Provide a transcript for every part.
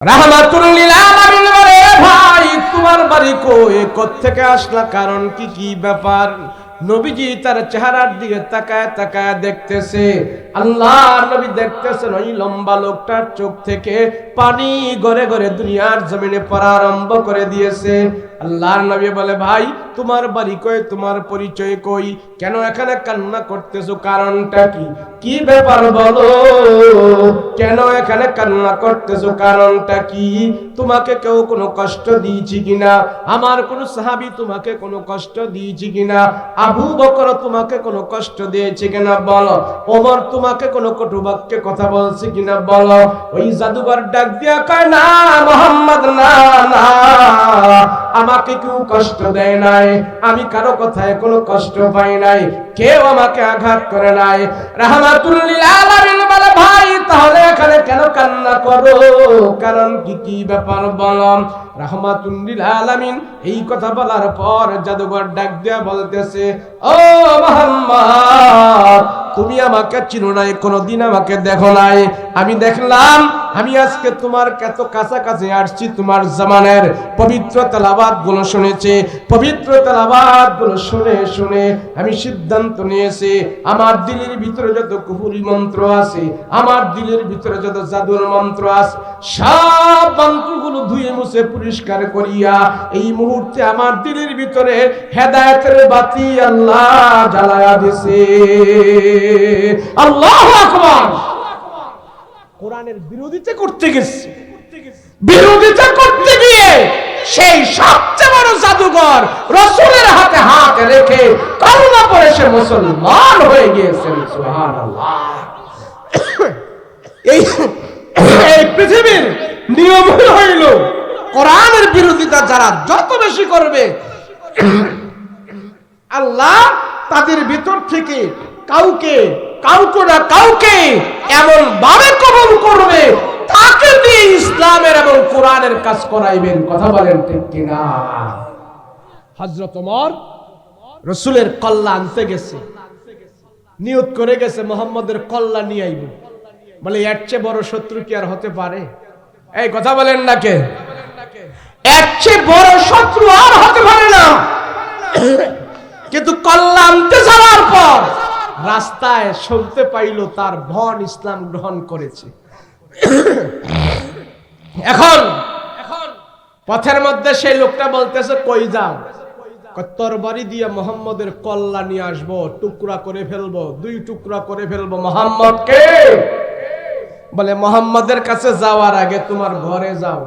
রাহমাতুল লিল আলামিন বলে, ভাই তোমার বাড়ি কোত্থেকে আসলা, কারণ কি ব্যাপার? নবীজি তার চেহারার দিকে তাকায় তাকায় দেখতেছে, আল্লাহর নবী দেখতেছেন ওই লম্বা লোকটার চোখ থেকে পানি গড়ে গড়ে দুনিয়ার জমিনে পড়া আরম্ভ করে দিয়েছে। আল্লাহর নবী বলে, ভাই তোমার বাড়ি কই, তোমার পরিচয় কই, কেন এখানে কান্না করতেছো, কারণটা কি ব্যাপার বলো, কেন এখানে কান্না করতেছো, কারণটা কি? তোমাকে কেউ কোনো কষ্ট দিয়েছি কিনা, আমার কোন সাহাবী তোমাকে কোনো কষ্ট দিয়েছি কিনা, আবু বকর তোমাকে কোনো কষ্ট দিয়েছে কিনা বলো, ওমর তোমাকে কোনো কটু বাক্যে কথা বলছে কিনা বলো। ওই জাদুঘর ডাক দিয়া কয়, না মুহাম্মদ, না না, আমাকে কেউ কষ্ট দেয় নাই, আমি কারো কথায় কোনো কষ্ট পাই নাই, কেউ আমাকে আঘাত করে নাই। রাহমাতুল লিল আলামিন বলে, ভাই তাহলে এখানে কেন কান্না করো, কারণ কি ব্যাপার বলো। রাহমাতুল লিল আলামিন এই কথা বলার পর জাদুঘর ডাক দিয়া বলতেছে, ও মুহাম্মদ, তুমি আমাকে চিনো নাই, কোনদিন আমাকে দেখো নাই, আমি দেখলাম, আমি আজকে তোমার কত কাছাকাছি আসছি, তোমার জামানের পবিত্র তেলাওয়াত গুলো শুনেছি, পবিত্র তেলাওয়াত গুলো শুনে শুনে আমি সিদ্ধান্ত নিয়েছি, আমার দিলের ভিতরে যত কুফরি মন্ত্র আছে, আমার দিলের ভিতরে যত জাদুর মন্ত্র আছে, সব মন্ত্রগুলো ধুয়ে মুছে পরিষ্কার করিয়া এই মুহূর্তে আমার দিলের ভিতরে হেদায়েতের বাতি আল্লাহ জ্বালায়া দিছে। আল্লাহু আকবার। কোরআনের বিরোধিতা করতে গেছে, বিরোধিতা করতে গিয়ে সেই সবচেয়ে বড় জাদুঘর রাসূলের হাতে হাত রেখে কালিমা পড়ে সে মুসলমান হয়ে গিয়েছেন। সুবহানাল্লাহ। এই পৃথিবীর নিয়ম হইল, কোরআনের বিরোধিতা যারা যত বেশি করবে, আল্লাহ তাদের ভিতর থেকে কাউকে এমন ভাবে কবুল করবে, তাকে দিয়ে ইসলামের এবং কোরআনের কাজ করাইবেন। কথা বলেন ঠিক কিনা? হযরত ওমর রাসূলের কল্লা আনতে গেছে, নিয়ত করে গেছে মুহাম্মদের কল্লা নিয়ে আইব, বলে এর চেয়ে বড় শত্রু কি আর হতে পারে? এই কথা বলেন না কে? এর চেয়ে বড় শত্রু আর হতে পারে না। কিন্তু কল্লা আনতে যাওয়ার পর রাস্তায় শুনতে পাইল তার বোন ইসলাম গ্রহণ করেছে। এখন পথের মধ্যে সেই লোকটা বলতেছে, কই যাও? তরবারি দিয়ে মুহাম্মদের কল্লা নিয়ে আসবো, টুকরা করে ফেলবো, 2 টুকরা করে ফেলবো মুহাম্মদকে। বলে, মুহাম্মদের কাছে যাওয়ার আগে তোমার ঘরে যাও,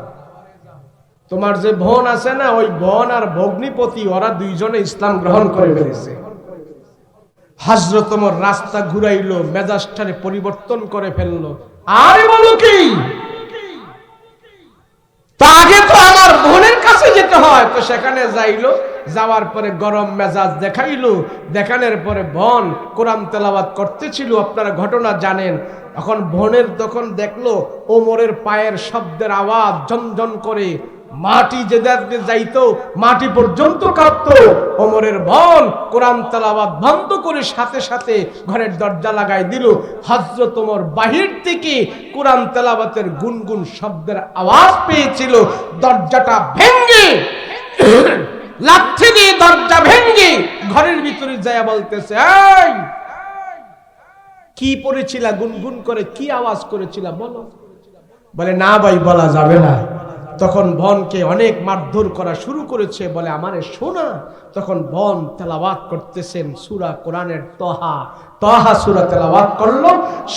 তোমার যে বোন আছে না, ওই বোন আর ভগ্নিপতি ওরা 2 জনে ইসলাম গ্রহণ করে ফেলেছে। হযরত ওমর রাস্তা ঘুরাইলো, মেজাজটারে পরিবর্তন করে ফেললো। আরে বলো কি, আগে তো আমার বোনের কাছে যেতে হয়, তো সেখানে যাইলো, যাওয়ার পরে গরম মেজাজ দেখাইলো, দেখানোর পরে বোন কোরআন তেলাওয়াত করতেছিল, আপনারা ঘটনা জানেন। এখন বোনের তখন দেখলো ওমরের পায়ের শব্দের আওয়াজ ঝনঝন করে, মাটি যে যাইতো মাটি পর্যন্ত কাঁপতো। ওমরের বোন কোরআন তেলাওয়াত বন্ধ করে সাথে সাথে ঘরের দরজা লাগাই দিল। হযরত ওমর বাহির থেকে কোরআন তেলাওয়াতের গুনগুন শব্দের আওয়াজ পেয়েছিল, দরজাটা ভেঙে লাথি দিয়ে দরজা ভেঙে ঘরের ভিতরে যায় বলতেছে, এই কি পড়েছিলা, গুনগুন করে কি আওয়াজ করেছিলা বলো। বলে, না ভাই বলা যাবে না। তখন বোনকে অনেক মারধর করা শুরু করেছে, বলে আমারে শোনা। তখন বোন তেলাওয়াত করতেছেন সূরা কোরআনের তহা সূরা তেলাওয়াত করলো।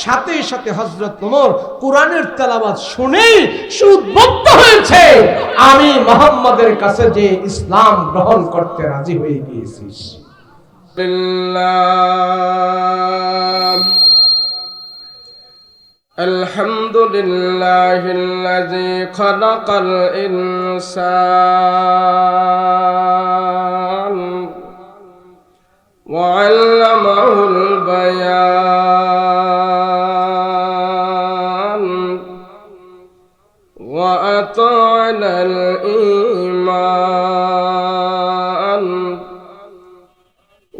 সাথে সাথে হযরত ওমর কোরআনের তেলাওয়াত শুনেই উদ্বুদ্ধ হয়েছে, আমি মুহাম্মদের কাছে যে ইসলাম গ্রহণ করতে রাজি হয়ে গিয়েছি। الحمد لله الذي خلق الإنسان وعلمه البيان وأعطانا الإيمان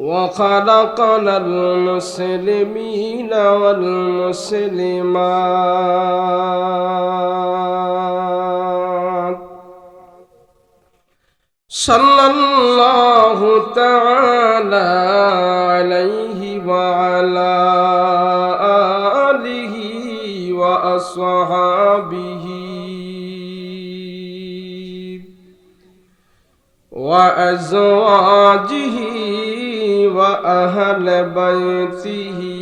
وخلقنا المسلمين والمسلمات সাল্লাল্লাহু তাআলা আলাইহি ওয়া আলা আলিহি ওয়া আসহাবিহি ওয়া আজওয়াজিহি ওয়া আহলি বাইতিহি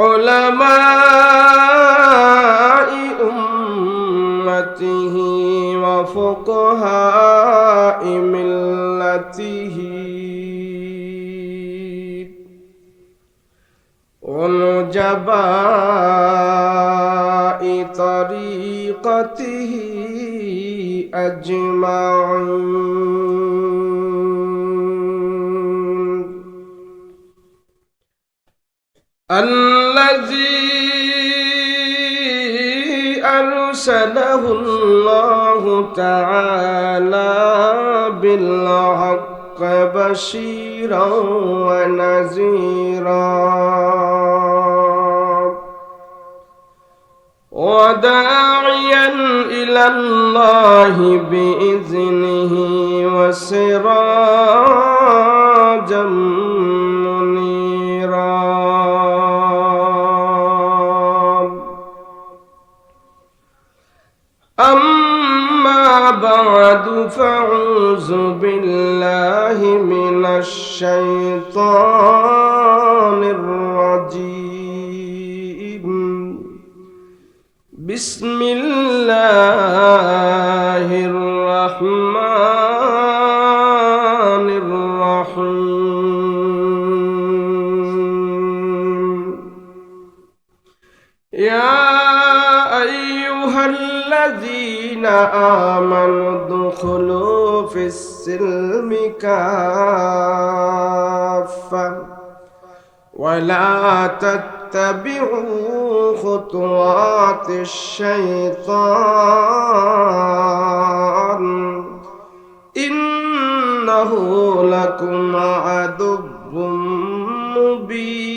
علماء أمته وفقهاء ملته ونجباء طريقته أجمعين الذي أرسله الله تعالى بالحق بشيرا ونذيرا وداعيا إلى الله بإذنه وسراجا أما بعد فأعوذ بالله من الشيطان الرجيم بسم الله الرحمن الرحيم يا أيها الذين آمنوا ادخلوا في السلم كافة ولا تتبعوا خطوات الشيطان إنه لكم عدو مبين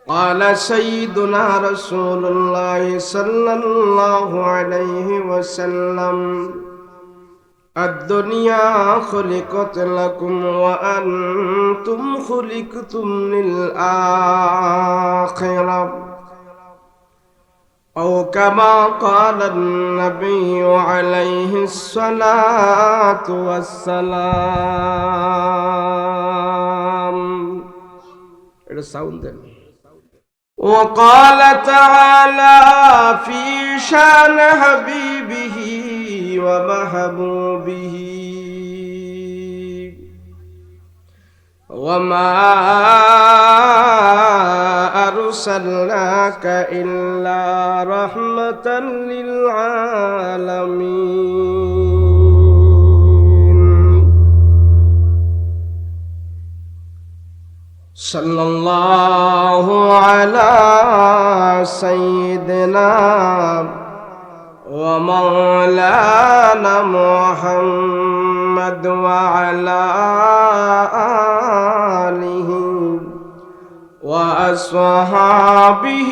قال سيدنا رسول الله صلى الله عليه وسلم الدنيا خلقت لكم وأنتم خلقتم للآخرة أو كما قال النبي عليه الصلاة والسلام. وقال تعالى في شان حبيبه ومحبوبه وما أرسلناك إلا رحمة للعالمين. صلى الله على سيدنا ومولانا محمد وعلى آله وأصحابه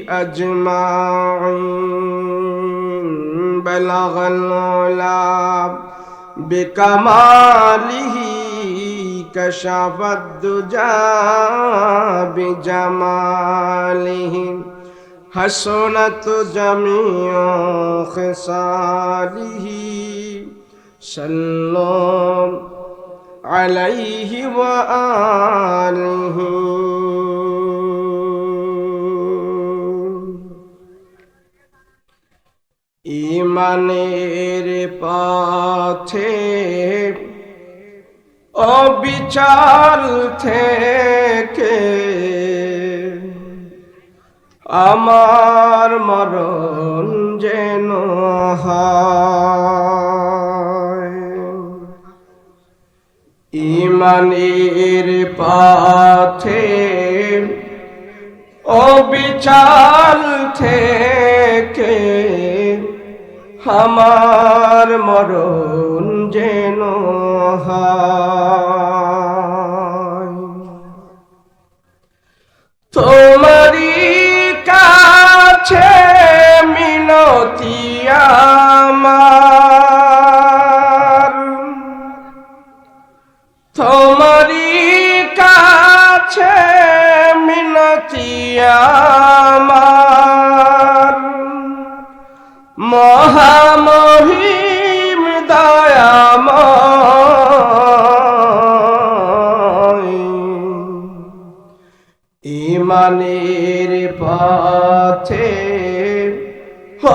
أجمعين. بلغ العلا بكماله كشف الدجى بجماله حسنت جميع خصاله. صلوا عليه وآله. ঈমানের পথে অবিচল থেকে আমার মরণ যেন হয়। ঈমানের পথে অবিচল থেকে আমার মরণ যেন হয় তোমারই কাছে মিনতি আমার তোমারই কাছে মিনতি আমার মহামহিম দয়াময় ইমানের পথে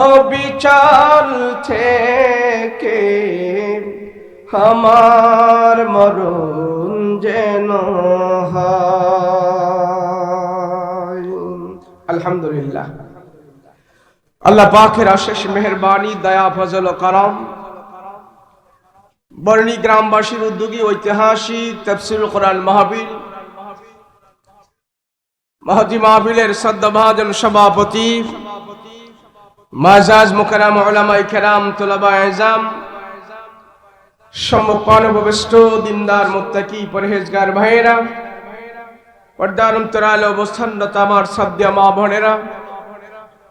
অবিচল থেকে আমার মরণ যেন হয়। আলহামদুলিল্লাহ, আল্লাহ পাকের অশেষ মেহেরবানি, দয়া, ফজল ও করম বর্ণী গ্রামবাসীর উদ্যোগী ঐতিহাসিক তাফসীরুল কোরআন মাহফিল, মাহদি মাহফিলের সদ্যভাজন সভাপতি মাজাজ মুকাররম উলামায়ে কেরাম, তুলাবায়ে ইলজাম, সম্মুখান উপবিষ্ট দিনদার মুত্তাকি পরহেজগার ভাইয়েরা, পর্দার অন্তরালে অবস্থানরত আমার শ্রদ্ধেয় মা বোনেরা,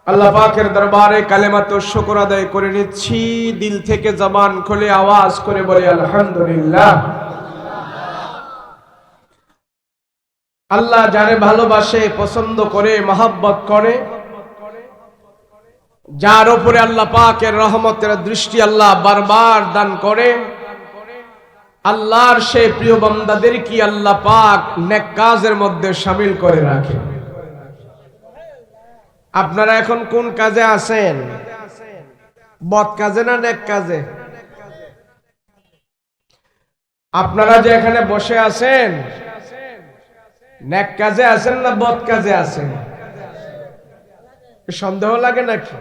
আল্লাহ পাকের দরবারে কালেমাত ও শুকর আদায় করে নিচ্ছি। দিল থেকে জবান খুলে আওয়াজ করে বলি আলহামদুলিল্লাহ। আল্লাহ যারে ভালোবাসে, পছন্দ করে, মহব্বত করে, যার উপরে আল্লাহ পাকের রহমতের দৃষ্টি আল্লাহ বারবার দান করে, আল্লাহর সেই প্রিয় বান্দাদের কি আল্লাহ পাক নেক কাজের মধ্যে শামিল করে রাখে। আপনারা এখন কোন কাজে আছেন? বদ কাজে না নেক কাজে? আপনারা যে এখানে বসে আছেন, নেক কাজে আছেন না বদ কাজে আছেন? সন্দেহ লাগে নাকি?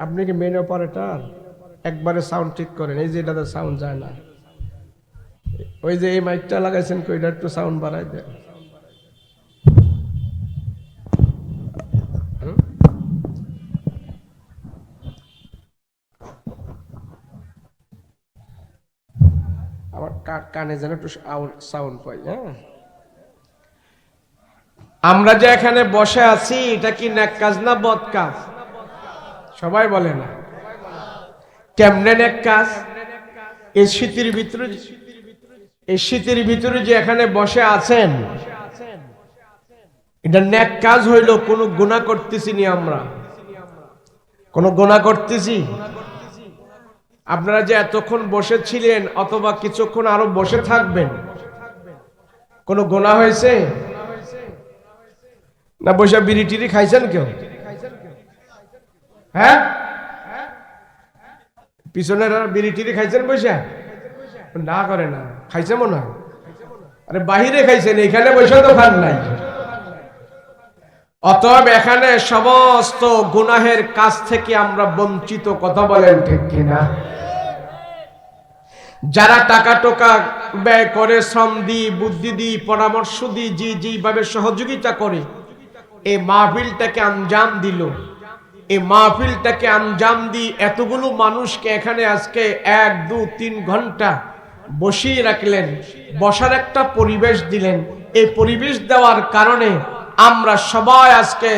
আপনি কি মেন অপারেটর? একবারে সাউন্ড ঠিক করেন। এই যে এটাতে সাউন্ড যায় না, ওই যে এই মাইকটা লাগাইছেন, ওইটা একটু সাউন্ড বাড়াই দেন। আমার কানে যেন একটু সাউন্ড পাই। হ্যাঁ, আমরা যে এখানে বসে আছি, এটা কি নেক কাজ না বদ কাজ? সবাই বলে না। কেমনে নেক কাজ? এই শীতের ভিতরে যে এখানে বসে আছেন, এটা নেক কাজ হইল। কোন গুনাহ করতেছি নি আমরা? কোন গুনাহ করতেছি? আপনারা যে এতক্ষণ বসেছিলেন অথবা কিছুক্ষণ আরো বসে থাকবেন, কোন গুনাহ হয়েছে না? বসে বিড়ি টিড়ি খাইছেন কেউ? হ্যাঁ, পিছনের বিড়ি টিড়ি খাইছেন বসে? না করে না, খাইছে মনে হয়। আরে বাহিরে খাইছেন, এখানে বসে তো খান নাই। অতএব এখানে সমস্ত গুনাহের কাজ থেকে আমরা বঞ্চিত। কথা বলেন ঠিক কিনা? যারা টাকা টোকা ব্যয় করে, শ্রম দি, বুদ্ধি দি, পরামর্শ দি, যেভাবে সহযোগিতা করে এই মাহফিলটাকে আঞ্জাম দিল, এই মাহফিলটাকে আঞ্জাম দি এতগুলো মানুষকে এখানে আজকে 1, 2, 3 ঘন্টা বসিয়ে রাখলেন, বসার একটা পরিবেশ দিলেন। এই পরিবেশ দেওয়ার কারণে আমরা সবাই আজকে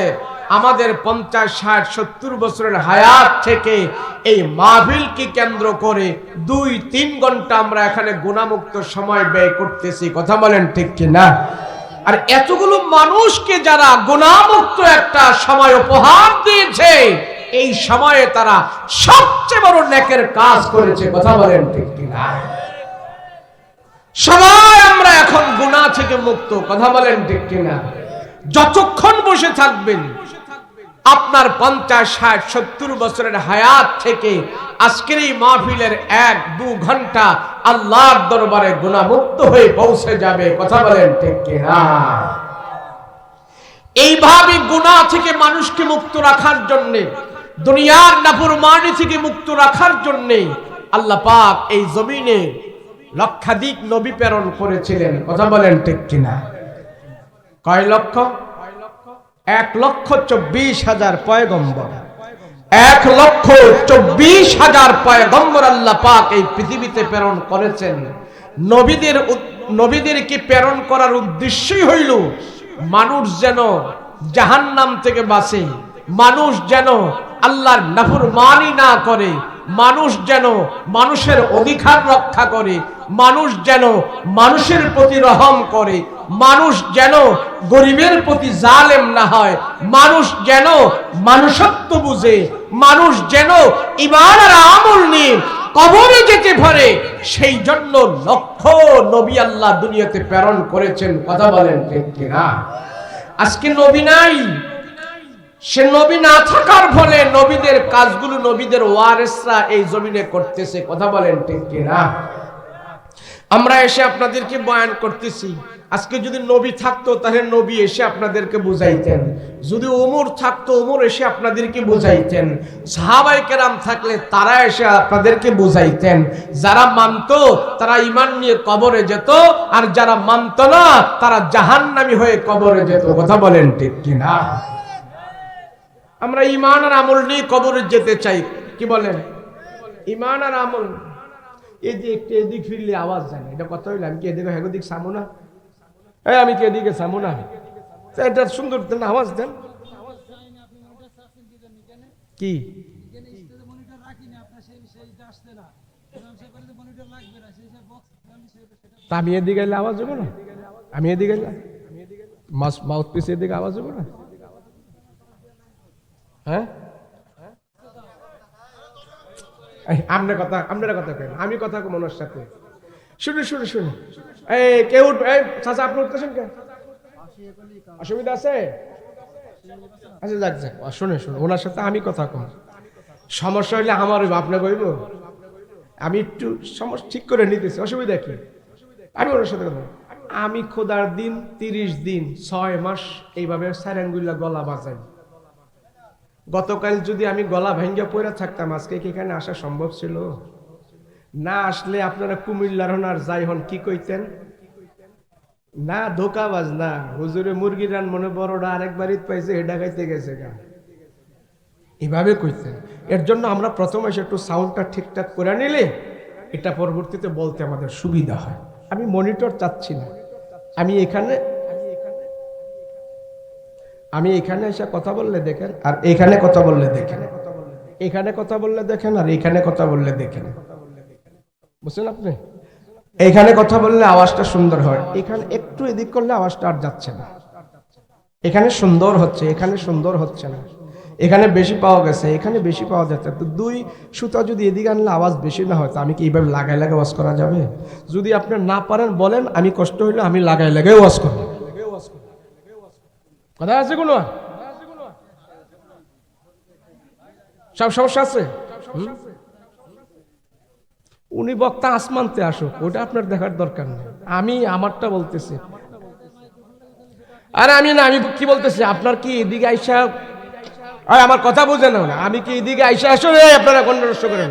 আমাদের 50, 60, 70 বছরের হায়াত থেকে এই মাহফিলকে কেন্দ্র করে 2-3 ঘন্টা আমরা এখানে গুনাহমুক্ত সময় ব্যয় করতেছি। কথা বলেন ঠিক কিনা? আর এতগুলো মানুষকে যারা গুনাহমুক্ত একটা সময় উপহার দিয়েছে, এই সময়ে তারা সবচেয়ে বড় নেকের কাজ করেছে। কথা বলেন ঠিক কিনা? সবাই আমরা এখন গুনাহ থেকে মুক্ত। কথা বলেন ঠিক কিনা? যতক্ষণ বসে থাকবেন আপনার 50, 60, 70 বছরের হায়াত থেকে আজকের এই মাহফিলের 1-2 ঘন্টা আল্লাহর দরবারে গুনাহমুক্ত হয়ে পৌঁছে যাবে। কথা বলেন ঠিক কিনা? এইভাবে গুনাহ থেকে মানুষকে মুক্ত রাখার জন্য, দুনিয়ার নাফরমানি থেকে মুক্ত রাখার জন্য আল্লাহ পাক এই জমিনে লক্ষাধিক নবী প্রেরণ করেছিলেন। কথা বলেন ঠিক কিনা? কয় লক্ষ? 1,24,000 পয়গম্বর। 1,24,000 পয়গম্বর আল্লাহ পাক এই পৃথিবীতে প্রেরণ করেছেন। নবীদেরকে প্রেরণ করার উদ্দেশ্যই হইল মানুষ যেন জাহান্নাম থেকে বাঁচে, মানুষ যেন আল্লাহর নাফরমানি না করে, মানুষ যেন মানুষের অধিকার রক্ষা করে, মানুষ যেন মানুষের প্রতি রহম করে, মানুষ যেন গরিবের প্রতি জালেম না হয়, মানুষ যেন মানুষত্ব বুঝে, মানুষ যেন ঈমান আর আমল নিয়ে কবরে যেতে পারে। সেই জন্য লক্ষ নবী আল্লাহ দুনিয়াতে প্রেরণ করেছেন। কথা বলেন ঠিক কিনা? আজকে নবী নাই, সে নবী না থাকার ফলে নবীদের কাজগুলো নবীদের ওয়ারিসরা এই জমিনে করতেছে। কথা বলেন ঠিক কিনা? আমরা এসে আপনাদেরকে বয়ান করতেছি। আজকে যদি নবী থাকতো তাহলে নবী এসে আপনাদেরকে বুঝাইতেন, যদি ওমর থাকতো ওমর এসে আপনাদেরকে বুঝাইতেন, সাহাবায়ে কেরাম থাকলে তারা এসে আপনাদেরকে বুঝাইতেন। যারা মানতো তারা ঈমান নিয়ে কবরে যেত, আর যারা মানতো না তারা জাহান্নামী হয়ে কবরে যেত। কথা বলেন ঠিক কিনা? আমরা ঈমান আর আমল নিয়ে কবরে যেতে চাই। কি বলেন? ঈমান আর আমল। এই যে একটু এদিক ফিরলে আওয়াজ যায় না, এটা কথা হইলো আমি কি এদিকে হেগোদিক সামো না? আমি কি এদিকে সামো না? এটা সুন্দর দেন, আওয়াজ দেন। কি আমি এদিকে এলে আওয়াজ হবে না? আমি এদিকে এলে মাউথ পিস এদিকে আওয়াজ হবে না? হ্যাঁ, আপনার কথা কেন? আমি কথা মনের সাথে শুনে এই কেউ চাচা আপনি উঠতেছেন কেন? অসুবিধা আছে? আচ্ছা যাক শুনে ওনার সাথে আমি কথা কম। সমস্যা হইলে আমার আপনি কইব, আমি একটু সমস্যা ঠিক করে নিতেছি, অসুবিধা কি? আমি ওনার সাথে কথা। আমি খোদার দিন 30 দিন 6 মাস এইভাবে সারেঙ্গুলা গলা বাজাই। গতকাল যদি আমি গলা ভেঙ্গে পড়ে থাকতাম আজকে কি এখানে আসা সম্ভব ছিল? না আসলে আপনারা কুমিল্লার হন আর যাই হন কি কইতেন? না ধোকাবাজ না, হুজুরে মুরগির রান মনে বড়টা আরেকবার ঈদ পাইছে এটা খাইতে গেছে গা, এভাবে কইতেন। এর জন্য আমরা প্রথমে এসে একটু সাউন্ডটা ঠিকঠাক করে নিলে এটা পরবর্তীতে বলতে আমাদের সুবিধা হয়। আমি মনিটর চাচ্ছি না, আমি এখানে এসে কথা বললে দেখেন, আর এখানে কথা বললে দেখেন, এখানে কথা বললে দেখেন, আর এখানে কথা বললে দেখেন। বুঝছেন আপনি? এখানে কথা বললে আওয়াজটা সুন্দর হয়, এখানে একটু এদিক করলে আওয়াজটা আর যাচ্ছে না। এখানে সুন্দর হচ্ছে, এখানে সুন্দর হচ্ছে না। এখানে বেশি পাওয়া গেছে, এখানে বেশি পাওয়া যাচ্ছে। তো 2 সুতা যদি এদিকে আনলে আওয়াজ বেশি না হয়, তো আমি কি এইভাবে লাগাই ওয়াজ করা যাবে? যদি আপনি না পারেন বলেন, আমি কষ্ট হইলে আমি লাগাই ওয়াজ করব। কথা আছে কোনো? সব সমস্যা আছে? উনি বক্তা আসমানতে আসুক, ওটা আপনার দেখার দরকার নেই। আমি আমারটা বলতেছি। আরে আমি কি বলতেছি, আপনার কি এদিকে আইসা আমার কথা বুঝে না? আমি কি এদিকে আইসা আসলে আপনারা কোন নষ্ট করেন?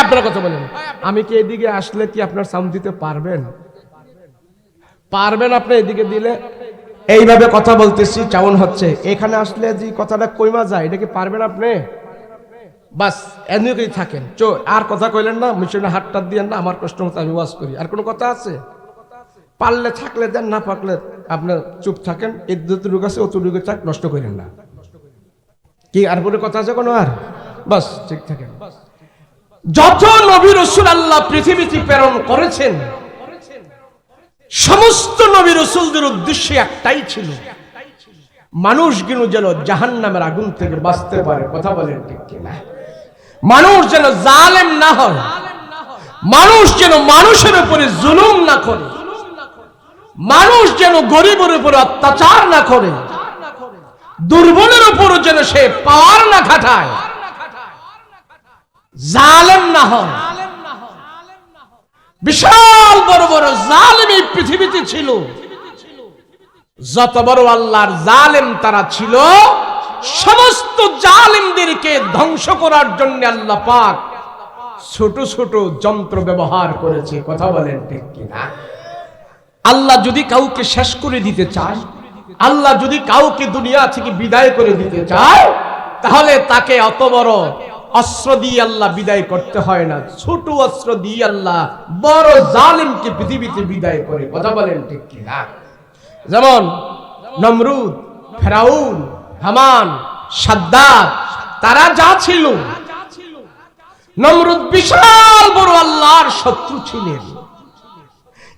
আপনারা কথা বলেন। আমি কি এদিকে আসলে কি আপনার সাউন্ড দিতে পারবেন? আপনি এদিকে দিলে এইভাবে কথা বলতেছি চাউন হচ্ছে, এখানে আসলে যে কথাটা কইমা যায় এটা কি পারবেন আপনি? বাস এমনিতেই থাকেন, আর কথা কইলেন না, মিশনে হাতটা দিয়েন না, আমার কষ্ট মতো আমি ওয়াজ করি। আর কোনো কথা আছে? পারলে থাকলে দেন, না পারলে আপনার চুপ থাকেন। যতটুকু আছে অতটুকু থাক, নষ্ট করেন না। কি আর কোনো কথা আছে কোনো? আর বাস ঠিক থাকেন। যত নবী রাসূল আল্লাহ পৃথিবীতে প্রেরণ করেছেন, সমস্ত নবী রাসূলদের উদ্দেশ্য একটাই ছিল, মানুষগুলো যেন জাহান্নামের আগুন থেকে বাঁচতে পারে। কথা বলেন ঠিক কিনা? মানুষ যেন জালেম না হয়, মানুষ যেন মানুষের উপরে জুলুম না করে, মানুষ যেন গরিবের উপরে অত্যাচার না করে, দুর্বলের উপর যেন সে পাওয়ার না খাটায়, জালেম না হয়। বিশাল বড় বড় জালেম এই পৃথিবীতে ছিল। যত বড় আল্লাহর জালেম তারা ছিল, সমস্ত জালেমদেরকে ধ্বংস করার জন্য আল্লাহ পাক ছোট ছোট যন্ত্র ব্যবহার করেছে। কথা বলেন ঠিক কিনা? আল্লাহ যদি কাউকে শেষ করে দিতে চায়, আল্লাহ যদি কাউকে দুনিয়া থেকে বিদায় করে দিতে চায়, তাহলে তাকে অত বড় অস্ত্র দিয়ে আল্লাহ বিদায় করতে হয় না, ছোট অস্ত্র দিয়ে আল্লাহ বড় জালিমকে পৃথিবীতে বিদায় করে। কথা বলেন ঠিক কি না? যেমন নমরুদ, ফেরাউন, হামান, সাদ্দাত, তারা যা ছিল, নমরুদ বিশাল বড় আল্লাহর শত্রু ছিলেন।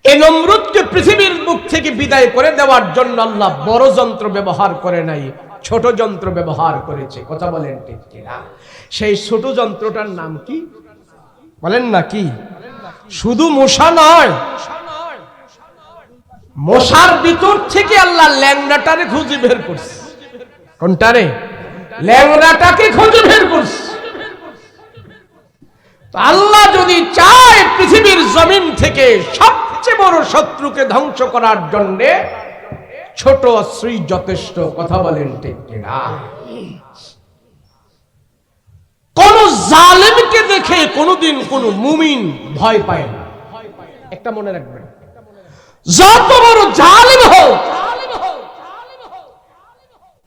এই নমরুদকে পৃথিবীর মুখ থেকে বিদায় করে দেওয়ার জন্য আল্লাহ বড় যন্ত্র ব্যবহার করে নাই, ছোট যন্ত্র ব্যবহার করেছে। কথা বলেন ঠিক কিনা? সেই ছোট যন্ত্রটার নাম কি বলেন না? কি? শুধু মশা নয়, মশার ভিতর থেকে আল্লাহ ল্যাংড়াটারে খুঁজে বের করছে। কোনটারে? ল্যাংড়াটাকে খুঁজে বের করছে। আল্লাহ যদি চায় পৃথিবীর জমিন থেকে সবচেয়ে বড় শত্রুকে ধ্বংস করার জন্য ছোট অস্ত্রই যথেষ্ট। কথা বলেন ঠিক কিনা? কোন জালেমকে দেখে কোনদিন কোন মুমিন ভয় পায় না। একটা মনে রাখবেন, যত বড় জালেম হোক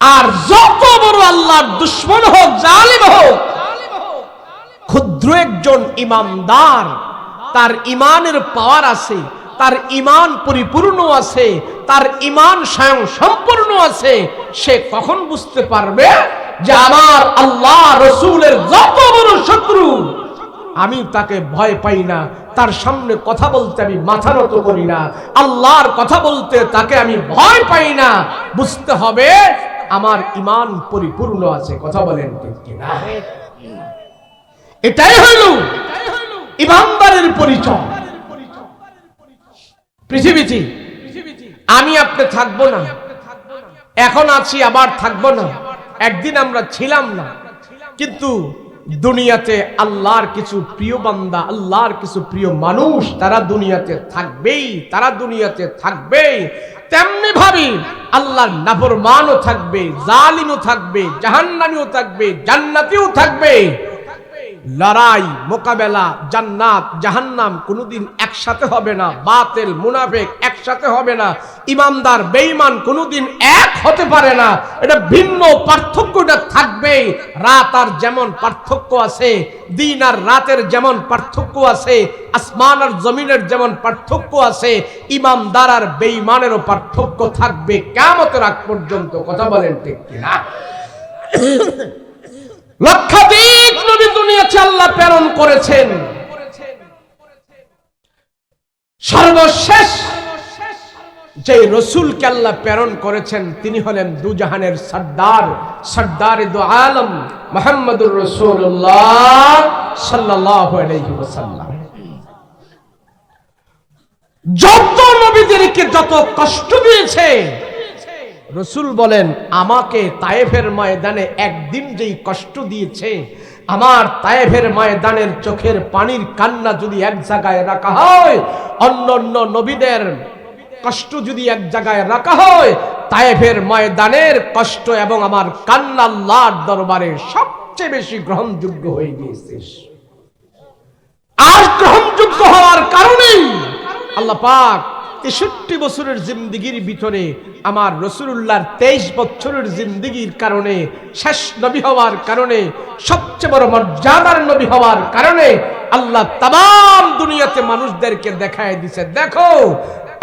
আর যত বড় আল্লাহর দুশমন হোক, জালেম হোক, ক্ষুদ্র একজন ইমানদার, তার ইমানের পাওয়ার আছে, তার ইমান পরিপূর্ণ আছে, তার ইমান স্বয়ং সম্পূর্ণ আছে, সে কখন বুঝতে পারবে যে আমার আল্লাহ রসুলের যত বড় শত্রু, আমি তাকে ভয় পাই না, তার সামনে কথা বলতে আমি মাথা নত করি না, আল্লাহর কথা বলতে তাকে আমি ভয় পাই না। বুঝতে হবে আমার ইমান পরিপূর্ণ আছে। কথা বলেন ঠিক কিনা? এটাই হইল ইমানদারের পরিচয়। পৃথিবীতে আমি আপনি থাকবো না, এখন আছি আবার থাকবো না, একদিন আমরা ছিলাম না, কিন্তু দুনিয়াতে আল্লাহর কিছু প্রিয় বান্দা, আল্লাহর কিছু প্রিয় মানুষ, তারা দুনিয়াতে থাকবেই, তারা দুনিয়াতে থাকবেই। তেমনি ভাবে আল্লাহর নাফরমানও থাকবে, জালিমও থাকবে, জাহান্নামীও থাকবে, জান্নাতীও থাকবে। লড়াই মোকাবেলা জান্নাত জাহান্নাম কোনোদিন একসাথে হবে না, বাতিল মুনাফিক একসাথে হবে না, ইমানদার বেঈমান কোনোদিন এক হতে পারে না। এটা ভিন্ন, পার্থক্যটা থাকবে। রাত আর যেমন পার্থক্য আছে, দিন আর রাতের যেমন পার্থক্য আছে, আসমান আর জমিনের যেমন পার্থক্য আছে, ইমানদার আর বেঈমানেরও পার্থক্য থাকবে কিয়ামতের আগ পর্যন্ত। কথা বলেন ঠিক কিনা? লক্ষাধিক নবী দুনিয়াতে আল্লাহ প্রেরণ করেছেন, সর্বশেষ যে রাসূলকে আল্লাহ প্রেরণ করেছেন তিনি হলেন দুজাহানের সরদার, সরদারে দু আলম মুহাম্মদুর রাসূলুল্লাহ সাল্লাল্লাহু আলাইহি ওয়াসাল্লাম। যত নবীদেরকে যত কষ্ট দিয়েছে, রাসূল বলেন আমাকে তায়েফের ময়দানে একদিন যেই কষ্ট দিয়েছে, আমার তায়েফের ময়দানের চোখের পানির কান্না যদি এক জায়গায় রাখা হয়, অন্য অন্য নবীদের কষ্ট যদি এক জায়গায় রাখা হয়, তায়েফের ময়দানের কষ্ট এবং আমার কান্না আল্লাহর দরবারে সবচেয়ে বেশি গ্রহণযোগ্য হয়ে গিয়েছে। আর গ্রহণযোগ্য হওয়ার কারণেই আল্লাহ পাক 63 বছরের জিন্দেগির ভিতরে আমার রাসূলুল্লাহর 23 বছরের জিন্দেগির কারণে, শেষ নবী হওয়ার কারণে, সবচেয়ে বড় মর্যাদার নবী হওয়ার কারণে আল্লাহ তামাম দুনিয়াতে মানুষদেরকে দেখায় দিয়েছে, দেখো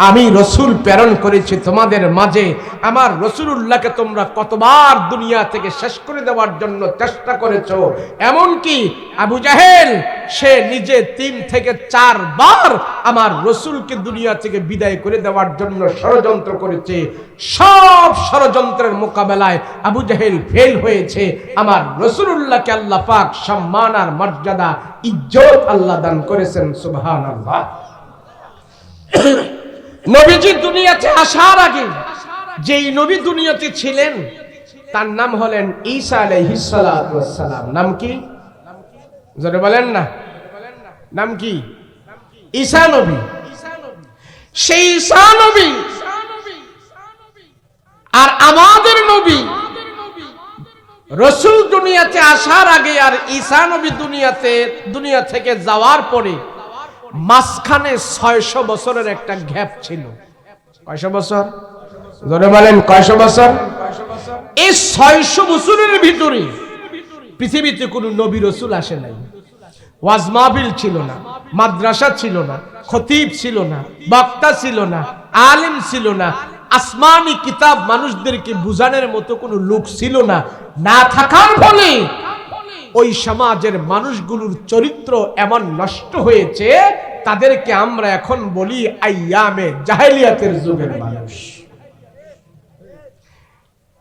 আমি রাসূল প্রেরণ করেছি তোমাদের মাঝে। আমার রাসূলুল্লাহকে তোমরা কতবার দুনিয়া থেকে শেষ করে দেওয়ার জন্য চেষ্টা করেছো। এমনকি আবু জাহেল সে নিজে 3 থেকে 4 বার আমার রাসূলকে দুনিয়া থেকে বিদায় করে দেওয়ার জন্য ষড়যন্ত্র করেছে। সব ষড়যন্ত্রের মোকাবেলায় আবু জাহেল ফেল হয়েছে। আমার রাসূলুল্লাহকে আল্লাহ পাক সম্মান আর মর্যাদা ইজ্জত আল্লাহ দান করেছেন। সুবহানাল্লাহ। নবীজি দুনিয়াতে আসার আগে যেই নবী দুনিয়াতে ছিলেন তার নাম হলেন ঈসা আলাইহিস সালাতু ওয়াস সালাম। নাম কি? জোরে বলেন না, নাম কি? ঈসা নবী। সেই ঈসা নবী আর আমাদের নবী রাসূল দুনিয়াতে আসার আগে আর ঈসা নবী দুনিয়া থেকে যাওয়ার পরে মাঝখানে 600 বছরের একটা গ্যাপ ছিল। কয়শো বছর? জোরে বলেন কয়শো বছর? এই 600 বছরের ভিতরে পৃথিবীতে কোনো নবী রাসূল আসে নাই, ওয়াজ মাহফিল ছিল না, মাদ্রাসা ছিল না, খতিব ছিল না, বক্তা ছিল না, আলেম ছিল না, আসমানি কিতাব মানুষদেরকে বুঝানোর মতো কোনো লোক ছিল না। না থাকার ফলে ওই সমাজের মানুষগুলোর চরিত্র এমন নষ্ট হয়েছে, তাদেরকে আমরা এখন বলি আইয়ামে জাহেলিয়াতের যুগের মানুষ।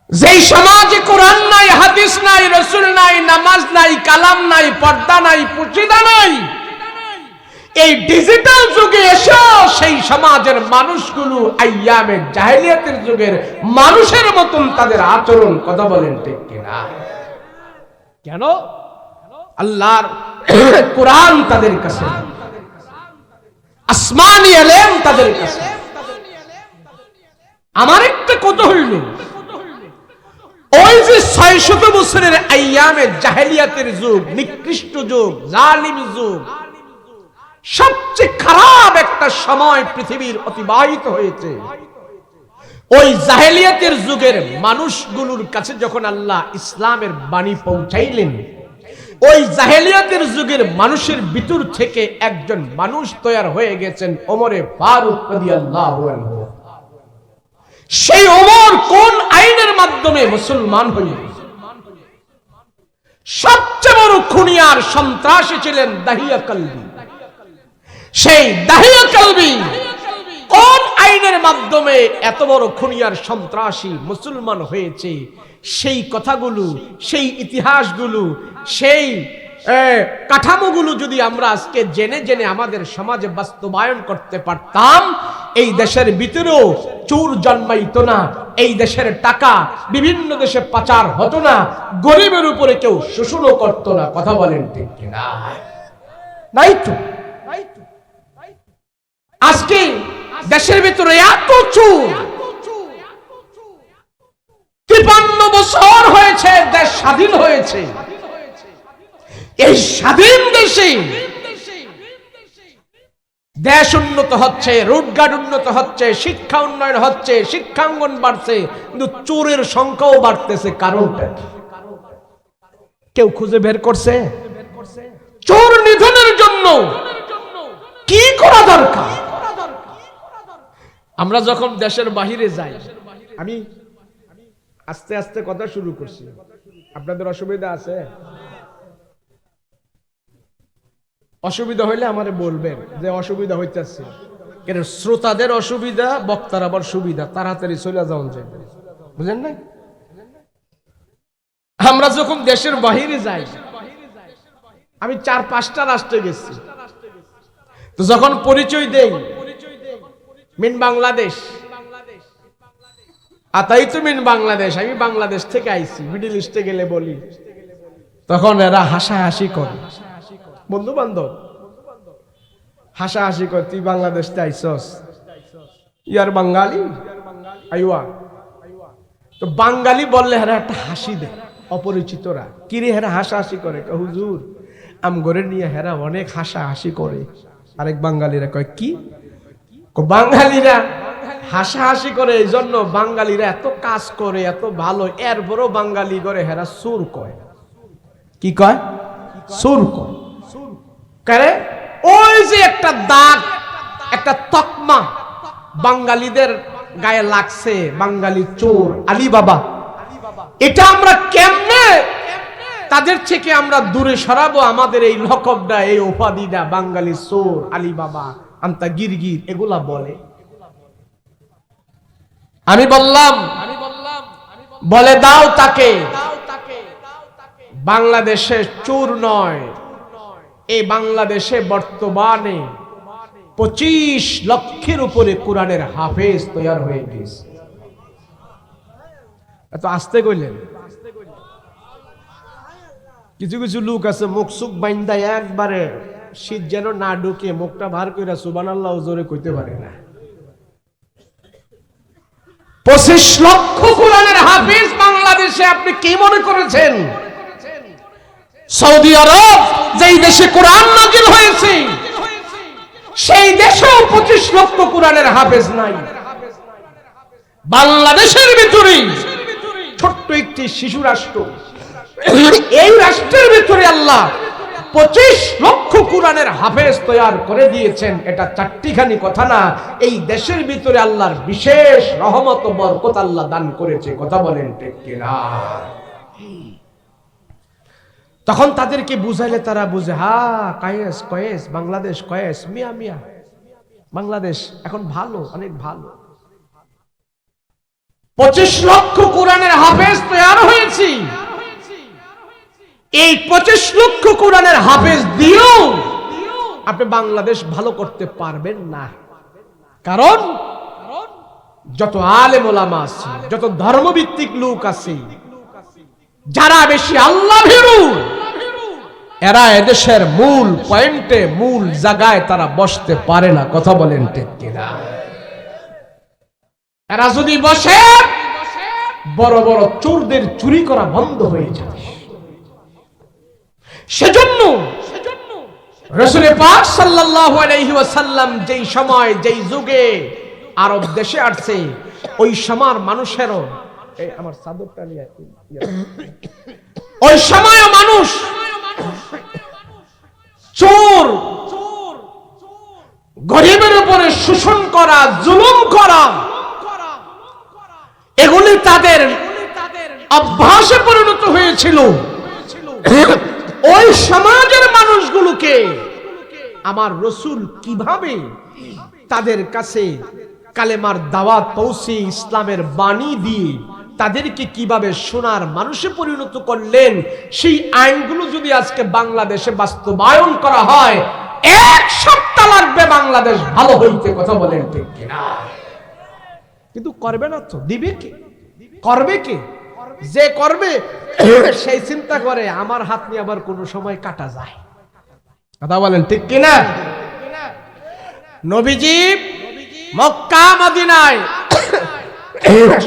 যেই সমাজে কোরআন নাই, হাদিস নাই, রাসূল নাই, নামাজ নাই, কালাম নাই, পর্দা নাই, পুচিদা নাই, এই ডিজিটাল যুগে এসে সেই সমাজের মানুষগুলো আইয়ামে জাহেলিয়াতের যুগের মানুষের মতন তাদের আচরণ। কথা বলেন ঠিক কিনা? কেন? আল্লাহর কোরআন তাদের কাছে, আসমানি ইলম তাদের কাছে। আমার একটা কথা হইল, ওই যে 600 বছরের আইয়ামে জাহেলিয়াতের যুগ, নিকৃষ্ট যুগ, জালিম যুগ, সবচেয়ে খারাপ একটা সময় পৃথিবীর অতিবাহিত হয়েছে। ওই জাহেলিয়াতের যুগের মানুষগুলোর কাছে যখন আল্লাহ ইসলামের বাণী পৌঁছাইলেন, ওই জাহেলিয়াতের যুগের মানুষের ভিতর থেকে একজন মানুষ তৈরি হয়ে গেছেন ওমরে ফারুক রাদিয়াল্লাহু আনহু। সেই ওমর কোন আইনের মাধ্যমে মুসলমান হইলেন? সবচেয়ে বড় খুনি আর সন্ত্রাসী ছিলেন দাহিয়া কলবি। সেই দাহিয়া কলবি কোন আইনের মাধ্যমে এত বড় খুনি আর সন্ত্রাসী মুসলমান হয়েছে? সেই কথাগুলো, সেই ইতিহাসগুলো, সেই কাঠামোগুলো যদি আমরা আজকে জেনে জেনে আমাদের সমাজে বাস্তবায়ন করতে পারতাম, এই দেশের ভিতরেও চোর জন্মাইতো না, এই দেশের টাকা বিভিন্ন দেশে পাচার হতো না, গরিবের উপরে কেউ শোষণও করতো না। কথা বলেন ঠিক কিনা? নাই তো। আজকে দেশের ভিতরে এত চোর, 53 বছর হয়েছে দেশ স্বাধীন হয়েছে। এই স্বাধীন দেশে দেশ উন্নত হচ্ছে, রোডঘাট উন্নত হচ্ছে, শিক্ষা উন্নয়ন হচ্ছে, শিক্ষাঙ্গন বাড়ছে, কিন্তু চোরের সংখ্যাও বাড়তেছে। কারণটা কেউ খুঁজে বের করছে? চোর নিধনের জন্য কি করা দরকার? আমরা যখন দেশের বাহিরে যাই, আমি আস্তে আস্তে কথা শুরু করছি, আপনাদের অসুবিধা আছে? অসুবিধা হইলে আমারে বলবেন যে অসুবিধা হইতেছে। কেন? শ্রোতাদের অসুবিধা, বক্তার আবার সুবিধা, তাড়াতাড়ি চলে যাওয়া যায়, বুঝেন না? আমরা যখন দেশের বাহিরে যাই, আমি 4-5টা রাষ্ট্রে গেছি, তো যখন পরিচয় দেই মিন বাংলাদেশ, আতাই তো মিন বাংলাদেশ, আমি বাংলাদেশ থেকে আইছি, মিডল ইস্টে গেলে বলি, তখন এরা হাসাহাসি করে, বন্ধু বান্ধব হাসাহাসি করে, তুই বাংলাদেশ থেকে আইসস, ইয়ার বাঙালি আইওয়া। তো বাঙালি বললে হেরা একটা হাসি দেয়, অপরিচিতরা কিরে হেরা হাসাহাসি করে, হুজুর আমগরে নিয়ে হেরা অনেক হাসাহাসি করে। আরেক বাঙালিরা কয় কি? বাঙালিরা হাসাহাসি করে এই জন্য বাঙালিরা এত কাজ করে, এত ভালো, এরপরও বাঙালি করে হেরা সুর কয়। কি কয়? সুর কয়। কারে? ওই যে একটা দাগ, একটা তকমা বাঙালিদের গায়ে লাগছে, বাঙালি চোর, আলিবাবা। এটা আমরা কেমনে তাদের থেকে আমরা দূরে সরাবো? আমাদের এই লকবটা, এই উপাধিটা, বাঙালি চোর, আলিবাবা, আন্তা গিরগির, এগুলা বলে। আমি বললাম বলে দাও তাকে, বাংলাদেশে চোর নয়, এই বাংলাদেশে বর্তমানে 25 লক্ষের উপরে কোরআনের হাফেজ তৈরি হয়ে গেছে। এত আসতে কইলেন? কিছু কিছু লোক আছে মুখ সুখ বাইন্দা একবারে শীত যেন না ঢুকে মুখটা ভার কইরা সুবহানাল্লাহ জোরে কইতে পারে না। 25 লক্ষ কোরআনের হাফেজ বাংলাদেশে। আপনি কি মনে করেছেন সৌদি আরব যেই দেশে কোরআন নাজিল হয়েছে সেই দেশেও 25 লক্ষ কোরআনের হাফেজ নাই? বাংলাদেশের ভিতরে ছোট্ট একটি শিশু রাষ্ট্র, এই রাষ্ট্রের ভিতরে আল্লাহ 25 লক্ষ কোরআনের হাফেজ তৈরি করে দিয়েছেন। এটা চারটিখানি কথা না, এই দেশের ভিতরে আল্লাহর বিশেষ রহমত ও বরকত আল্লাহ দান করেছে। কথা বলেন ঠিক কিনা? তখন তাদেরকে বুঝাইলে তারা বুঝে, কয়েস কয়েস বাংলাদেশ, কয়েস মিয়া মিয়া বাংলাদেশ এখন ভালো, অনেক ভালো। 25 লক্ষ কোরআনের হাফেজ তৈরি হয়েছে। এই 25 লক্ষ কোরআনের হাফেজ দিয়েও আপনি বাংলাদেশ ভালো করতে পারবেন না। কারণ যত আলেম ওলামা আছে, যত ধর্মভিত্তিক লোক আছে, যারা বেশি আল্লাহ ভীরু, এরা এদেশের মূল পয়েন্টে, মূল জায়গায় তারা বসতে পারে না। কথা বলেন ঠিক কিনা? এরা যদি বসে, বড় বড় চোরদের চুরি করা বন্ধ হয়ে যাবে। সেজন্য রাসূল পাক সাল্লাল্লাহু আলাইহি ওয়াসাল্লাম যেই সময়, যেই যুগে আরব দেশে আসছে, ওই সময়ের মানুষেরও আমার চাদরটা নিয়ে, ওই সময় মানুষ চোর, গরিবের উপরে শোষণ করা, জুলুম করা, এগুলি তাদের অভ্যাসে পরিণত হয়েছিল। ওই সমাজের মানুষগুলোকে আমার রাসূল কিভাবে তাদের কাছে কালেমার দাওয়াত পৌঁছে ইসলামের বাণী দিয়ে তাদেরকে কিভাবে সোনার মানুষে পরিণত করলেন, সেই আইনগুলো যদি আজকে বাংলাদেশে বাস্তবায়ন করা হয়, 1 সপ্তাহ লাগবে বাংলাদেশ ভালো হইতে। কথা বলেন ঠিক কিনা? কিন্তু করবে না তো, দিবে কে? করবে কে? যে করবে সেই চিন্তা করে আমার হাত নিয়ে আবার কোন সময় কাটা যায়। কথা বলেন ঠিক কিনা? নবীজি মক্কা মদিনায়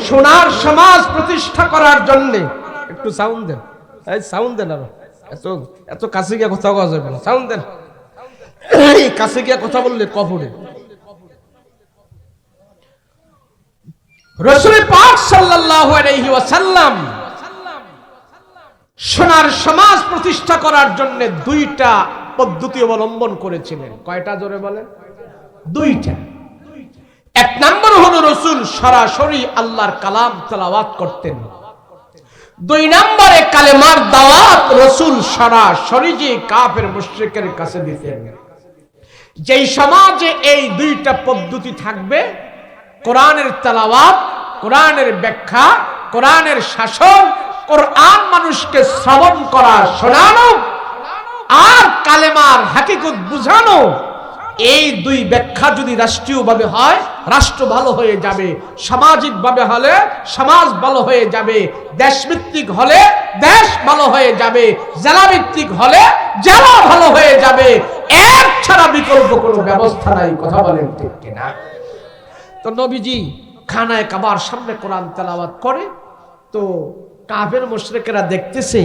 সোনার সমাজ প্রতিষ্ঠা করার জন্য, একটু সাউন্ড দেন, এই সাউন্ড দেন, আরো এত কাছে গিয়ে কথা বলা যাবে না, সাউন্ড দেন। কাছে গিয়ে কথা বললে কবরে। রাসূল পাক সাল্লাল্লাহু আলাইহি ওয়াসাল্লাম সোনার সমাজ প্রতিষ্ঠা করার জন্য 2টা পদ্ধতি অবলম্বন করেছিলেন। কয়টা জোরে বলেন? 2টা। 1 নম্বর হলো রাসূল সরাসরি আল্লাহর কালাম তেলাওয়াত করতেন। 2 নম্বরে কালেমার দাওয়াত রাসূল সরাসরি যে কাফের মুশরিকের কাছে দিতেন। যেই সমাজে এই 2টা পদ্ধতি থাকবে, কোরআনের তেলাওয়াত, কোরআনের ব্যাখ্যা, কোরআনের শাসন, কোরআন মানুষকে শ্রবণ করা, শোনানো, আর কালেমার হাকিকত বুঝানো, এই 2 ব্যাখ্যা যদি রাষ্ট্রীয়ভাবে হয়, রাষ্ট্র ভালো হয়ে যাবে। সামাজিকভাবে হলে সমাজ ভালো হয়ে যাবে। দেশভিত্তিক হলে দেশ ভালো হয়ে যাবে। জেলাভিত্তিক হলে জেলা ভালো হয়ে যাবে। এর ছাড়া বিকল্প কোনো ব্যবস্থা নাই। কথা বলেন ঠিক কিনা? তো নবীজি খানায় কাবার সামনে কোরআন তেলাওয়াত করে, তো কাফের মুশরিকেরা দেখতেছে,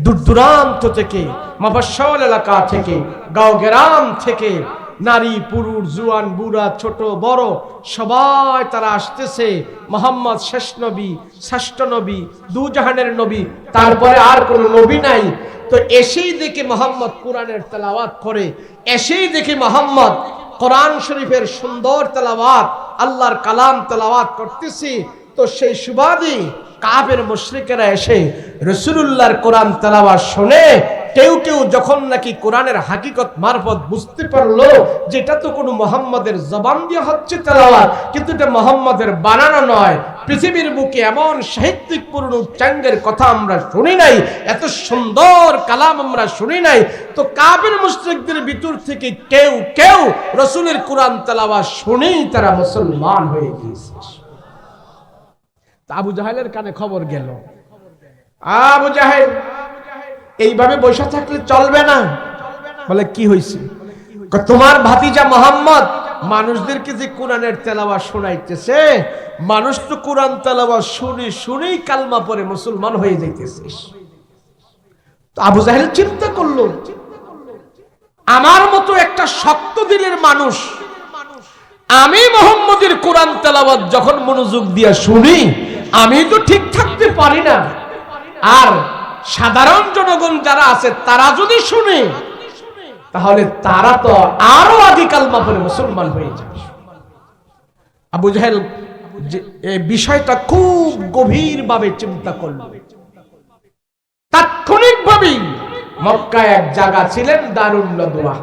দূর দূরান্ত থেকে, মফস্বল এলাকা থেকে, গাঁও গ্রাম থেকে, নারী পুরুষ জুয়ান বুড়া ছোট বড় সবাই তারা আসতেছে। মোহাম্মদ শেষ নবী, শ্রেষ্ঠ নবী, দুজাহানের নবী, তারপরে আর কোনো নবী নাই। তো এসেই দেখে মোহাম্মদ কোরআনের তেলাওয়াত করে, এসেই দেখে মোহাম্মদ কোরআন শরীফের সুন্দর তেলাওয়াত, আল্লাহর কালাম তেলাওয়াত করতেছি। তো সেই সুবাদে কাফের মুশরিকেরা এসে রাসূলুল্লাহর কোরআন তেলাওয়াত শুনে, কেউ কেউ যখন নাকি কোরআনের হাকিকত মারফত বুঝতে পারলো যে এটা তো কোনো মুহাম্মাদের জবান দিয়ে হচ্ছে তেলাওয়াত, কিন্তু এটা মুহাম্মাদের বানানো নয়, পৃথিবীর বুকে এমন সাহিত্যিক পূর্ণ উচ্চাঙ্গের কথা আমরা শুনি নাই, এত সুন্দর কালাম আমরা শুনি নাই। তো কাফের মুশরিকদের ভিতর থেকে কেউ কেউ রাসূলের কোরআন তেলাওয়াত শুনেই তারা মুসলমান হয়ে গিয়েছে। আবু জাহেলের কানে খবর গেল, আবু জাহেল এইভাবে বসে থাকলে চলবে না। বলে কি হয়েছে? তোমার ভাতিজা মোহাম্মদ মানুষদেরকে যে কোরআনের তেলাওয়াত শোনাইতেছে, মানুষ তো কোরআন তেলাওয়াত শুনে শুনেই কালমা পড়ে মুসলমান হয়ে যাইতেছে। তো আবু জাহেল চিন্তা করলো, আমার মতো একটা শক্ত দিলের মানুষ, আমি মুহাম্মদের কোরআন তেলাওয়াত যখন মনোযোগ দিয়ে শুনি, আমি তো ঠিক থাকতে পারি না। আর সাধারণ জনগণ যারা আছে তারা যদি শুনে, তাহলে তারা তো আরো আগে কালমা পড়ে মুসলমান হয়ে যাবে। আবু জাহেল এই বিষয়টা খুব গভীরভাবে চিন্তা করল। তাৎক্ষণিকভাবেই মক্কায় এক জায়গা ছিলেন দারুন নদওয়া।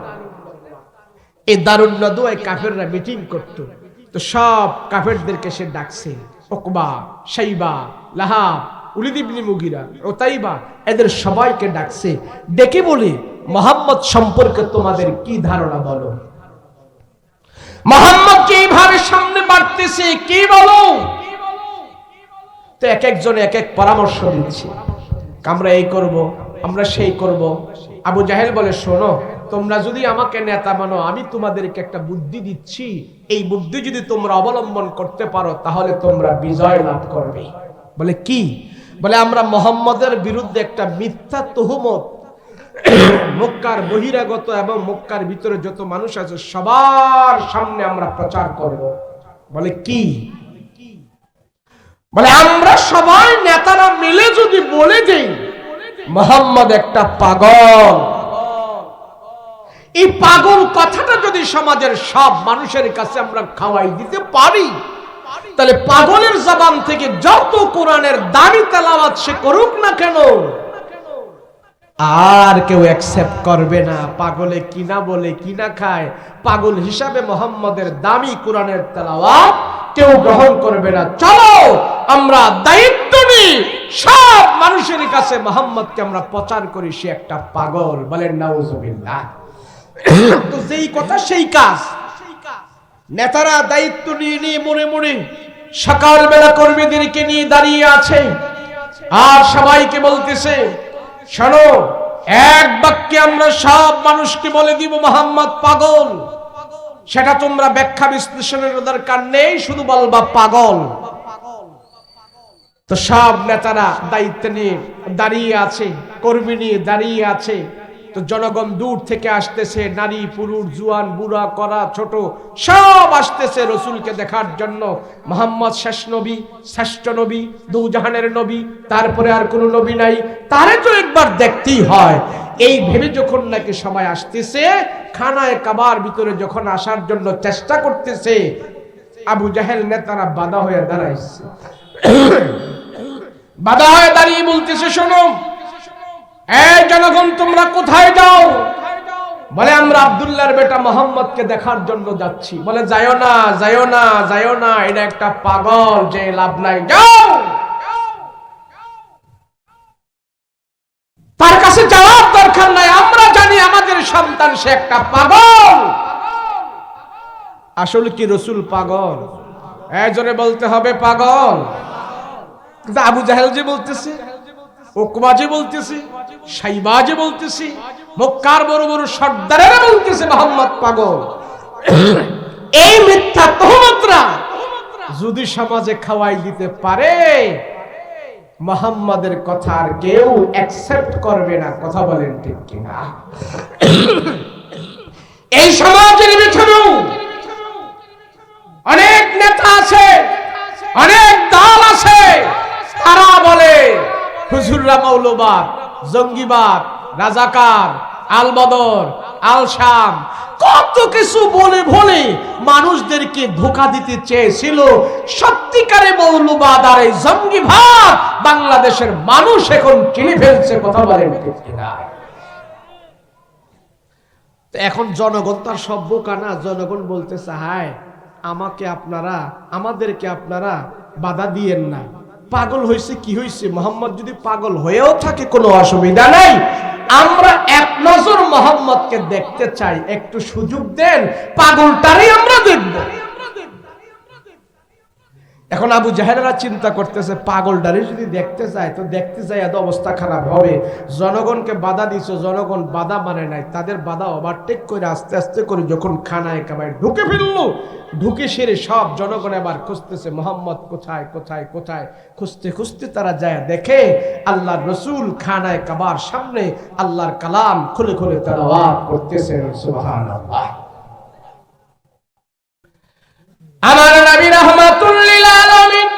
এই দারুন নদওয়ায় কাফেররা মিটিং করত। তো সব কাফেরদেরকে সে ডাকছে, উকবা, শাইবা, লাহাব, উলিদ ইবনে মুগিরা, উতাইবা, এদের সবাইকে ডাকছে। ডেকে বলে, মুহাম্মদ সম্পর্কে তোমাদের কি ধারণা বলো? মুহাম্মদ কিভাবে সামনে বাড়তেছে কি বলো? তো এক একজন এক এক পরামর্শ দিচ্ছে, আমরা এই করব, আমরা সেই করব। আবু জাহেল বলে, শোনো, তোমরা যদি আমাকে নেতা মানো, আমি তোমাদেরকে একটা বুদ্ধি দিচ্ছি, এই বুদ্ধি যদি তোমরা অবলম্বন করতে পারো তাহলে তোমরা বিজয় লাভ করবে। বলে কি? বলে আমরা মুহাম্মদের বিরুদ্ধে একটা মিথ্যা তুহমত মক্কার বহিরাগত এবং মক্কার ভিতরে যত মানুষ আছে সবার সামনে আমরা প্রচার করব। বলে কি? বলে আমরা সবাই নেতারা মিলে যদি বলে দেই মুহাম্মদ একটা পাগল, এই পাগল কথাটা যদি সমাজের সব মানুষের কাছে আমরা খাওয়াই দিতে পারি, তাহলে পাগলের জবান থেকে যত কোরআনের দামি তেলাওয়াত সে করুক না কেন, আর কেউ অ্যাকসেপ্ট করবে না। পাগলে কিনা বলে কিনা খায়, পাগল হিসাবে মুহাম্মদের দামি কোরআনের তেলাওয়াত কেউ গ্রহণ করবে না। চলো আমরা দায়িত্ব নিই, সব মানুষের কাছে মুহাম্মদকে আমরা প্রচার করি সে একটা পাগল। বলেন নাউজুবিল্লাহ। তো যেই কথা সেই কাজ। নেতারা দায়িত্ব নিয়ে নিয়ে মনে মনে সকালবেলা কর্মীদেরকে নিয়ে দাঁড়িয়ে আছে আর সবাইকে বলতেছে, শোনো, এক বাক্যে আমরা সব মানুষকে বলে দিব মুহাম্মদ পাগল। সেটা তোমরা ব্যাখ্যা বিশ্লেষণের দরকার নেই, শুধু বলবা পাগল। তো সব নেতারা দায়িত্ব নিয়ে দাঁড়িয়ে আছে, কর্মী নিয়ে দাঁড়িয়ে আছে। তো জনগণ দূর থেকে আসতেছে, নারী পুরুষ জুয়ান বুড়া করা ছোট সব আসতেছে রসুলকে দেখার জন্য। মুহাম্মদ শেষ নবী, শ্রেষ্ঠ নবী, দু জাহানের নবী, তারপরে আর কোনো নবী নাই, তারে তো একবার দেখতেই হয়। এই ভেবে যখন নাকি সবাই আসতেছে, খানায় কাবার ভিতরে যখন আসার জন্য চেষ্টা করতেছে, আবু জাহেল নেতারা বাধা হয়ে দাঁড়াইছে। বাধা হয়ে দাঁড়িয়ে বলতেছে, শোনো এই জনগণ, তোমরা কোথায় যাও? বলে আমরা আব্দুল্লাহর বেটা মুহাম্মদকে দেখার জন্য যাচ্ছি। বলে যাইও না, যাইও না, যাইও না, এটা একটা পাগল, যে লাভ নাই, যাও। তার কাছে যাওয়ার দরকার নাই, আমরা জানি আমাদের সন্তান সে একটা পাগল। আসলে কি রসুল পাগল? জোরে বলতে হবে পাগল। কিন্তু আবু জাহেল যে বলতেছে, উকবা যে বলতেছে, শাইবা যে বলতেছে, মক্কার বড় বড় সর্দারেরা বলতেছে মুহাম্মদ পাগল। এই মিথ্যা তহমতরা যদি সমাজে খাওয়াই দিতে পারে, মুহাম্মাদের কথা আর কেউ অ্যাকসেপ্ট করবে না। কথা বলেন ঠিক কিনা? এই সমাজের ভিতরেও অনেক নেতা আছে, অনেক দল আছে, তারা বলে হুজুররা মৌলবাদ, জঙ্গিবাদ, রাজাকার, আল বদর, আল শাম, কত কিছু বলে বলে মানুষদেরকে ধোঁকা দিতে চেয়েছিল। সত্যিকারে মৌলবাদ আর এই জঙ্গিবাদ বাংলাদেশের মানুষ এখন চিনে ফেলছে। কথা বলেন ঠিক কিনা? এখন জনগণ তার সব বোকা না। জনগণ বলতে চায়, আমাদেরকে আপনারা বাধা দিয়েন না। পাগল হয়েছে কি হয়েছে, মুহাম্মদ যদি পাগল হয়েও থাকে কোনো অসুবিধা নাই, আমরা এক নজর মুহাম্মদকে দেখতে চাই, একটু সুযোগ দেন, পাগলটারই আমরা দেখব। এখন আবু জাহেলরা চিন্তা করতেছে, পাগলটারই যদি দেখতে চায় তো দেখতে চাই, এত অবস্থা খারাপ হবে। জনগণকে বাধা দিছো, জনগণ বাধা মানে নাই, তাদের বাধা ওভারটেক করে আস্তে আস্তে করে যখন খানায় কাবায় ঢুকে ফেললো, ঢুকে সেরে সব জনগণ এবার খুঁজতেছে মুহাম্মদ কোথায় কোথায় কোথায়। খুঁজতে খুঁজতে তারা যায় দেখে আল্লাহর রসুল খানায় কাবার সামনে আল্লাহর কালাম খুলে খুলে তেলাওয়াত করতেছেন। সুবহানাল্লাহ। আমার নবী রাহমাতুল লিল আলামিন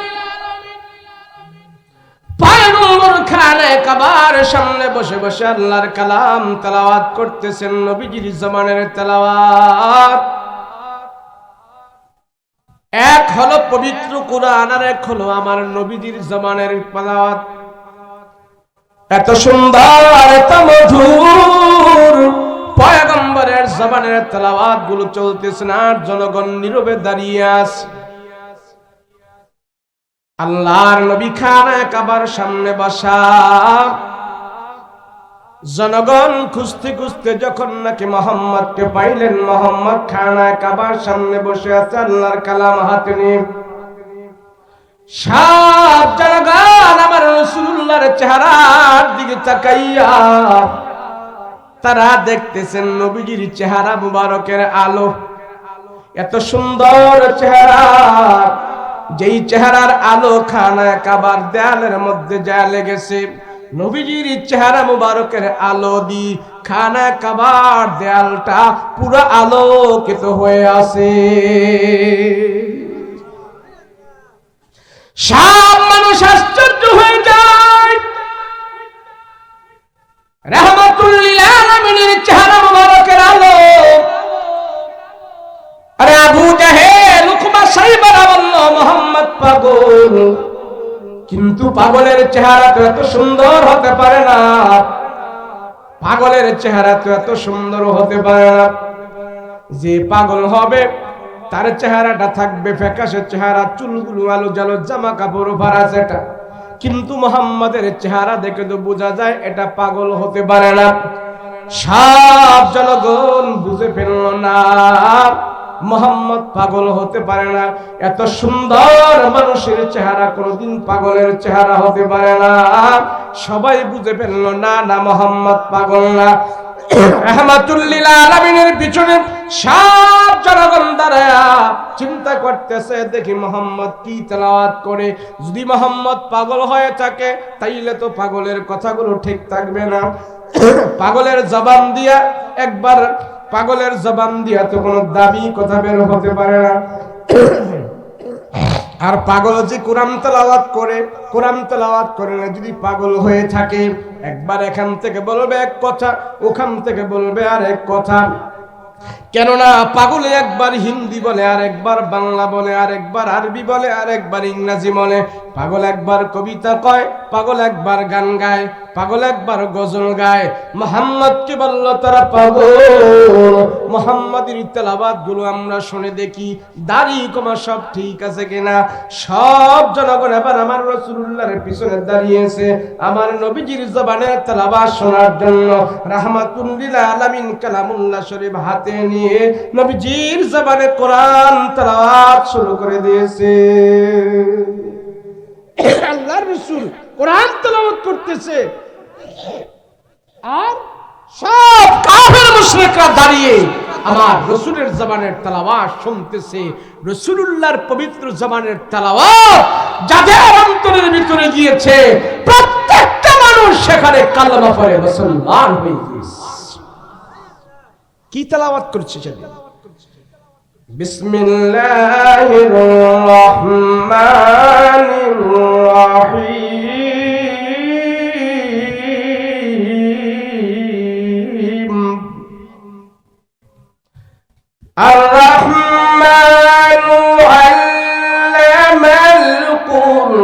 পায়গম্বর খানায় কাবার কাবার সামনে বসে বসে আল্লাহর কালাম তেলাওয়াত করতেছেন, নবীজির জমানের তেলাওয়াত। এক হলো পবিত্র কুরআন, আর এক হলো আমার নবীজির জমানের তেলাওয়াত। এত সুন্দর, এত মধুর পয়গম্বরের জবানের তেলাওয়াত গুলো চলতেছে, আর জনগণ নীরবে দাঁড়িয়ে আছে। আল্লাহর নবী খানা কাবার সামনে বসা, জনগণ খুঁজতে খুঁজতে যখন নাকি মুহাম্মদকে পাইলেন, মুহাম্মদ খানা কাবার সামনে বসে আছে আল্লাহর কালাম হাতে নিয়ে। সব জনগণ আমার রাসূলুল্লাহর চেহারার দিকে তাকাইয়া তারা দেখতেছেন নবীজির চেহারা মুবারকের আলো। এত সুন্দর চেহারা, যেই চেহারার আলো খানা কাবার দেয়ালের মধ্যে যা লেগেছে, নবীজির চেহারা মুবারকের আলো দি খানা কাবার দেয়ালটা পুরো আলোকিত হয়ে আছে। সব মানুষ আশ্চর্য হয়ে যায়। রাহমাতুল লিল আলামিনের চেহারা মুবারকের আলো। আরে আবু জাহেল, উকবা, সাইবারা বলল মুহাম্মদ পাগল, কিন্তু পাগলের চেহারা তো এত সুন্দর হতে পারে না, পাগলের চেহারা তো এত সুন্দর হতে পারে না। যে পাগল হবে তার চেহারাটা থাকবে ফ্যাকাশে চেহারা, চুলগুলো আলো জালো, জামা কাপড় ভরা সেটা, কিন্তু মুহাম্মাদের চেহারা দেখে তো বোঝা যায় এটা পাগল হতে পারে না। সব জনগণ বুঝে ফেলল না মুহাম্মদ পাগল হতে পারে না। এত সুন্দর মানুষের চেহারা কোনদিন পাগলের চেহারা হতে পারে না। সবাই বুঝে ফেলল না, না মুহাম্মদ পাগল না। রাহমাতুল লিল আলামিনের পিছনে সব জনগণ দাঁড়ায়া চিন্তা করতেছে, দেখি মুহাম্মদ কি তেলাওয়াত করে। যদি মুহাম্মদ পাগল হয়ে থাকে তাইলে তো পাগলের কথাগুলো ঠিক থাকবে না। পাগলের জবান দিয়া একবার, পাগলের জবান দিয়া তো কোনো দাবি কথা বের হতে পারে না। আর পাগল যে কোরআন তেলাওয়াত করে, কোরআন তেলাওয়াত করে না যদি পাগল হয়ে থাকে, একবার এখান থেকে বলবে এক কথা, ওখান থেকে বলবে আর এক কথা। কেননা পাগলে একবার হিন্দি বলে, আর একবার বাংলা বলে, আর একবার আরবি বলে, আর একবার ইংরেজি বলে। পাগল একবার কবিতা কয়, পাগল একবার গান গায়, পাগল একবার গজল গায়। মুহাম্মদকে বলল তারা পাগল। মুহাম্মাদের তেলাওয়াত গুলো আমরা শুনে দেখি দাড়ি কমা সব ঠিক আছে কিনা। সব জনগণ এবার আমার রাসূলুল্লাহর পিছনে দাঁড়িয়েছে আমার নবীজির জবানের তেলাওয়াত শোনার জন্য। রাহমাতুল লিল আলামিন কালামুল্লাহ শরীফ হাতে নিয়ে নবীজির জবানে কোরআন তেলাওয়াত শুরু করে দিয়েছে। আল্লাহর রাসূল কোরআন তেলাওয়াত করতেছে, আর সব কাফের মুশরিকরা দাঁড়িয়ে আমার রাসূলের জবানের তেলাওয়াত শুনতেছে। রাসূলুল্লাহর পবিত্র জবানের তেলাওয়াত যাদের অন্তরের ভিতরে গিয়েছে, প্রত্যেকটা মানুষ সেখানে কালেমা পড়ে মুসলমান হয়ে গিয়েছে। কি তেলাওয়াত করছে সেদিন? বিসমিল্লাহির রহমানির রহিম। আর-রহমানু আল্লামাল কুরআন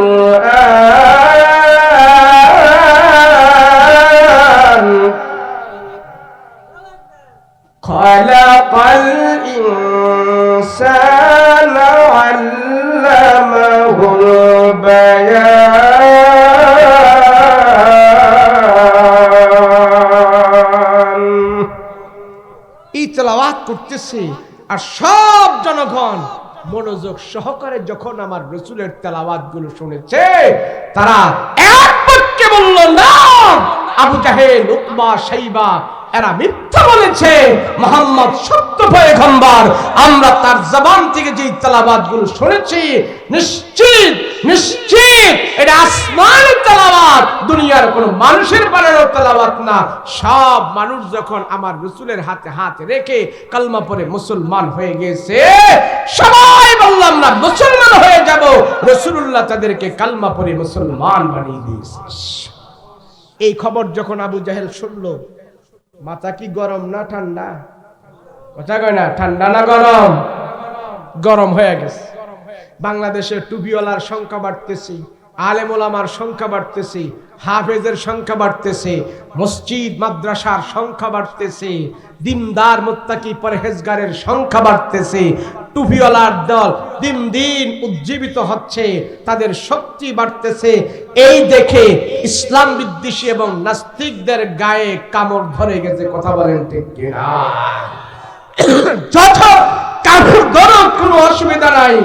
খালাকাল ইনসানা আল্লামাহুল বায়ান। এই তেলাওয়াত করতেছে আর সব জনগণ মনোযোগ সহকারে যখন আমার রাসূলের তেলাওয়াত গুলো শুনেছে, তারা এক বাক্যে বলল, না, আবু জাহেল, উতবা, শাইবা এরা মিথ্যা বলেছে, মুহাম্মদ সত্য পয়গম্বর। আমরা তার জবান থেকে যে তেলাওয়াত গুলো শুনেছি, নিশ্চিত নিশ্চিত এটা আসমানের তেলাওয়াত, দুনিয়ার কোন মানুষের বানানো তেলাওয়াত না। সব মানুষ যখন আমার রাসূলের হাতে হাত রেখে কালমা পড়ে মুসলমান হয়ে গেছে, সবাই বললাম না মুসলমান হয়ে যাব, রাসূলুল্লাহ তাদেরকে কালমা পড়ে মুসলমান বানিয়ে দিয়েছে। এই খবর যখন আবু জাহেল শুনলো, মাথা কি গরম না ঠান্ডা? কথা কয় না, ঠান্ডা না গরম? গরম হয়ে গেছে। বাংলাদেশে টুপিওয়ালার সংখ্যা বাড়তেছে, আলেম ওলামার সংখ্যা বাড়তেছে, হাফেজের সংখ্যা বাড়তেছে, মসজিদ মাদ্রাসার সংখ্যা বাড়তেছে, দিনদার মুত্তাকি পরহেজগারের সংখ্যা বাড়তেছে। টুপিওয়ালার দল দিন দিন উজ্জীবিত হচ্ছে, তাদের শক্তি বাড়তেছে। এই দেখে ইসলাম বিদ্বেষী এবং নাস্তিকদের গায়ে কামড় ধরে গেছে। কথা বলেন ঠিক কিনা? যত কাফের ধরো, কোনো অসুবিধা নাই,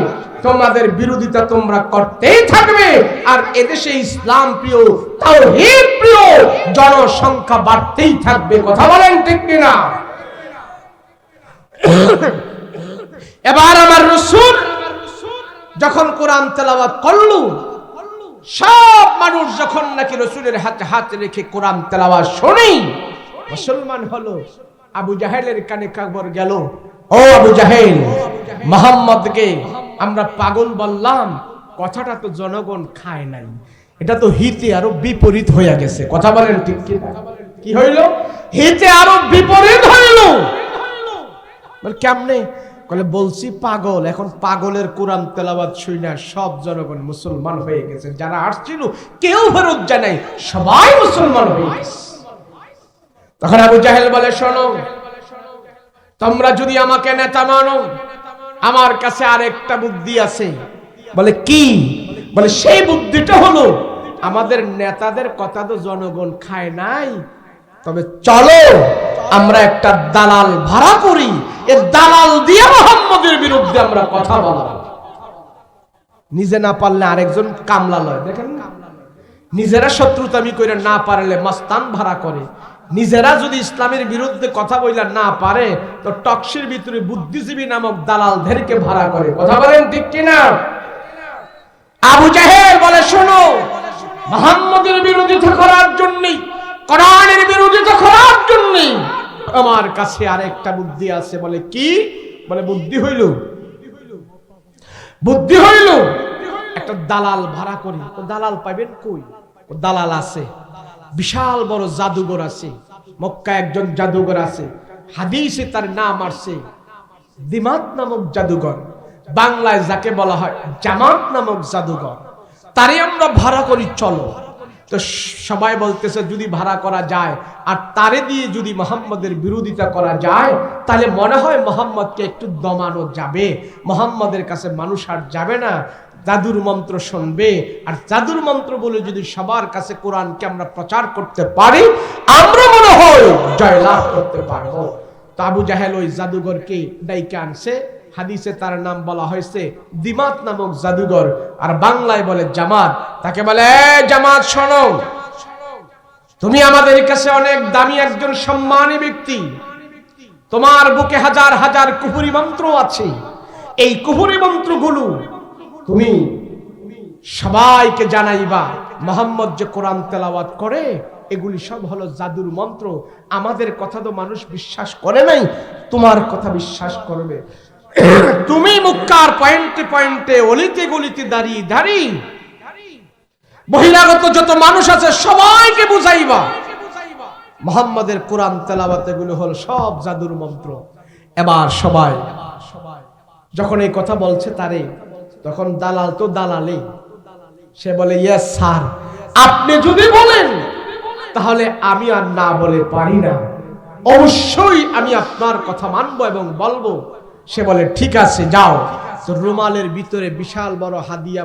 তোমাদের বিরোধিতা তোমরা করতেই থাকবে। আর এদেশে ইসলাম প্রিয়, তাওহীদ প্রিয় জনসংখ্যা বাড়তেই থাকবে। কথা বলেন ঠিক কিনা? এবার আমার রাসূল যখন কোরআন তেলাওয়াত করলো, সব মানুষ যখন নাকি রাসূলের হাতে হাত রেখে কোরআন তেলাওয়াত শুনি, মুসলমান হলো। আবু জাহেলের কানে খবর গেল, ও আবু জাহেল, মুহাম্মদকে আমরা পাগল বললাম, কথাটা তো জনগণ খায় নাই, এটা তো হিতে আরো বিপরীত হয়ে গেছে। কথা বলেন ঠিক কি? কি হইল? হিতে আরো বিপরীত হইল। বল কেমনে? বলে বলছি পাগল, এখন পাগলের কোরআন তেলাওয়াত শুই না সব জনগণ মুসলমান হয়ে গেছে। যারা আসছিল কেউ ফেরত যায় নাই, সবাই মুসলমান হয়ে গেছে। তখন আবু জাহেল বলে, শোনো, তোমরা যদি আমাকে নেতা মানো, আমার কাছে আরেকটা বুদ্ধি আছে। বলে কি? বলে সেই বুদ্ধিটা হলো, আমাদের নেতাদের কথা তো জনগণ খায় নাই, তবে চলো আমরা একটা দালাল ভাড়া করি, এ দালাল দিয়ে মুহাম্মদের বিরুদ্ধে আমরা কথা বলবো। নিজে না পারলে আরেকজন কামলা লয়। দেখেন, নিজেরা শত্রুতামি করে না পারলে মাস্তান ভাড়া করে, নিজেরা যদি ইসলামের বিরুদ্ধে কথা বইলা না পারে তো টক্সির ভিতরে বুদ্ধিজীবী নামক দালালদেরকে ভাড়া করে। কথা বলেন ঠিক কিনা? আবু জাহেল বলে, শোনো, মুহাম্মদের বিরোধিতা করার জন্য, কোরআনের বিরোধিতা করার জন্য আমার কাছে আরেকটা বুদ্ধি আছে। বলে কি? বলে বুদ্ধি হইল একটা দালাল ভাড়া করি। দালাল পাইবেন কই? দালাল আছে, বিশাল বড় জাদুঘর আছে, মক্কায় একজন জাদুঘর আছে, হাদিসে তার নাম আসছে দিমাত নামক জাদুঘর, বাংলায় যাকে বলা হয় জামাত নামক জাদুঘর। তারই আমরা ভাড়া করি, চলো। তো সবাই বলতেছে যদি ভাড়া করা যায় আর তারে দিয়ে যদি মুহাম্মদের বিরোধিতা করা যায়, তাহলে মনে হয় মুহাম্মদকে একটু দমানো যাবে, মুহাম্মদের কাছে মানুষ আর যাবে না, জাদুর মন্ত্র শুনবে। আর জাদুর মন্ত্র বলে যদি সবার কাছে কোরআনকে আমরা প্রচার করতে পারি, আমরা মনে হয় জয়লাভ করতে পারবো। তো আবু জাহেল ওই জাদুঘরকে ডাইকে আনছে, হাদিসে তার নাম বলা হয়েছে দিমাত নামক জাদুঘর, আর বাংলায় বলে জামাত। তাকে বলে, জামাত শোনো, তুমি আমাদের কাছে অনেক দামি একজন সম্মানী ব্যক্তি, তোমার বুকে হাজার হাজার কুফরি মন্ত্র আছে, এই কুফরি মন্ত্রগুলো তুমি সবাইকে জানাইবা মুহাম্মদ যে কোরআন তেলাওয়াত করে এগুলি সব হলো জাদুর মন্ত্র, আমাদের কথা তো মানুষ বিশ্বাস করে নাই, তোমার কথা বিশ্বাস করবে। তুমি মক্কার পয়েন্টে পয়েন্টে, অলিতে গলিতে দাঁড়িয়ে দাঁড়িয়ে বহিরাগত যত মানুষ আছে সবাইকে বুঝাইবা মুহাম্মাদের কোরআন তেলাওয়াত এগুলো হলো সব জাদুর মন্ত্র। এবার সবাই যখন এই কথা বলছে তারে, তখন দালাল তো দালালে, সে বলে, ইয়েস স্যার, আপনি যদি বলেন তাহলে আমি আর না বলে পারি না, অবশ্যই আমি আপনার কথা মানবো এবং বলবো। সে বলে ঠিক আছে, যাও। তো রুমালের ভিতরে বিশাল বড় হাদিয়া,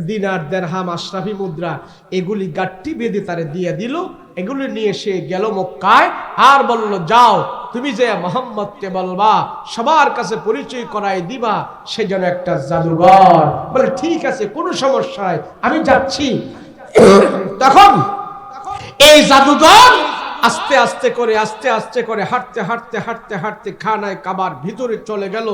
দিনার, দেরহাম, আশরাফি মুদ্রা, এগুলি গাঁটটি বেঁধে তারে দিয়ে দিল। এগুলি নিয়ে সে গেল মক্কায়, আর বলল, যাও তুমি যে মুহাম্মদকে বলবা, সবার কাছে পরিচয় করাই দিবা সে যেন একটা জাদুঘর। বলে ঠিক আছে, কোনো সমস্যা নাই, আমি যাচ্ছি। তখন এই জাদুঘর আস্তে আস্তে করে হাঁটতে খানায় কাবার ভিতরে চলে গেল।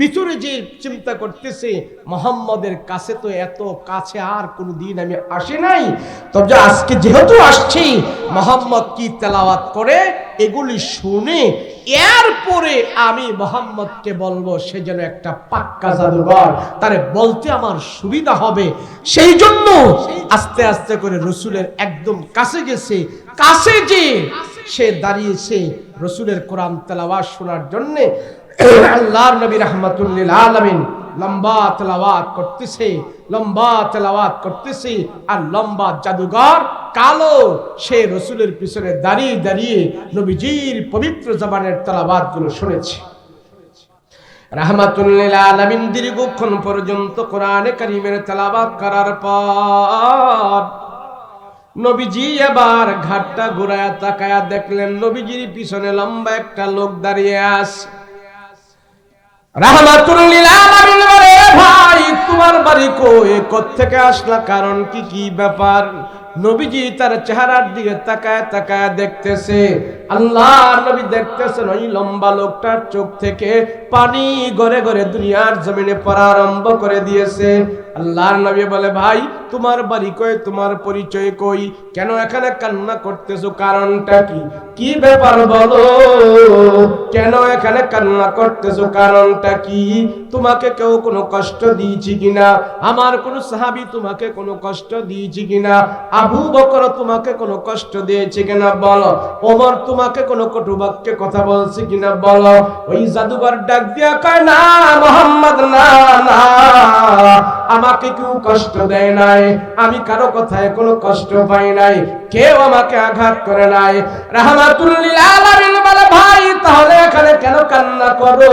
ভিতরে যে চিন্তা করতেছে, মুহাম্মদের কাছে তো এত কাছে আর কোনদিন আমি আসি নাই, তবে আজকে যেহেতু আসছি, মুহাম্মদ কি তেলাওয়াত করে এগুলি শুনে এরপরে আমি মোহাম্মদকে বলবো সে যেন একটা পাক্কা জাদুঘর, তারে বলতে আমার সুবিধা হবে। সেই জন্য আস্তে আস্তে করে রসুলের একদম কাছে গেছে, কাছে যে সে দাঁড়িয়েছে রসুলের কোরআন তেলাওয়াত শোনার জন্য। আল্লাহর নবী রাহমাতুল লিল আলামিন লম্বা তেলাওয়াত করতেছে, লম্বা তেলাওয়াত করতেছে, আর লম্বা জাদুঘর কালো সে রসুলের পিছনে দাঁড়িয়ে দাঁড়িয়ে নবীজির পবিত্র জবানের তেলাওয়াত গুলো শুনেছে। রাহমাতুল লিল আলামিন দীর্ঘক্ষণ পর্যন্ত কোরআনে কারীমের তেলাওয়াত করার পর নবীজি এবার ঘাটটা ঘুরায়া তাকায়া দেখলেন নবীজির পিছনে লম্বা একটা লোক দাঁড়িয়ে আছে। রাহমাতুল লিল আলামিন বলে, ভাই তোমার বাড়ি কই, কোত্থেকে আসলা, কারণ কি, কি ব্যাপার? নবীজি তার চেহারার দিকে তাকায় তাকায় দেখতেছে। আল্লাহর নবী দেখতেছেন ওই লম্বা লোকটার চোখ থেকে পানি গড়ে গড়ে দুনিয়ার জমিনে পড়া আরম্ভ করে দিয়েছে। আল্লাহর নবী বলে, ভাই তোমার বাড়ি কই, তোমার পরিচয় কই, কেন এখানে কান্না করতেছো, কারণটা কি, কি ব্যাপার বলো, কেন এখানে কান্না করতেছো, কারণটা কি? তোমাকে কেউ কোনো কষ্ট দিয়েছি কিনা, আমার কোন সাহাবী তোমাকে কোনো কষ্ট দিয়েছি কিনা, আবু বকর তোমাকে কোনো কষ্ট দিয়েছে কিনা বলো, ওমর তোমাকে কোনো কটু বাক্যে কথা বলছে কিনা বলো। ওই জাদুঘর ডাক দিয়া কয়, না মুহাম্মদ, না না, আমাকে কেউ কষ্ট দেয় নাই, আমি কারো কথায় কোনো কষ্ট পাই নাই, কেউ আমাকে আঘাত করে নাই। রাহমাতুল লিল আলামিন বলে, ভাই তাহলে এখানে কেন কান্না করো,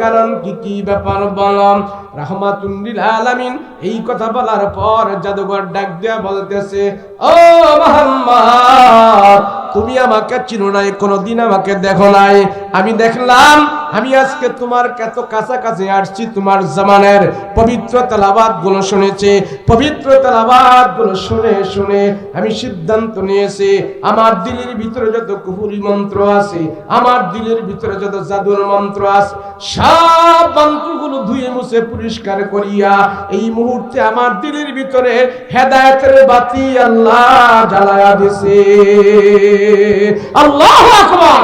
কারণ কি, কি ব্যাপার বলো। রাহমাতুল লিল আলামিন এই কথা বলার পর জাদুঘর ডাক দিয়া বলতেছে, ও মুহাম্মদ তুমি আমাকে চিনো নাই, কোনোদিন আমাকে দেখো নাই, আমি দেখলাম, আমি আজকে তোমার কত কাছাকাছি আসছি, তোমার জামানের পবিত্র তেলাওয়াত গুলো শুনেছি, পবিত্র তেলাওয়াত গুলো শুনে শুনে আমি সিদ্ধান্ত নিয়েছি আমার দিলের ভিতরে যত কুফরি মন্ত্র আছে, আমার দিলের ভিতরে যত জাদুর মন্ত্র আছে, সব মন্ত্রগুলো ধুয়ে মুছে পরিষ্কার করিয়া এই মুহূর্তে আমার দিলের ভিতরে হেদায়েতের বাতি আল্লাহ জ্বালায়া দিয়েছে। আল্লাহু আকবার।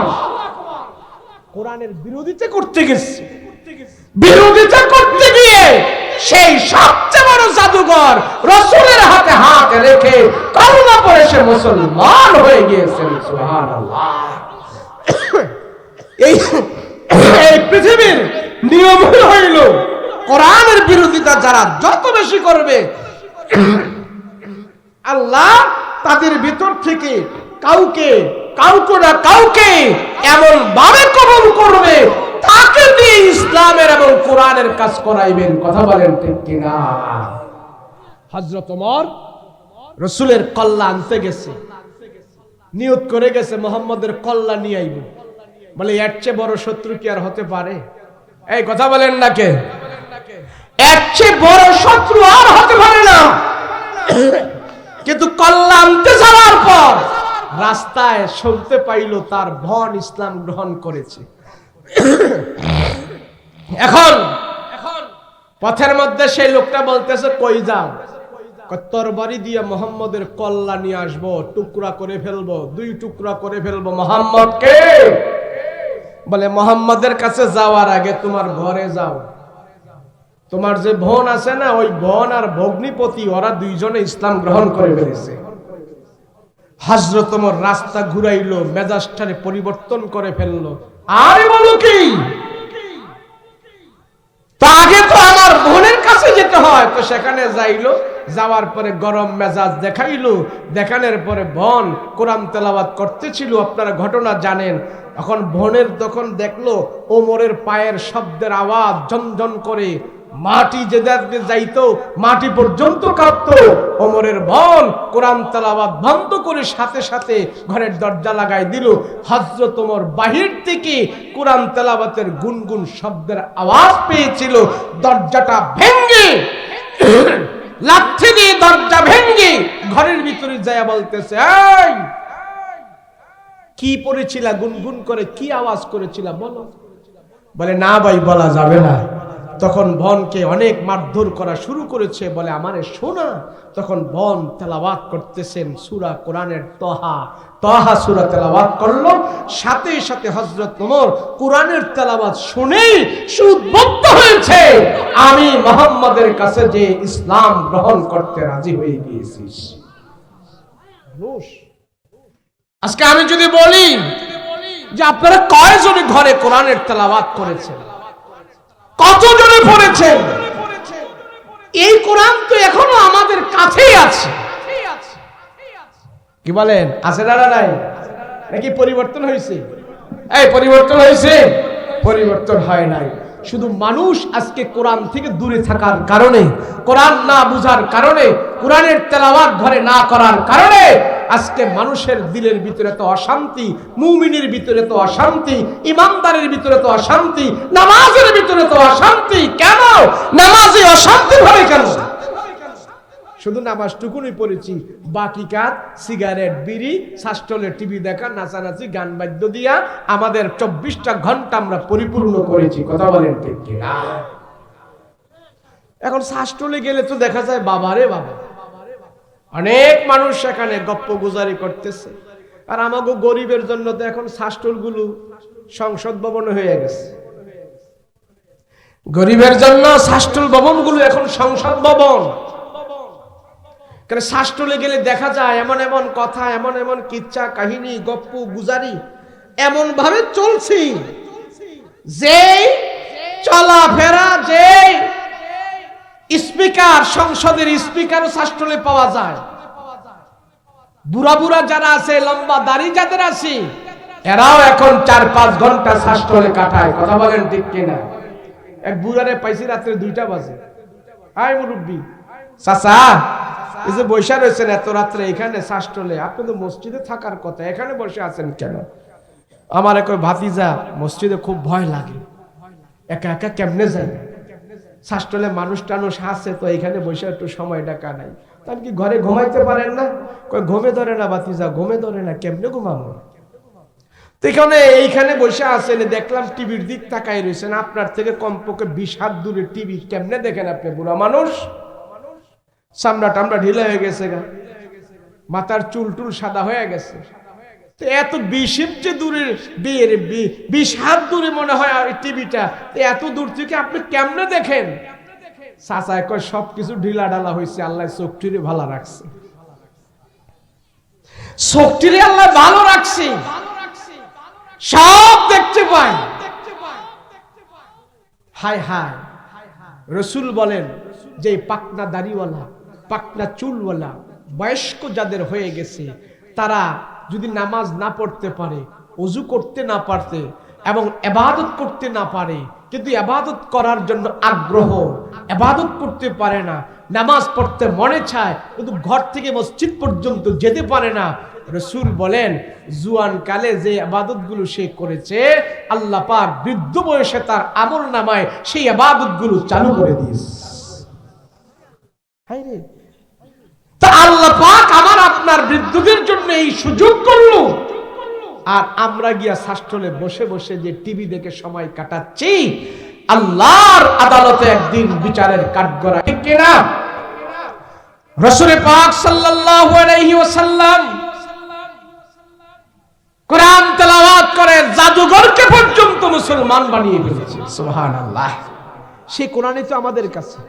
কোরআনের বিরোধিতা করতে গেছে, বিরোধিতা করতে গিয়ে সেই সবচেয়ে বড় জাদুঘর রাসূলের হাতে হাত রেখে কালিমা পড়ে সে মুসলমান হয়ে গিয়েছেন। সুবহানাল্লাহ। এই পৃথিবীর নিয়ম হইল কোরআনের বিরোধিতা যারা যত বেশি করবে আল্লাহ তাদের ভিতর থেকে কাউকে না কাউকে এমন ভাবে কবুল করবে তাকে দিয়ে ইসলামের এবং কোরআনের কাজ করাইবেন। কথা বলেন ঠিক কিনা? হযরত ওমর রাসূলের কল্লা আনতে গেছে, নিয়ত করে গেছে মুহাম্মদের কল্লা নিয়ে আইব। বলে এর চেয়ে বড় শত্রু কি আর হতে পারে? এই কথা বলেন না কে? এর চেয়ে বড় শত্রু আর হতে পারে না। কিন্তু কল্লা আনতে যাওয়ার পর রাস্তায় শুনতে পাইল তার বোন ইসলাম গ্রহণ করেছে। এখন পথের মধ্যে সেই লোকটা বলতেছে, কই যাও? তরবারি দিয়ে মোহাম্মদের কল্লা নিয়ে আসবো, টুকরা করে ফেলবো, 2 টুকরা করে ফেলবো মোহাম্মদকে। বলে মোহাম্মদের কাছে যাওয়ার আগে তোমার ঘরে যাও, তোমার যে বোন আছে না, ওই বোন আর ভগ্নিপতি ওরা 2 জনে ইসলাম গ্রহণ করে ফেলেছে। হযরত ওমর রাস্তা ঘুরাইলো, মেজাজটারে পরিবর্তন করে ফেললো। আরে বলো কি, তো আগে তো আমার বোনের কাছে যেতে হয়, তো সেখানে যাইলো, যাওয়ার পরে গরম মেজাজ দেখাইলো, দেখানোর পরে বোন কোরআন তেলাওয়াত করতেছিল, আপনারা ঘটনা জানেন। এখন বোনের তখন দেখলো ওমরের পায়ের শব্দের আওয়াজ ঝনঝন করে মাটি যে যাইতো মাটি পর্যন্ত কাঁপতো। ওমরের বোন কোরআন তেলাওয়াত বন্ধ করে সাথে সাথে ঘরের দরজা লাগাই দিল। হযরত ওমর বাহির থেকে কোরআন তেলাওয়াতের গুনগুন শব্দের আওয়াজ পেয়েছিল। দরজাটা ভেঙে লাথি দিয়ে দরজা ভেঙে ঘরের ভিতরে যায় বলতেছে, এই কি পড়েছিলা, গুনগুন করে কি আওয়াজ করেছিলা বলো। বলে না ভাই বলা যাবে না। তখন বোনকে অনেক মারধর করা শুরু করেছে। বলে আমারে শোনা। তখন বোন তেলাওয়াত করতেছেন সূরা কোরআনের তহা তাহা সূরা তেলাওয়াত করলো, সাথে সাথে হযরত ওমর কোরআনের তেলাওয়াত শুনেই উদ্বুদ্ধ হয়েছে, আমি মুহাম্মাদের কাছে যে ইসলাম গ্রহণ করতে রাজি হয়ে গিয়েছি। আজকে আমি যদি বলি যে আপনারা কয়জনে ঘরে কোরআনের তেলাওয়াত করেছেন, কতজনে পড়েছেন? এই কোরআন তো এখনো আমাদের কাছেই আছে। কি বলেন, আছে না নাই? নাকি পরিবর্তন হয়েছে? এই পরিবর্তন হয়েছে? পরিবর্তন হয় নাই। শুধু মানুষ আজকে কোরআন থেকে দূরে থাকার কারণে, কোরআন না বুঝার কারণে, কোরআনের তেলাওয়াত ঘরে না করার কারণে আজকে মানুষের দিলের ভিতরে তো অশান্তি, মুমিনের ভিতরে তো অশান্তি, ইমানদারের ভিতরে তো অশান্তি, নামাজের ভিতরে তো অশান্তি। কেন নামাজে অশান্তি হয় কেন? শুধু নামাজটুকুনই পড়েছি, বাকি কাজ সিগারেট, বিড়ি, শাস্টলে টিভি দেখা, নাচানাচি, গান বাদ্য দিয়া আমাদের 24টা ঘন্টা আমরা পরিপূর্ণ করেছি। কথা বলেন ঠিক কিনা? এখন শাস্টলে গেলে তো দেখা যায় বাবারে বাবা, অনেক মানুষ সেখানে গপ্প গুজারি করতেছে। আর আমাগো গরিবের জন্য তো এখন শাস্টল গুলো সংসদ ভবন হয়ে গেছে। গরিবের জন্য শাস্টল ভবন গুলো এখন সংসদ ভবন। শাস্ত্রলে গেলে দেখা যায় এমন এমন কথা, এমন এমন কিচ্ছা কাহিনী, গপ্প গুজারি এমন ভাবে চলছি যে চলাফেরা, যে স্পিকার, সংসদের স্পিকারও শাস্ত্রলে পাওয়া যায়। বুড়া বুড়া যারা আছে, লম্বা দাড়ি যাদের আছে, এরাও এখন 4-5 ঘন্টা শাস্ত্রলে কাটায়। কথা বলেন ঠিক কিনা? এক বুড়ারে পাইছি রাত্রে 2টা বাজে, আয় মুরব্বী, চাচা এই যে বসে রয়েছেন এত রাত্রে এখানে শাস্ত্রলে, আপনি তো মসজিদে থাকার কথা, এখানে বসে আছেন কেন? আমার এক ভাতিজা, মসজিদে খুব ভয় লাগে, একা একা কেমনে যাই, শাস্ত্রলে মানুষ টানুষ আছে তো এখানে বসে একটু সময়টা কাটাই। তার কি ঘরে ঘুমাইতে পারেন না? ঘুমে ধরে না ভাতিজা, ঘুমে ধরে না, কেমনে ঘুমাবো? তো এইখানে বসে আছেন, দেখলাম টিভির দিক তাকাই রয়েছেন, আপনার থেকে কমপক্ষে 20 হাত দূরে টিভি, কেমনে দেখেন আপনি? বুড়া মানুষ, চামড়া টামড়া ঢিলা হয়ে গেছে, মাথার চুল টুল সাদা হয়ে গেছে। তো এত 20 ইঞ্চি দূরের 20 হাত দূরে মনে হয় টিভিটা, এত দূর থেকে আপনি কেমনে দেখেন? চাচায় কয় সবকিছু ঢিলা ঢালা হয়েছে, আল্লাহ চোখটিরে ভালো রাখছে, চোখটিরে আল্লাহ ভালো রাখছে, সব দেখতে পায়। হায় হায়, রসুল বলেন যে পাকনা দাড়িওয়ালা, পাকনা চুলওয়ালা বয়স্ক যাদের হয়ে গেছে, তারা যদি নামাজ না পড়তে পারে, ওযু করতে না পারতে এবং ইবাদত করতে না পারে, কিন্তু ইবাদত করার জন্য আগ্রহ, ইবাদত করতে পারে না, নামাজ পড়তে মনে চায় কিন্তু ঘর থেকে মসজিদ পর্যন্ত যেতে পারে না, রাসূল বলেন জুয়ান কালে যে ইবাদতগুলো সে করেছে, আল্লাহ পাক বৃদ্ধ বয়সে তার আমলনামায় সেই ইবাদতগুলো চালু করে দিয়েছে। হায়রে, তা আল্লাহ পাক আমার আপনার বৃদ্ধদের জন্য এই সুযোগ করলো, আর আমরা গিয়া শাস্ত্রলে বসে বসে যে টিভি দেখে সময় কাটাচ্ছি, আল্লাহর আদালতে একদিন বিচারের কাঠগড়া, ঠিক কিনা? রাসূল পাক সাল্লাল্লাহু আলাইহি ওয়াসাল্লাম কোরআন তেলাওয়াত করে জাদুঘরকে পর্যন্ত মুসলমান বানিয়ে ফেলেছে। সুবহানাল্লাহ, সেই কোরআনই তো আমাদের কাছে।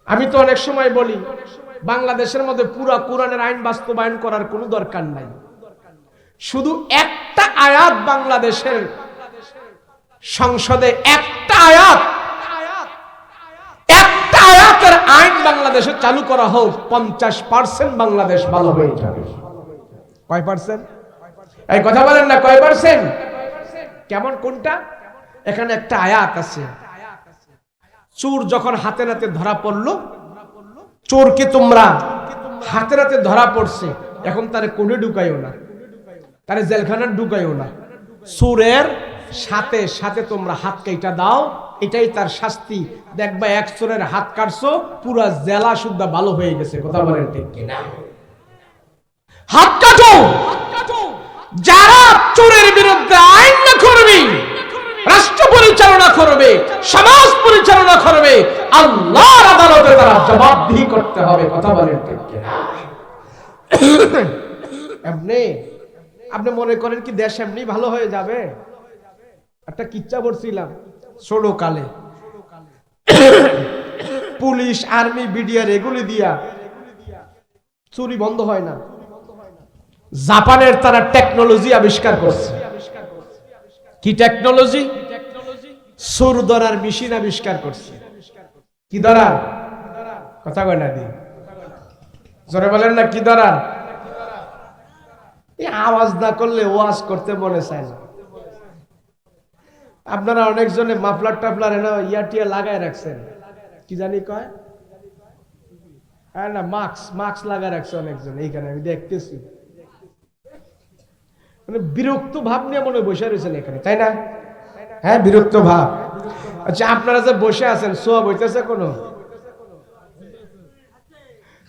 আমি তো অনেক সময় বলি, বাংলাদেশের মধ্যে পুরা কোরআনের আইন বাস্তবায়ন করার কোনো দরকার নাই, শুধু একটা আয়াত বাংলাদেশের সংসদে, একটা আয়াতের আইন বাংলাদেশে চালু করা হোক, 50% বাংলাদেশ ভালো হয়ে যাবে। কয় পার্সেন্ট? এই কথা বলেন না, কয় পার্সেন্ট? কেমন, কোনটা? এখানে একটা আয়াত আছে, চোর যখন হাতে নাতে ধরা পড়লো, চোরকে তোমরা হাতে নাতে ধরা পড়ছে, এখন তারে কোণে ঢুকাইও না, তারে জেলখানা ঢুকাইও না, চোরের সাথে সাথে তোমরা হাত কেটে দাও, এটাই তার শাস্তি। দেখবা এক চোরের হাত কাটছো, পুরা জেলা সুদ্ধা ভালো হয়ে গেছে। কথা বলেন ঠিক কিনা? হাত কাটো। যারা চোরের বিরুদ্ধে আইন না করবে, রাষ্ট্র পরিচালনা করবে, সমাজ পরিচালনা করবে, আল্লাহর আদালতে তারা জবাবদিহি করতে হবে। কথা বলেন ঠিক কিনা? এমনি আপনি মনে করেন কি দেশ এমনি ভালো হয়ে যাবে? একটা কিচ্ছা পড়ছিলাম ছোট কালে, পুলিশ আর্মি বিডিআর এগুলি দিয়া চুরি বন্ধ হয় না। জাপানের তারা টেকনোলজি আবিষ্কার করছে। কি টেকনোলজি? সুর ধরার মেশিন আবিষ্কার করছে। কি ধরার কথা কয় না দি, জোরে বলেন না কি ধরার? এই আওয়াজ না করলে ওয়াজ করতে মনে চায় না। আপনারা অনেকজনে মাফলার টাফলার ইয়াটিয়া লাগায় রাখছেন, কি জানি কয়, হ্যাঁ না, মাস্ক লাগায় রাখছে অনেকজন। এইখানে আমি দেখতেছি মানে বিরক্ত ভাব নিয়ে মনে বসে রয়েছেন এখানে, তাই না? হ্যাঁ, বিরক্ত ভাব। আচ্ছা, আপনারা যে বসে আছেন সোয়াব হইতেছে? কোনো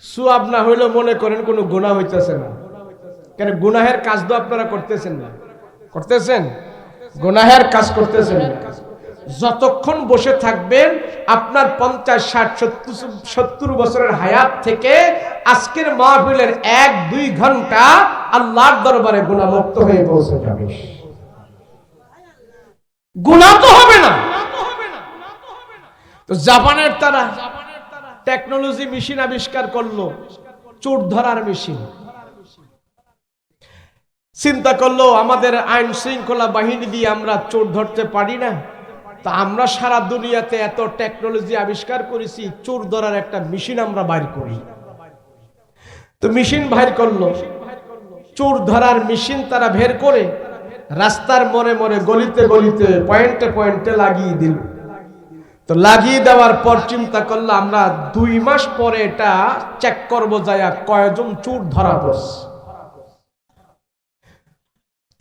সোয়াব না হইলেও মনে করেন কোনো গুনাহ হইতেছে না। কেন? গুনাহের কাজ তো আপনারা করতেছেন না, করতেছেন? গুনাহের কাজ করতেছেন না। যতক্ষণ বসে থাকবেন আপনার 50, 60, 70 বছরের হায়াত থেকে আজকের মাহফিলের 1-2 ঘন্টা আল্লাহর দরবারে গুনাহমুক্ত হয়ে পৌঁছে যাবে। গুনাহ তো হবে না। তো জাপানের তারা টেকনোলজি মেশিন আবিষ্কার করলো, চোর ধরার মেশিন। চিন্তা করলো আমাদের আইন শৃঙ্খলা বাহিনী দিয়ে আমরা চোর ধরতে পারি না, তা আমরা সারা দুনিয়াতে এত টেকনোলজি আবিষ্কার করেছি, চোর ধরার একটা মেশিন আমরা বাইর করি। তো মেশিন বাইর করলো, চোর ধরার মেশিন তারা বের করে রাস্তার মোড়ে মোড়ে গলিতে গলিতে পয়েন্টে পয়েন্টে লাগিয়ে দিল। তো লাগিয়ে দেওয়ার পর চিন্তা করলো আমরা 2 মাস পরে এটা চেক করবো যায়া কয়জন চোর ধরা পড়ছে।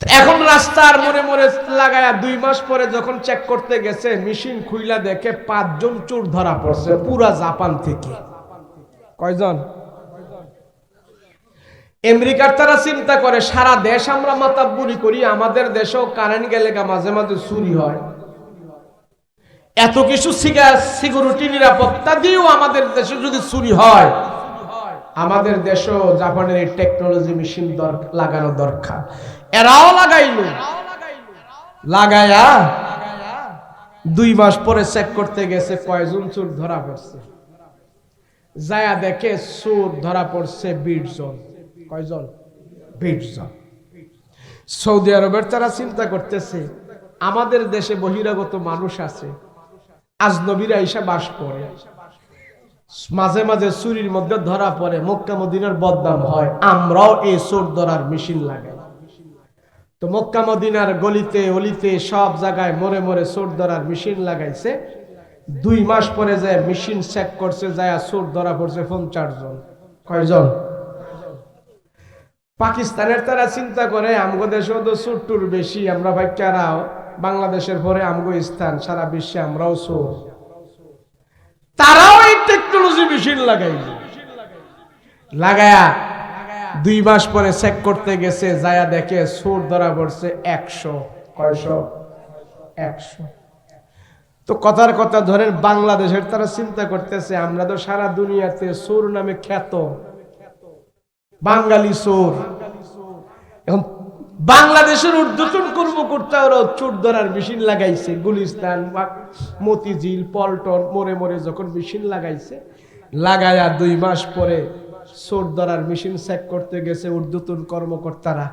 এখন রাস্তার মোড়ে মোড়ে লাগায়া 2 মাস পরে যখন চেক করতে গেছে, মেশিন খুইলা দেখে 5 জন চোর ধরা পড়ছে পুরা জাপান থেকে। কয়জন? আমেরিকার তারা চিন্তা করে সারা দেশ আমরা মাতাব্বুরি করি, আমাদের দেশেও কারেন্ট গেলে মাঝে মাঝে চুরি হয়, এত কিছু সিকিউরিটি নিরাপত্তা দিয়েও আমাদের দেশে যদি চুরি হয়, আমাদের দেশও জাপানের এই টেকনোলজি মেশিন লাগানো দরকার। এরাও লাগাইল, লাগায়া 2 মাস পরে চেক করতে গেছে কয়জন চোর ধরা পড়ছে। যায়া দেখে চোর ধরা পড়ছে 20 জন। কয়জন? 20 জন। সৌদি আরবের তারা চিন্তা করতেছে আমাদের দেশে বহিরাগত মানুষ আছে, আজনবীরা এসে বাস করে, মাঝে মাঝে চুরির মধ্যে ধরা পড়ে, মক্কা মদিনার বদনাম হয়, আমরাও এই চোর ধরার মেশিন লাগাই। তো মক্কা মদিনার গলিতে অলিতে সব জায়গায় মোড়ে মোড়ে চোর ধরার মেশিন লাগাইছে। 2 মাস পরে যায় মেশিন চেক করছে, যায় চোর ধরা পড়ছে 50 জন। কয়জন? পাকিস্তানের তারা চিন্তা করে আমগো দেশেও তো চোর টুর বেশি, আমরা ভাইকারাও বাংলাদেশের পরে আমগো স্থান, সারা বিশ্বে আমরাও চোর। তারাও এই টেকনোলজি মেশিন লাগায়া 2 মাস পরে চেক করতে গেছে, যায়া দেখে চোর ধরা পড়ছে 100। কয়শো? 100। তো কথার কথা ধরেন বাংলাদেশের তারা চিন্তা করতেছে আমরা তো সারা দুনিয়াতে চোর নামে খ্যাত, বাঙালি চোর। এখন বাংলাদেশের ঊর্ধ্বতন কর্মকর্তা ওরা চোর ধরার মেশিন লাগাইছে, গুলিস্তান, মতিঝিল, পল্টন মোড়ে মোড়ে যখন মেশিন লাগাইছে, লাগায়া 2 মাস পরে চোর ধরার মেশিন চেক করতে গেছে ঊর্ধ্বতন কর্মকর্তারা।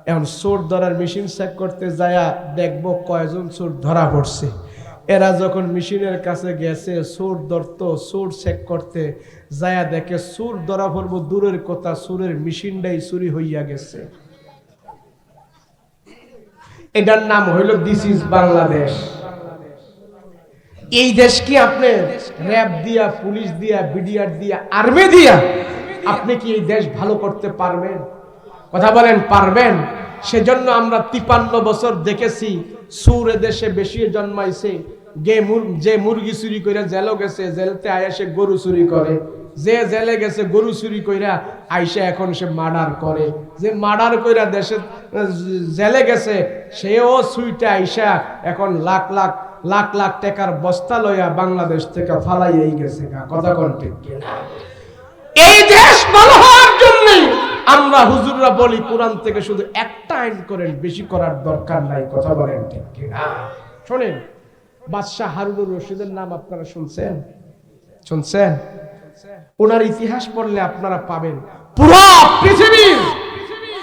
এখন চোর ধরার মেশিন চেক করতে যায়া দেখবো কয়জন চোর ধরা পড়ছে। এরা যখন মেশিনের কাছে গেছে চোর ধরতো, চোর চেক করতে যায়া দেখে চোর ধরা পড়বো দূরের কথা, চোরের মেশিনটাই চুরি হইয়া গেছে। এটার নাম হইল দিস ইজ বাংলাদেশ। এই দেশ কি আপনি র‍্যাব দিয়া, পুলিশ দিয়া, বিডিআর দিয়া, আর্মি দিয়া আপনি কি এই দেশ ভালো করতে পারবেন? কথা বলেন, পারবেন? সেজন্য আমরা 53 বছর দেখেছি চোর দেশে বেশি জন্মাইছে। যে মুরগি চুরি করে জেলও গেছে, জেলতে আইসে গরু চুরি করে, যে জেলে গেছে গরু চুরি কইরা আইসা এখন সে মার্ডার করে, যে মার্ডার কইরা দেশে জেলে গেছে সেও সুইটা আইসা এখন লাখ লাখ লাখ লাখ টাকার বস্তা লইয়া বাংলাদেশ থেকে ফালাইয়াই গেছে। কথা কোন ঠিক কিনা? এই দেশ ভালো হওয়ার জন্য আমরা হুজুররা বলি কোরআন থেকে শুধু একটা আইন করেন, বেশি করার দরকার নাই। কথা বলেন ঠিক কিনা? শোনেন, বাদশাহ হারুনুর রশিদের নাম আপনারা শুনছেন? শুনছেন? ওনার ইতিহাস পড়লে আপনারা পাবেন পুরো পৃথিবীর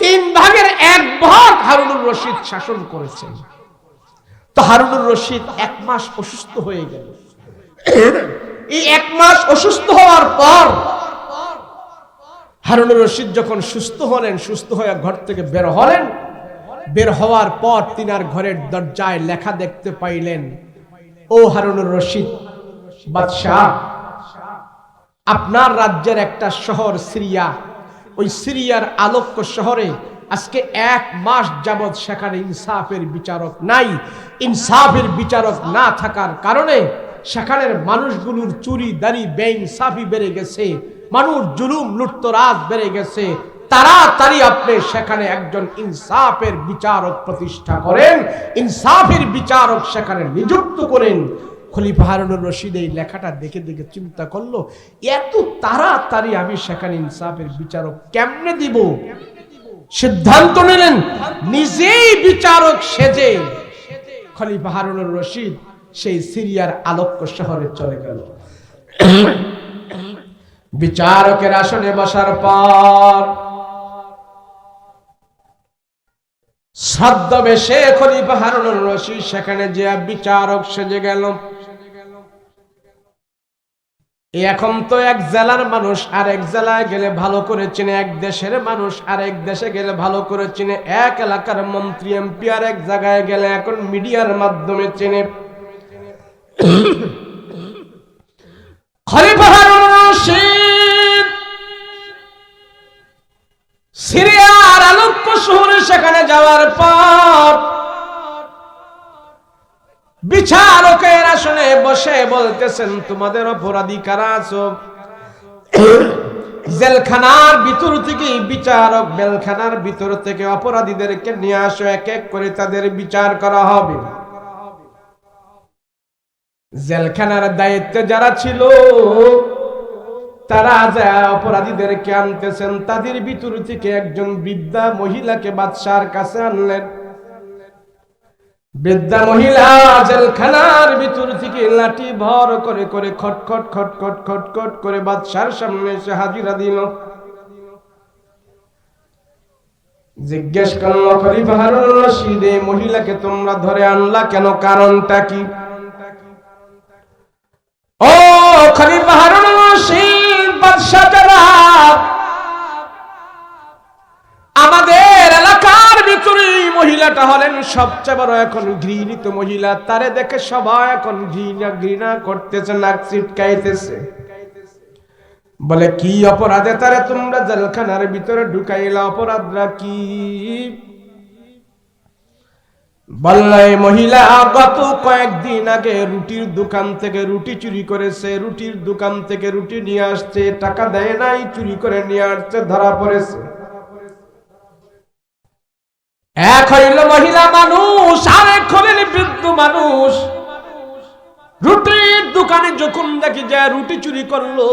3 ভাগের 1 ভাগ হারুনুর রশিদ শাসন করেছেন। তো হারুনুর রশিদ 1 মাস অসুস্থ হয়ে গেল। এই 1 মাস অসুস্থ হওয়ার পর হারুনুর রশিদ যখন সুস্থ হলেন, সুস্থ হয়ে ঘর থেকে বের হলেন, বের হওয়ার পর তিনার ঘরের দরজায় লেখা দেখতে পাইলেন, ও হারুনুর রশিদ বাদশাহ, আপনার রাজ্যের একটা শহর সিরিয়া, ওই সিরিয়ার আলোক্য শহরে আজকে 1 মাস যাবৎ সেখানে ইনসাফের বিচারক নাই। ইনসাফের বিচারক না থাকার কারণে সেখানের মানুষগুলোর চুরি দাড়ি বেইনসাফি বেড়ে গেছে, মানুষ জুলুম লুটতরাজ বেড়ে গেছে। তাড়াতাড়ি আপনি সেখানে একজন ইনসাফের বিচারক প্রতিষ্ঠা করেন, ইনসাফের বিচারক সেখানে নিযুক্ত করেন। খলিফা হারুনুর রশিদ এই লেখাটা দেখে দেখে চিন্তা করলো, এত তাড়াতাড়ি আমি সেখানে ইনসাফের বিচারক কেমনে দিব? সিদ্ধান্ত নিলেন নিজেই বিচারক সেজে খলিফা হারুনুর রশিদ সেই সিরিয়ার আলোক্য শহরে চলে গেল। বিচারকের আসনে বসার পর ছদ্মবেশে খলিফা হারুনুর রশিদ সেখানে যে বিচারক সেজে গেল। এখন তো এক জেলার মানুষ আরেক জেলায় গেলে ভালো করে চিনে, এক দেশের মানুষ আরেক দেশে গেলে ভালো করে চিনে, এক এলাকার মন্ত্রী এমপি আরেক জায়গায় গেলে এখন মিডিয়ার মাধ্যমে চিনে। খলিফা হারুনুর রশিদ সিরিয়ার আলোক্য শহরে সেখানে যাওয়ার পর বিচারকের আসনে বসে বলতেছেন, তোমাদের অপরাধী কারা আছো? জেলখানার ভিতর থেকে বিচারক জেলখানার ভিতর থেকে অপরাধীদেরকে নিয়ে আসো, এক এক করে তাদের বিচার করা হবে। জেলখানার দায়িত্বে যারা ছিল তারা যা অপরাধীদেরকে আনতেছেন, তাদের ভিতর থেকে একজন বৃদ্ধা মহিলাকে বাদশার কাছে আনলেন। বৃদ্ধা মহিলা জেলখানার ভিতর থেকে লাঠি ভর করে করে খটখট খটখট খটখট করে বাদশার সামনে এসে হাজিরা দিল। জিজ্ঞেস করল, খলিফা হারুনুর রশিদ, এই মহিলাকে তোমরা ধরে আনলা কেন? কারণটা কি? ও খলিফা হারুনুর রশিদ বাদশা জনাব, আমাদের এলাকার ভিতরে মহিলাটা হলেন সবচেয়ে বড় এখন ঘৃণিত মহিলা। তারে দেখে সবাই এখন ঘৃণা করতেছে, নাক ছিটকাইতেছে। বলে, কি অপরাধে তারে তোমরা জেলখানার ভিতরে ঢুকাইলা? অপরাধরা কি? বলল, এই মহিলা গত কয়েকদিন আগে রুটির দোকান থেকে রুটি চুরি করেছে, রুটির দোকান থেকে রুটি নিয়ে আসছে, টাকা দেয় নাই, চুরি করে নিয়ে আসছে, ধরা পড়েছে। এক হইল মহিলা মানুষ, আরেক হলেন বৃদ্ধ মানুষ। রুটির দোকানে যখন দেখি যায় রুটি চুরি করলো,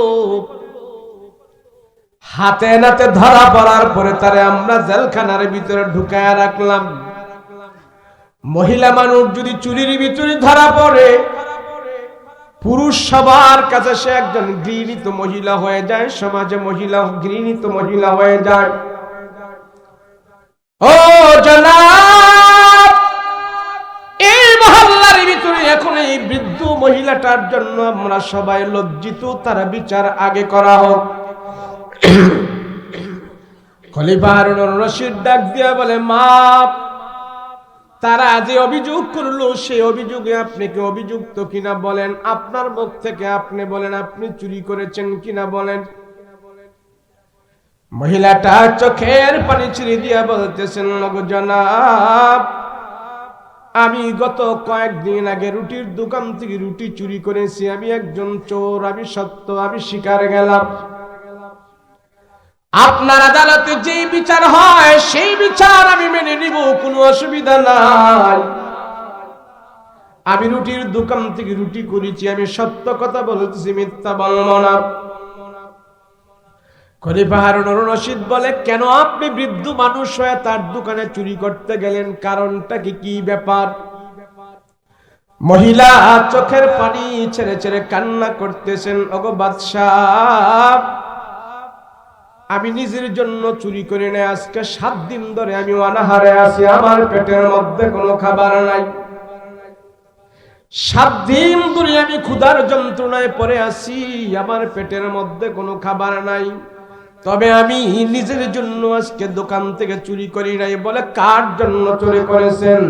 হাতে নাতে ধরা পড়ার পরে তারে আমরা জেলখানার ভিতরে ঢুকায় রাখলাম। মহিলা মানুষ যদি চুরির ভিতরে ধরা পড়ে, পুরুষ সবার কাছে সে একজন ঘৃণিত মহিলা হয়ে যায়, সমাজে মহিলা ঘৃণিত মহিলা হয়ে যায়। ও জনাব, এই মহল্লার ভিতরে এখন এই বৃদ্ধ মহিলাটার জন্য আমরা সবাই লজ্জিত, তার বিচার আগে করা হোক। খলিফা হারুনুর রশিদ ডাক দিয়া বলে, মা, তারা যে অভিযোগ করলো সেই অভিযোগে আপনি কি অভিযুক্ত কিনা বলেন? আপনার মুখ থেকে আপনি বলেন, আপনি চুরি করেছেন কিনা বলেন। মহিলাটা চোখের পানি ছিঁড়ে দিয়া বলতেছেন, জনাব, আমি গত কয়েকদিন আগে রুটির দোকান থেকে রুটি চুরি করেছি, আমি একজন চোর, আমি সত্য, আমি স্বীকার গেলাম। আপনার আদালতে যে বিচার হয় সেই বিচার আমি মেনে নিব, কোনো অসুবিধা নাই। আমি রুটির দোকান থেকে রুটি করেছি, আমি সত্য কথা বলতেছি, মিথ্যা বলবো না। খলিফা হারুনুর রশিদ বলে, কেন আপনি বৃদ্ধ মানুষ হয়ে তার দোকানে চুরি করতে গেলেন? কারণটা কি ব্যাপার? মহিলা চোখের পানি ছেড়ে ছেড়ে কান্না করতেছেন, ওগো বাদশাহ, আমি নিজের জন্য চুরি করি না, আজকে 7 দিন ধরে আমি অনাহারে আছি, আমার পেটের মধ্যে কোনো খাবার নাই। 7 দিন ধরে আমি ক্ষুধার যন্ত্রণায় পড়ে আছি, আমার পেটের মধ্যে কোনো খাবার নাই। তবে আমি নিজের জন্য আজকে দোকান থেকে চুরি করি নাই। বলে, কার জন্য চুরি করেছেন?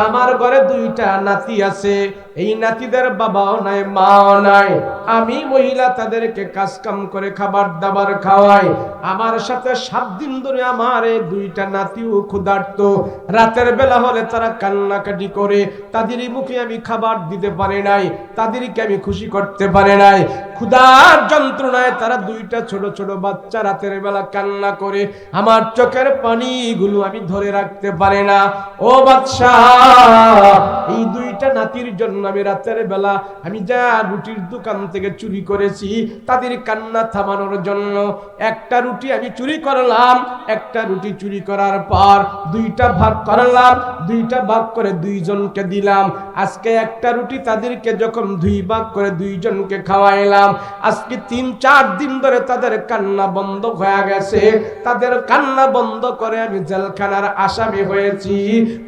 আমার ঘরে 2টা নাতি আছে, এই নাতিদের বাবাও নাই, মাও নাই। আমি মহিলা তাদেরকে কাজ কাম করে খাবার দাবার খাওয়াই। আমার সাথে 7 দিন ধরে আমার এই 2টা নাতিও ক্ষুধার্ত। রাতের বেলা হলে তারা কান্নাকাটি করে, তাদেরই মুখে আমি খাবার দিতে পারি নাই, তাদেরকে আমি খুশি করতে পারি নাই। ক্ষুধার যন্ত্রণায় তারা 2টা ছোট ছোট বাচ্চা রাতের বেলা কান্না করে, আমার চোখের পানিগুলো আমি ধরে রাখতে পারি না। ও বাদশাহ, এই 2টা নাতির জন্য আমি রাতের বেলা আমি যা রুটির দোকান থেকে চুরি করেছি, তাদের কান্না থামানোর জন্য একটা রুটি আমি চুরি করলাম। একটা রুটি চুরি করার পর 2টা ভাগ করলাম, 2টা ভাগ করে 2 জনকে দিলাম। আজকে একটা রুটি তাদেরকে যখন 2 ভাগ করে 2 জনকে খাওয়াইলাম, আজকে 3-4 দিন ধরে তাদের কান্না বন্ধ হয়ে গেছে। তাদের কান্না বন্ধ করে আমি জেলখানার আসামি হয়েছি।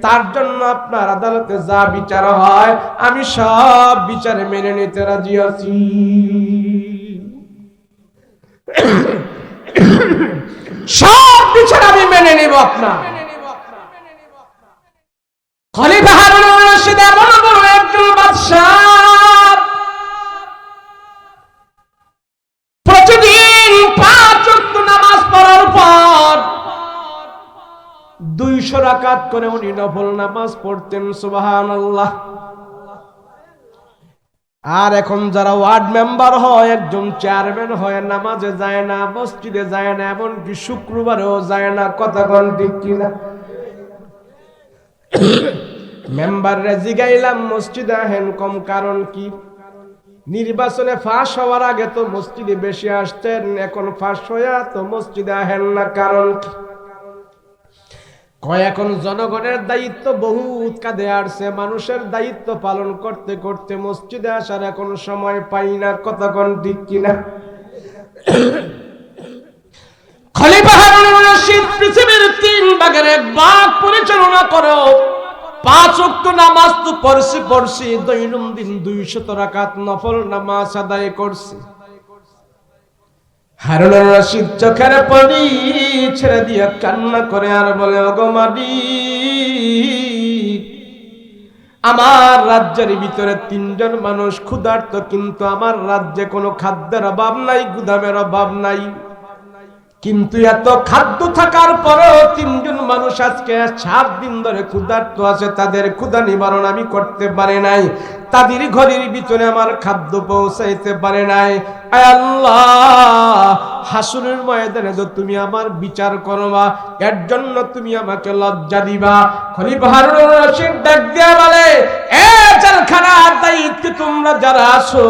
তার জন্য আপনার আদালতে যা বিচার হয় আমি সব বিচার মেনে নিতে রাজি আছি। সব বিচার আমি মেনে নেব আপনার। খলিফা হারুনুর রশিদ এমন বড় একজন বাদশাহ, প্রতিদিন 5 ওয়াক্ত নামাজ পড়ার পর 200 রাকাত করে উনি নফল নামাজ পড়তেন। সুবহানাল্লাহ। আর এখন যারা ওয়ার্ড মেম্বার হয়, একজন চেয়ারম্যান হয়, নামাজে যায় না, মসজিদে যায় না, এমনকি শুক্রবারেও যায় না। কথা কোন ঠিক কিনা? মেম্বাররা জিগাইলাম, মসজিদে আহেন কম, কারণ কি? নির্বাচনে ফাঁস হওয়ার আগে তো মসজিদে বেশি আসতেন, এখন ফাঁস হইয়া তো মসজিদে আহেন না, কারণ কি? কয়, এখন জনগণের দায়িত্ব বহুত কাঁধে আসছে, মানুষের দায়িত্ব পালন করতে করতে মসজিদে আসার এখন সময় পাই না। কথা কোন ঠিক কিনা? খলিফা হারুনুর রশিদ পৃথিবীর 3 ভাগের 1 ভাগ পরিচালনা করো। 5 ওয়াক্ত নামাজ তো পড়ছি, দৈনন্দিন 200 রাকাত নফল নামাজ আদায় করছি। হারুনুর রশিদ চোখের পানি ছেড়ে দিয়ে কান্না করে আর বলে, ওগো মালিক, আমার রাজ্যের ভিতরে 3 জন মানুষ ক্ষুধার্ত, কিন্তু আমার রাজ্যে কোনো খাদ্যের অভাব নাই, গুদামের অভাব নাই। কিন্তু এত খাদ্য থাকার পরেও 3 জন মানুষ আজকে 7 দিন ধরে ক্ষুধার্ত আছে, তাদের ক্ষুধা নিবারণ আমি করতে পারি নাই, তাদের ঘরের ভিতরে আমার খাদ্য পৌঁছাইতে পারে নাই। আয় আল্লাহ, হাসরের ময়দানে তো তুমি আমার বিচার করবা, এর জন্য তুমি আমাকে লজ্জা দিবা। খলিফা হারুনুর রশিদ ডাক দিয়া বলে, এ জেলখানার দায়িত্বে তোমরা যারা আছো,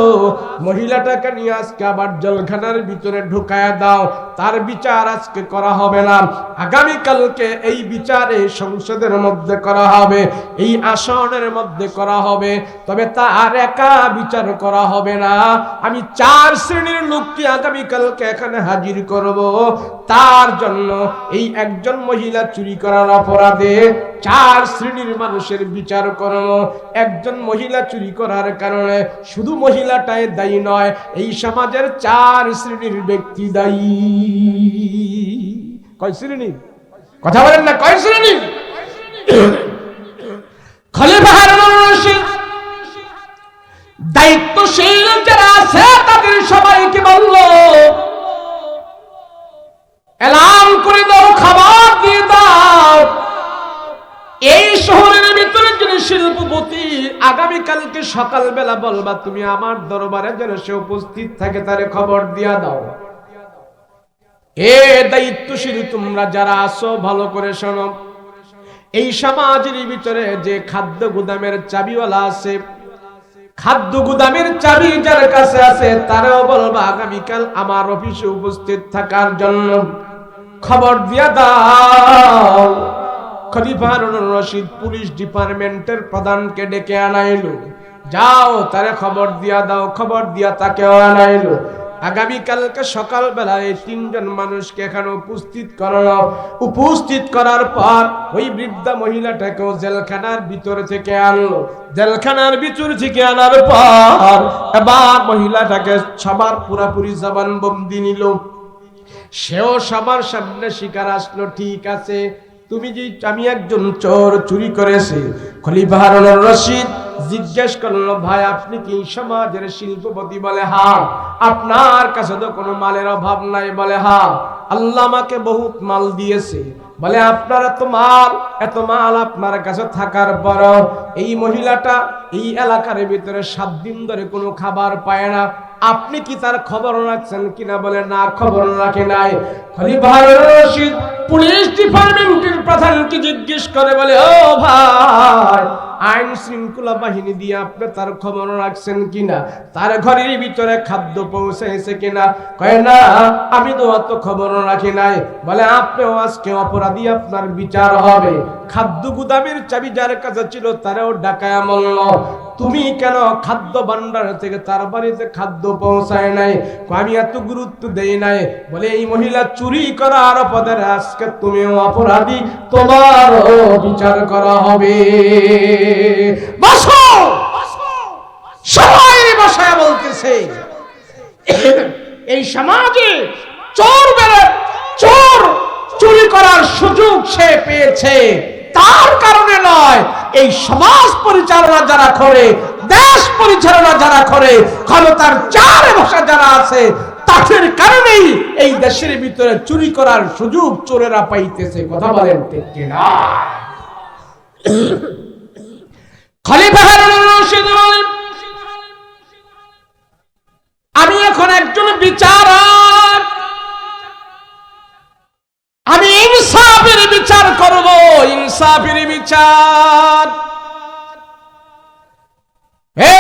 মহিলাটাকে নিয়ে আজকে আবার জেলখানার ভিতরে ঢুকায়া দাও। তার বিচার আজকে করা হবে না, আগামীকালকে এই বিচারে সংসদের মধ্যে করা হবে, এই আসনের মধ্যে করা হবে। তবে তার একা বিচার করা হবে না, আমি 4 শ্রেণীর লোককে আগামীকালকে এখানে হাজির করব। তার জন্য এই একজন মহিলা চুরি করার অপরাধে 4 শ্রেণীর মানুষের বিচার করব। একজন মহিলা চুরি করার কারণে শুধু মহিলাটাই দায়ী নয়, এই সমাজের 4 শ্রেণীর ব্যক্তি দায়ী। কয় শ্রেণী? কথা বলেন না, কয় শ্রেণী? খলিফা হারুনুর রশিদ দায়িত্বশীল যারা আছে তাদের সবাইকে বলল, এলান করে দাও, খাবার দিয়ে দাও, এই শহরের ভিতরে যিনি শিল্পপতি, আগামীকালকে সকালবেলা বলবা তুমি আমার দরবারে যেন সে উপস্থিত থাকে, তারে খবর দিয়া দাও। এ দায়িত্বশীল তোমরা যারা আছো, ভালো করে শোনো, এই সমাজের ভিতরে যে খাদ্য গুদামের চাবিওয়ালা আছে, খাদ্য গুদামের চাবি যার কাছে আছে তারাও বলবা আগামীকাল আমার অফিসে উপস্থিত থাকার জন্য। খবর দিয়া দাও। খলিফা হারুনুর রশিদ পুলিশ ডিপার্টমেন্টের প্রধানকে ডেকে আনাইলো। যাও তারে খবর দিয়া দাও। খবর দিয়া তাকেও আনাইলো। আগামীকালকে সকালবেলায় এই তিনজন মানুষকে এখানে উপস্থিত করানো। উপস্থিত করার পর ওই বৃদ্ধা মহিলাটাকেও জেলখানার ভিতর থেকে আনলো। জেলখানার ভিতর থেকে আনার পর এবার মহিলাটাকে সবার পুরাপুরি জবানবন্দি নিল। সেও সবার সামনে স্বীকার আসলো, ঠিক আছে তুমি যে আমি একজন চোর, চুরি করেছি। খলিফা হারুনুর রশিদ জিজ্ঞেস করলো, ভাই আপনি কি সমাজের শিল্পপতি? বলে হ্যাঁ। আপনার কাছে তো কোনো মালের অভাব নাই? বলে হ্যাঁ, আল্লাহ আমাকে বহুত মাল দিয়েছে। বলে আপনার এত মাল আপনার কাছে থাকার পর এই মহিলাটা এই এলাকার ভিতরে 7 দিন ধরে কোনো খাবার পায় না, আপনি কি তার খবর রাখছেন কিনা? বলে না, খবর রাখে নাই। খলিফা হারুনুর রশিদ পুলিশ ডিপার্টমেন্টের প্রধানকে জিজ্ঞেস করে, বলে ও ভাই, আইন শৃঙ্খলা বাহিনী দিয়ে আপনি তার খবর রাখছেন কিনা? তার ঘরের ভিতরে খাদ্য পৌঁছাইছে কিনা? কয় না, আমি তো অত খবর রাখি নাই। বলে আপনিও আজকে অপরাধী, আপনার বিচার হবে। খাদ্য গুদামের চাবি যার কাছে ছিল তারাও ডাকায়া বলল, তুমি কেন খাদ্য ভান্ডার থেকে তার বাড়িতে খাদ্য পৌঁছায় নাই? আমি এত গুরুত্ব দেই নাই। বলে এই মহিলা চুরি করার অপরাধে আজকে তুমিও অপরাধী, তোমারও বিচার করা হবে। বসো। সবাই বসায় বলতেছে এই সমাজে চোর চুরি করার সুযোগ সে পেয়েছে, তার কারণে নয়, এই সমাজ পরিচালনা যারা করে, দেশ পরিচালনা যারা করে, ক্ষমতার চারে বসা যারা আছে, তাদের কারণেই এই দেশের ভিতরে চুরি করার সুযোগ চোরেরা পাইতেছে। কথা বলেন ঠিক কিনা? খলিফা হারুনুর রশিদ বলেন, আমি এখন একজন বিচারক, আমি ইনসাফের বিচার করব, ইনসাফের বিচার। হে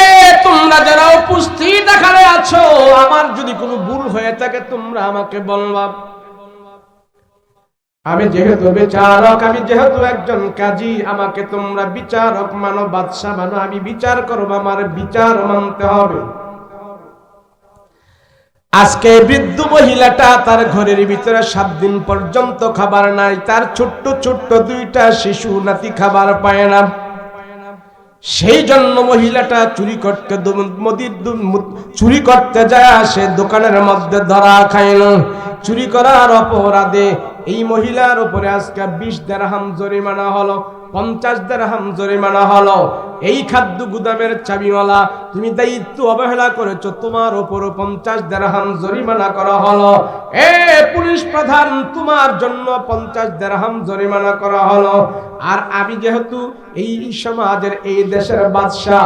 তোমরা যারা উপস্থিত এখানে আছো, আমার যদি কোনো ভুল হয়ে থাকে তোমরা আমাকে বলবা। আমি যেহেতু বিচারক, আমি যেহেতু একজন কাজী, আমাকে তোমরা বিচারক মানো, বাদশা মানো, আমি বিচার করব, আমার বিচার মানতে হবে। আজকে বৃদ্ধ মহিলাটা তার ঘরের ভিতরে 7 দিন পর্যন্ত খাবার নাই, তার ছোট্ট ছোট্ট 2টা শিশু নাতি খাবার পায় না। সেই জন্য মহিলাটা চুরি করতে যায়, সে দোকানের মধ্যে ধরা খাইল। চুরি করার অপরাধে এই মহিলার উপরে আজকে 20 দিরহাম জরিমানা হলো, 50 দিরহাম জরিমানা হলো। এই খাদ্য গুদামের চাবিওয়ালা, তুমি দায়িত্ব অবহেলা করেছো, তোমার উপরও 50 দিরহাম জরিমানা করা হলো। এ পুলিশ প্রধান, তোমার জন্য 50 দিরহাম জরিমানা করা হলো। আর আমি যেহেতু এই সমাজের, এই দেশের বাদশা,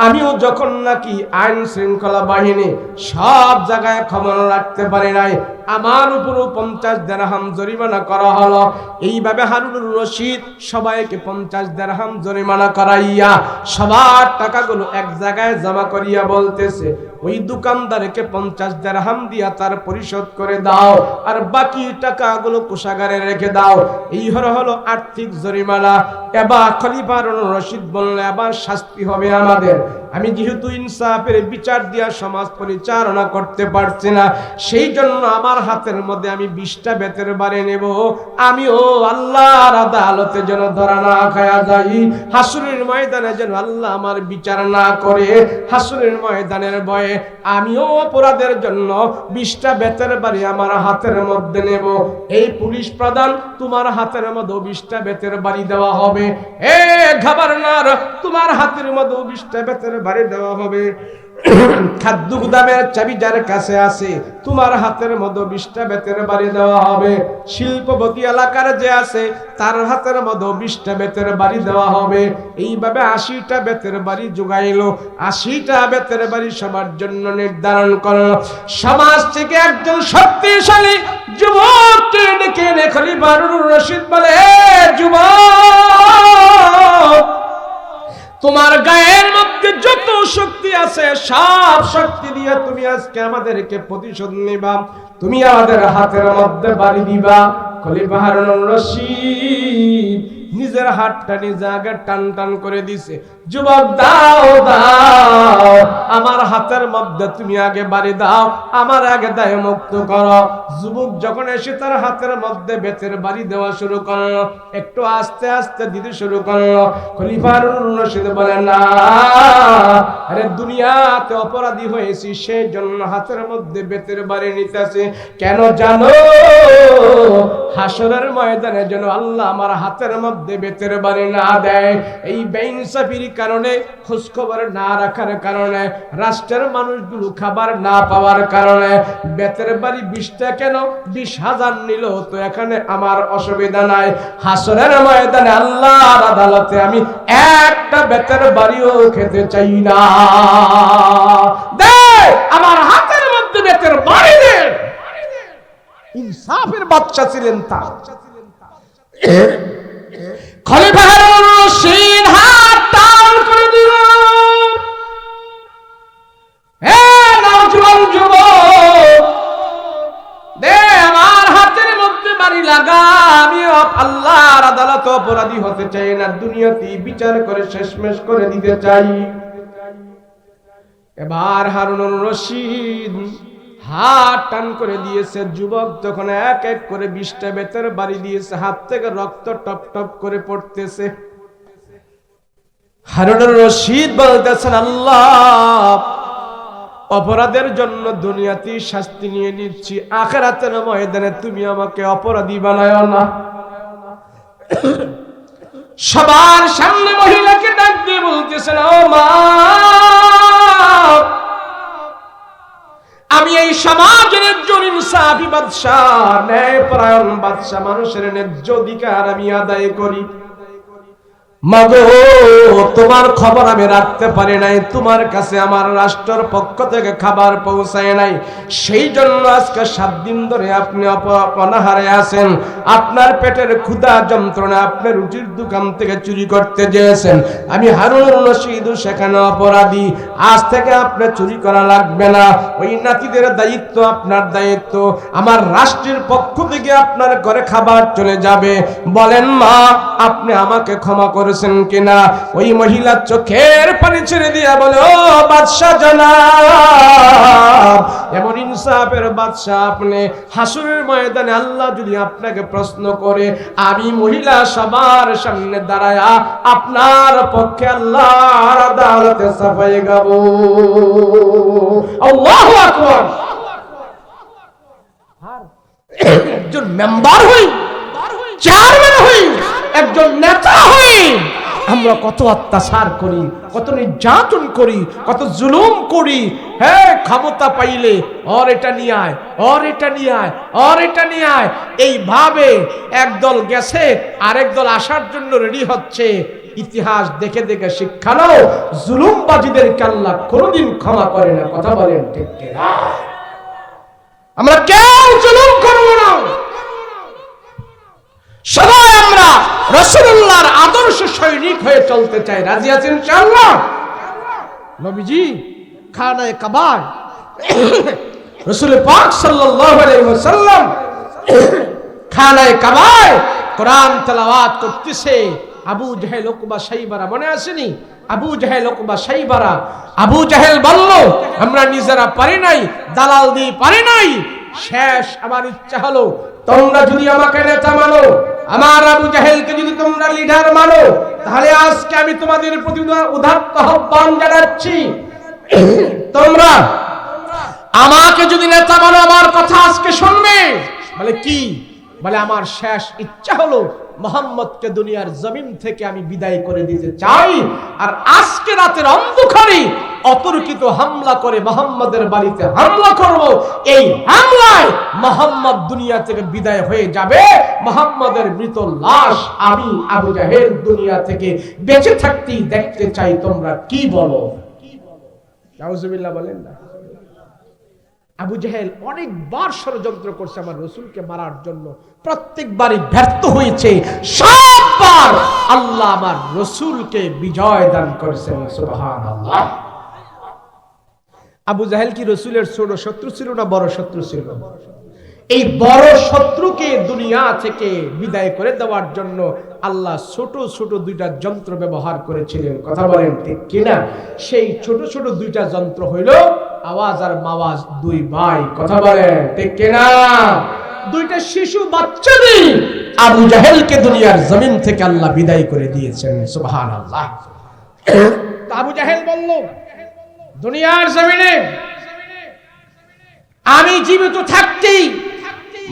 আমিও যখন নাকি আইন শৃঙ্খলা বাহিনী সব জায়গায় খবর রাখতে পারি নাই, আমার উপরও 50 দিরহাম জরিমানা করা হলো। এইভাবে হারুনুর রশিদ সবাইকে 50 দিরহাম জরিমানা করাইয়া সবার টাকাগুলো এক জায়গায় জমা করিয়া বলতেছে, ওই দোকানদারকে 50 দিরহাম দিয়া তার পরিশোধ করে দাও, আর বাকি টাকাগুলো কোষাগারে রেখে দাও। এই হলো আর্থিক জরিমানা। এবার খলিফা হারুনুর রশিদ বললেন, এবার শাস্তি হবে আমাদের। আমি যেহেতু ইনসাফের বিচার দিয়া সমাজ পরিচালনা করতে পারছি না, সেই জন্য আমার হাতের মধ্যে আমি 20টা বেতের বাড়ি নেব। আমিও আল্লাহর আদালতে যেন ধরা না খায়া যাই, হাসরের ময়দানে যেন আল্লাহ আমার বিচার না করে। হাসরের ময়দানের ভয়ে আমিও অপরাধের জন্য 20টা বেতের বাড়ি আমার হাতের মধ্যে নেব। এই পুলিশ প্রধান, তোমার হাতের মধ্যে 20টা বেতের বাড়ি দেওয়া হবে। এ গভর্নর, তোমার হাতের মধ্যে 20টা বেতের বাড়ি দেওয়া হবে। খাদ্য গুদামের চাবি যার কাছে আছে, তোমার হাতের মধ্যে 20টা বেতের বাড়ি দেওয়া হবে। শিল্পপতি এলাকার যে আছে, তার হাতের মধ্যে 20টা বেতের বাড়ি দেওয়া হবে। এইভাবে 80টা বেতের বাড়ি জোগাইলো। 80টা বেতের বাড়ি সবার জন্য নির্ধারণ করলো। সমাজ থেকে একজন শক্তিশালী যুবককে ডেকে এনে খলিফা হারুনুর রশিদ বলে, যুবক, তোমার গায়ের মধ্যে যত শক্তি আছে আছে সব শক্তি দিয়ে তুমি আজকে আমাদেরকে প্রতিশোধ নিবা, তুমি আমাদের হাতের মধ্যে বাড়ি দিবা। খলিফা হারুনুর রশিদ নিজের হাতটা নিজে আগে টান টান করে দিছে। যুবক দাও দাও, আমার হাতের মধ্যে তুমি আগে বাড়ি দাও, আমার আগে দায় মুক্ত করো। যুবক যখন এসে তার হাতের মধ্যে বেতের বাড়ি দেওয়া শুরু করলো, একটু আস্তে আস্তে দিতে শুরু করলো। খলিফা হারুনুর রশিদ বলেন, না, আরে দুনিয়াতে অপরাধী হয়েছি সেই জন্য হাতের মধ্যে বেতের বাড়ি নিতেছে। কেন জানো? হাসরের ময়দানে যেন আল্লাহ আমার হাতের মধ্যে বেতের বাড়ি না দেয়। এই বেইনসাফির কারণে, খোঁজখবর না রাখার কারণে, রাষ্ট্রের মানুষগুলো খাবার না পাওয়ার কারণে বেতের বাড়ি 20টা কেন 20,000 নিল, তো এখানে আমার অসুবিধা নাই। হাসরের ময়দানে আল্লাহর আদালতে আমি একটা বেতের বাড়িও খেতে চাই না। দে আমার হাতের মধ্যে বেতের বাড়ি দে। ইনসাফের বাদশা ছিলেন তা। খলিফা হারুনুর রশিদ হাত টান করে দিল। হে নওজোয়ান যুবক, দে আমার হাতের মধ্যে বাড়ি লাগা। আমি আল্লাহর আদালতে অপরাধী হতে চাই না, দুনিয়াতে বিচার করে শেষমেশ করে দিতে চাই। এবার হারুনুর রশিদ হাত টান করে দিয়েছে। যুবক তখন এক এক করে 20টা বেতের বাড়ি দিয়েছে, হাত থেকে রক্ত টপ টপ করে পড়তেছে। হারুনুর রশিদ বলতেছেন, আল্লাহ, অপরাধের জন্য দুনিয়াতে শাস্তি নিয়ে নিচ্ছি, আখিরাতের ময়দানে তুমি আমাকে অপরাধী বানায়ো না। সবার সামনে মহিলাকে ডাক দিয়ে বলতেছেন, ও মা, আমি এই সমাজের একজন ইনসাফি বাদশা, ন্যায়পরায়ণ বাদশা, মানুষের ন্যায্য অধিকার আমি আদায় করি। মাগো, তোমার খবর আমি রাখতে পারি নাই, তোমার কাছে আমার রাষ্ট্রের পক্ষ থেকে খাবার পৌঁছায় নাই, সেই জন্য আজকে 7 দিন ধরে আপনি অনাহারে আছেন। আপনার পেটের ক্ষুধা যন্ত্রণা, আপনার রুটির দোকান থেকে চুরি করতে চেয়েছেন। আমি হারুনুর রশিদ সেখানে অপরাধী। আজ থেকে আপনার চুরি করা লাগবে না, ওই নাতিদের দায়িত্ব আপনার দায়িত্ব, আমার রাষ্ট্রের পক্ষ থেকে আপনার ঘরে খাবার চলে যাবে। বলেন মা, আপনি আমাকে ক্ষমা করেছেন কিনা? ওই মহিলা চোখের পানি ছেড়ে দিয়া বলে, ও বাদশা জনাব, এমন ইনসাফের বাদশা আপনি, হাসরের ময়দানে আল্লাহ যদি আপনাকে প্রশ্ন করে, আমি মহিলা সবার সামনে দাঁড়ায়া আপনার পক্ষে আল্লাহর আদালতে সাফাই গাবো। আল্লাহু আকবার। একজন মেম্বার হই, চেয়ারম্যান হই, একজন নেতা হই, আমরা কত অত্যাচার করি, কত নির্যাতন করি, কত জুলুম করি। হ্যাঁ, ক্ষমতা পাইলে ওর এটা নিয়ে আয়, ওর এটা নিয়ে আয়, ওর এটা নিয়ে আয়, এইভাবে একদল গেছে আরেক দল আসার জন্য রেডি হচ্ছে। ইতিহাস দেখে দেখে শিক্ষা নাও, জুলুমবাজীদেরকে আল্লাহ কোনোদিন ক্ষমা করে না। কথা বলেন ঠিক কিনা? আমরা কেউ জুলুম করব না, সবাই আমরা রাসূলুল্লাহর আদর্শ সৈনিক হয়ে চলতে চাই। রাজি আছেন ইনশাআল্লাহ? নবীজি খানায়ে কাবা, রাসূল পাক সাল্লাল্লাহু আলাইহি ওয়াসাল্লাম খানায়ে কাবায় কোরআন তেলাওয়াত করতেছে। আবু জাহেল, উকবা, শাইবারা মনে আসেনি? আবু জাহেল, উকবা, শাইবারা। আবু জাহেল বলল, আমরা নিজেরা পারি নাই, দালাল দিয়ে পারি নাই। শেষ আমার ইচ্ছা হলো, তোমরা যদি আমাকে নেতা মানো, আমার আবু জাহেলকে যদি তোমরা লিডার মানো, তাহলে আজকে আমি তোমাদের প্রতি উদাত্ত আহ্বান জানাচ্ছি, তোমরা আমাকে যদি নেতা মানো, আমার কথা আজকে শুনবে। বলে কি? বলে আমার শেষ ইচ্ছা হলো মুহাম্মদকে দুনিয়ার জমিন থেকে আমি বিদায় করে দিতে চাই, আর আজকে রাতের অন্ধকারে অতর্কিত হামলা করে মুহাম্মদের বাড়িতে হামলা করব। এই হামলায় মুহাম্মদ দুনিয়া থেকে বিদায় হয়ে যাবে, মুহাম্মদের মৃত লাশ আমি আবু জাহেল দুনিয়া থেকে বেঁচে থাকতেই দেখতে চাই। তোমরা কি বলো? নাউজুবিল্লাহ বলেন না। আবু জাহেল অনেকবার ষড়যন্ত্র করছে আমার রাসূলকে মারার জন্য, প্রত্যেকবারই ব্যর্থ হয়েছে। সববার আল্লাহ আমার রাসূলকে বিজয় দান করেছেন। সুবহানাল্লাহ। আবু জাহেল কি রাসূলের ছোট শত্রু ছিল না বড় শত্রু ছিল? এই বড় শত্রুকে দুনিয়া থেকে বিদায় করে দেওয়ার জন্য আল্লাহ ছোট ছোট দুইটা যন্ত্র ব্যবহার করেছিলেন। কথা বলেন ঠিক কিনা? সেই ছোট ছোট দুইটা যন্ত্র হইল আওয়াজ আর মাওয়াজ, দুই ভাই। কথা বলেন ঠিক কিনা? দুইটা শিশু বাচ্চা নেই, আবু জাহেলকে দুনিয়ার জমিন থেকে আল্লাহ বিদায় করে দিয়েছেন। সুবহানাল্লাহ। আবু জাহেল বলল, দুনিয়ার জমিনে আমি জীবিত থাকতেই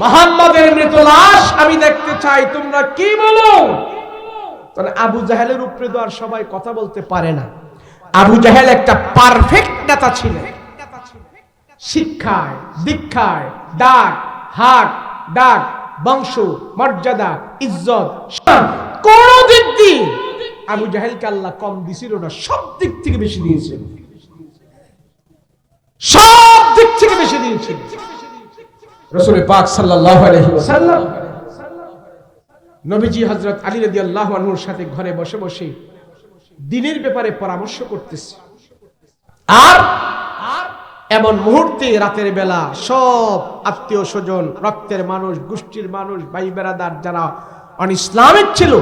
মুহাম্মাদের মৃত লাশ আমি দেখতে চাই, তোমরা কি বলো? তাহলে আবু জাহেলের উপরে তো আর সবাই কথা বলতে পারে না। আবু জাহেল একটা পারফেক্ট নেতা ছিলেন, শিক্ষায়, দীক্ষায়, ডাক, হাক, ডাক, বংশ, মর্যাদা, ইজ্জত, কোন দিক দিয়ে আবু জাহেলকে আল্লাহ কম দিছিল না, সব দিক থেকে বেশি দিয়েছেন। সব দিক থেকে বেশি দিয়েছেন। রাসূল পাক সাল্লাল্লাহু আলাইহি ওয়াসাল্লাম নবীজি হযরত আলী রাদিয়াল্লাহু আনহুর সাথে ঘরে বসে বসে দ্বীনের ব্যাপারে পরামর্শ করতেছে। আর এমন মুহূর্তে রাতের বেলা সব আত্মীয় স্বজন, রক্তের মানুষ, গোষ্ঠীর মানুষ, ভাই বেরাদার যারা অনিসলামিক ছিল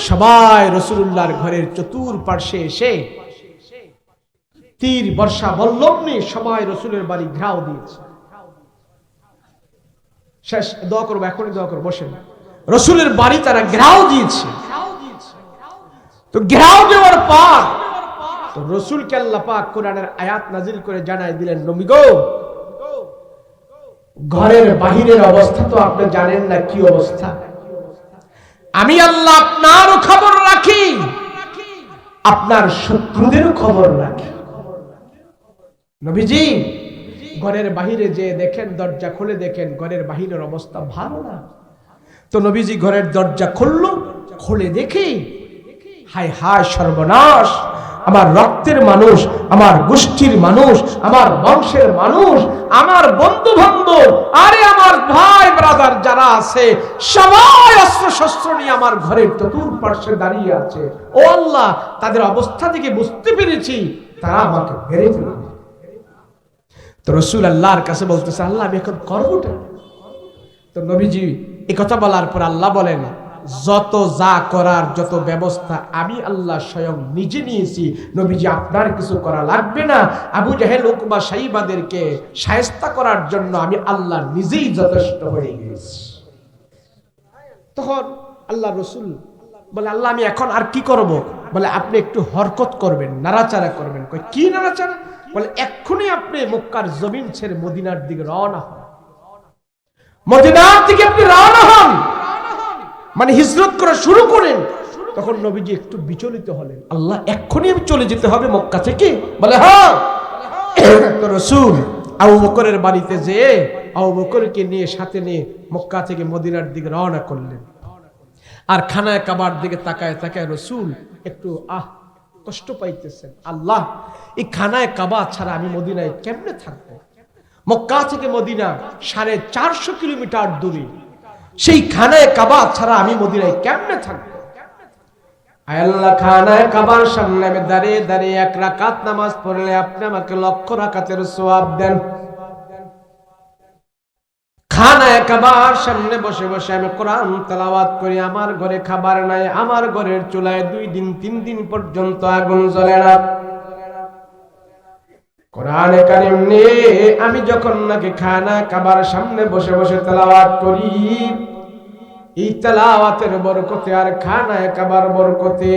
সবাই রাসূলুল্লাহর ঘরের চতুর্পার্শ্বে এসে তীর বর্ষা বল্লম নিয়ে সবাই রাসূলের বাড়ি ঘেরাও দিয়েছে। শেষ দোয়া করবো, এখনই দোয়া করবো, বসেন। রাসূলের বাড়ি তারা ঘেরাও দিয়েছে। তো ঘেরাও দেওয়ার পর তো রাসূলকে আল্লাহ পাক কোরআনের আয়াত নাজিল করে জানাই দিলেন, নবী গো, ঘরের বাহিরের অবস্থা তো আপনি জানেন না কি অবস্থা। আমি আল্লাহ আপনারও খবর রাখি, আপনার শত্রুদেরও খবর রাখি। নবীজি ঘরের বাহিরে যে দেখেন, দরজা খুলে দেখেন ঘরের বাহিরের অবস্থা ভালো না। তো নবীজি ঘরের দরজা খুললো, খুলে দেখে হায় হায় সর্বনাশ, আমার রক্তের মানুষ, আমার গোষ্ঠীর মানুষ, আমার বংশের মানুষ, আমার বন্ধু বান্ধব, আরে আমার ভাই ব্রাদার যারা আছে সবাই অস্ত্র শস্ত্র নিয়ে আমার ঘরের চতুর্পার্শ্বে দাঁড়িয়ে আছে। ও আল্লাহ, তাদের অবস্থা থেকে বুঝতে পেরেছি তারা আমাকে মেরে ফেলবে। তো রাসূল আল্লাহর কাছে বলতেছে, আল্লাহ আমি এখন করবোটা? তো নবীজি এই কথা বলার পর আল্লাহ বলেন, যত যা করার যত ব্যবস্থা আমি আল্লাহ স্বয়ং নিজে নিয়েছি, নবীজি আপনার কিছু করা লাগবে না। আবু জাহেল, উকবা, সাইবাদেরকে শায়েস্তা করার জন্য আমি আল্লাহ নিজেই যথেষ্ট হয়ে গেছি। তখন আল্লাহ রাসূল বলে, আল্লাহ আমি এখন আর কি করব? বলে আপনি একটু হরকত করবেন, নাড়াচাড়া করবেন। কই কি নাড়াচাড়া? বলে এক্ষুনি আপনি মক্কার জমিন ছেড়ে মদিনার দিকে রওনা হন। মদিনার দিকে আপনি রওনা হন, মানে হিজরত করা শুরু করেন। তখন নবীজি একটু বিচলিত হলেন, আল্লাহ এক্ষুনি আমি চলে যেতে হবে মক্কা থেকে? বলে হ্যাঁ। তো রাসূল আবু বকরের বাড়িতে যেয়ে আবু বকরকে নিয়ে সাথে নিয়ে মক্কা থেকে মদিনার দিকে রওনা করলেন। আর খানায় কাবার দিকে তাকায় তাকায় রাসূল একটু কষ্ট পাইতেছেন। আল্লাহ, এই খানায় কাবা ছাড়া আমি মদিনায় কেমনে থাকবো? মক্কা থেকে মদিনা 450 কিলোমিটার দূরে, সেই খানায় কাবা ছাড়া আমি মদিনায় কেমনে থাকবো? আল্লাহ, খানায় কাবার সামনে আমি দাঁড়িয়ে দাঁড়িয়ে 1 রাকাত নামাজ পড়লে আপনি আমাকে 1,00,000 রাকাতের সওয়াব দেন। খানায় কাবার সামনে বসে বসে আমি কোরআন তেলাওয়াত করি, আমার ঘরে খাবার নাই, আমার ঘরের চুলায় 2 দিন 3 দিন পর্যন্ত আগুন জ্বলে না। কোরআনে কারীম নিয়ে আমি যখন নাকি খানায় কাবার সামনে বসে বসে তেলাওয়াত করি, এই তেলাওয়াতের বরকতে আর খানায় কাবার বরকতে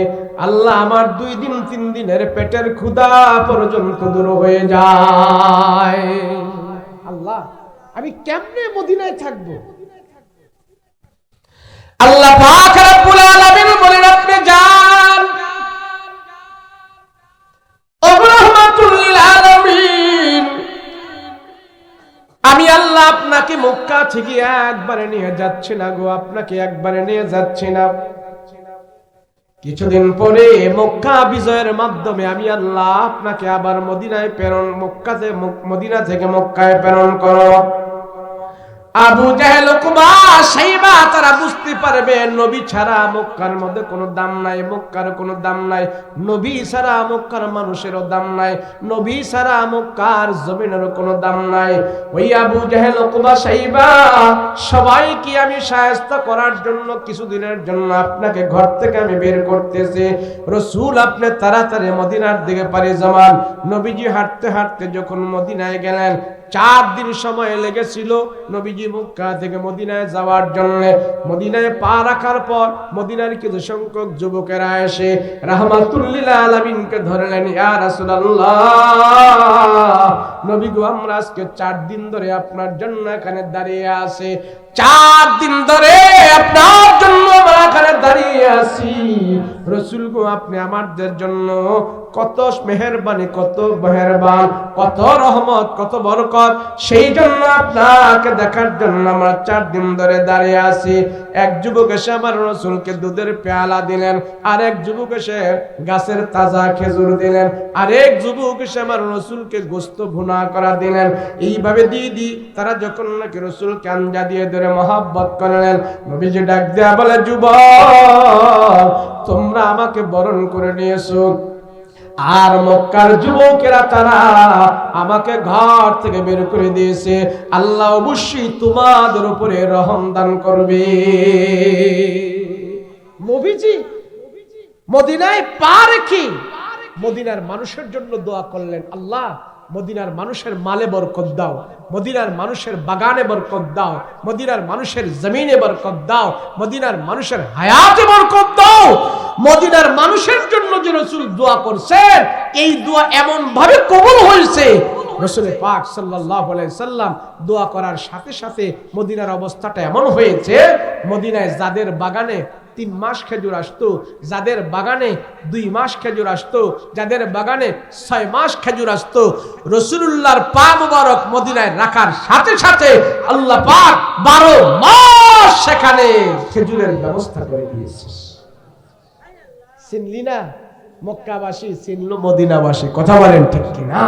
আল্লাহ আমার 2 দিন 3 দিনের পেটের ক্ষুধা পর্যন্ত দূর হয়ে যায়। আল্লাহ, আমি কেমনে মদিনায় থাকবো? আল্লাহ পাক রব্বুল আলামিন বলেন, আপনি যান, ও রাহমাতুল লিল আলামিন, আমি আল্লাহ আপনাকে মক্কা থেকে একবারে নিয়ে যাচ্ছি না গো, আপনাকে একবারে নিয়ে যাচ্ছি না। কিছুদিন পরে মক্কা বিজয়ের মাধ্যমে আমি আল্লাহ আপনাকে আবার মদিনায় প্রেরণ, মদিনা থেকে মক্কায় প্রেরণ করব। আবু জাহেল উকবা সাইবা তারা বুঝতে পারবে নবী ছাড়া মক্কার মধ্যে কোনো দাম নাই, মক্কার কোনো দাম নাই, নবী ছাড়া মক্কার মানুষেরও দাম নাই, নবী ছাড়া মক্কার জমিনেরও কোনো দাম নাই। ওই আবু জাহেল উকবা সাইবা সবাইকে আমি শায়েস্ত করার জন্য কিছুদিনের জন্য আপনাকে ঘর থেকে আমি বের করতেছি, রাসূল আপনি তাড়াতাড়ি মদিনার দিকে পাড়ি জমান। নবীজি হাঁটতে হাঁটতে যখন মদিনায় গেলেন 4 দিন সময় লেগেছিল নবীজি মক্কা থেকে মদিনায় যাওয়ার জন্য। মদিনায় পা রাখার পর মদিনার কিছু সংখ্যক যুবকেরা এসে রাহমাতুল লিল আলামিনকে ধরলেন, ইয়া রাসূলুল্লাহ, নবী গো আমরা আজকে 4 দিন ধরে আপনার জন্য এখানে দাঁড়িয়ে আছি, 4 দিন ধরে আপনার জন্য আমরা এখানে দাঁড়িয়ে আছি। রাসূল গো আপনি আমাদের জন্য কত মেহেরবানি, কত মেহেরবান, কত রহমত, কত বরকত, সেই জন্য আপনাকে দেখার জন্য আমরা 4 দিন ধরে দাঁড়িয়ে আছি। এক যুবক এসে আমার রাসূলকে দুধের পেয়ালা দিলেন, আরেক যুবক এসে গাছের তাজা খেজুর দিলেন, আরেক যুবক এসে আমার রাসূলকে গোশত ভুনা করা দিলেন। এইভাবে দিদি তারা যখন নাকি রাসূলকে আঞ্জা দিয়ে ধরে মহব্বত করলেন, নবীজি ডাক দেয়া বলে, যুবক তোমরা আমাকে বরণ করে নিয়েছো, আর মক্কার যুবকেরা তারা আমাকে ঘর থেকে বের করে দিয়েছে, আল্লাহ অবশ্যই তোমাদের উপরে রহম দান করবে। নবীজি মদিনায় পা রেখে মদিনার মানুষের জন্য দোয়া করলেন, আল্লাহ মদিনার মানুষের মালে বরকত দাও, মদিনার মানুষের বাগানে বরকত দাও, মদিনার মানুষের জমিনে বরকত দাও, মদিনার মানুষের হায়াতে বরকত দাও। মদিনার মানুষের জন্য যে রাসূল দোয়া করছেন, এই দোয়া এমন ভাবে কবুল হয়েছে, রাসূল পাক সাল্লাল্লাহু আলাইহি সাল্লাম দোয়া করার সাথে সাথে মদিনার অবস্থাটা এমন হয়েছে, মদিনায় যাদের বাগানে 3 মাস খেজুর আসতো, যাদের বাগানে 2 মাস খেজুর আসতো, যাদের বাগানে 6 মাস খেজুর আসতো, রাসূলুল্লাহর পা মুবারক মদিনায় রাখার সাথে সাথে আল্লাহ পাক 12 মাস সেখানে খেজুরের ব্যবস্থা করে দিয়েছে। চিনলি না মক্কাবাসী, চিনল মদিনাবাসী, কথা বলেন ঠিক কিনা?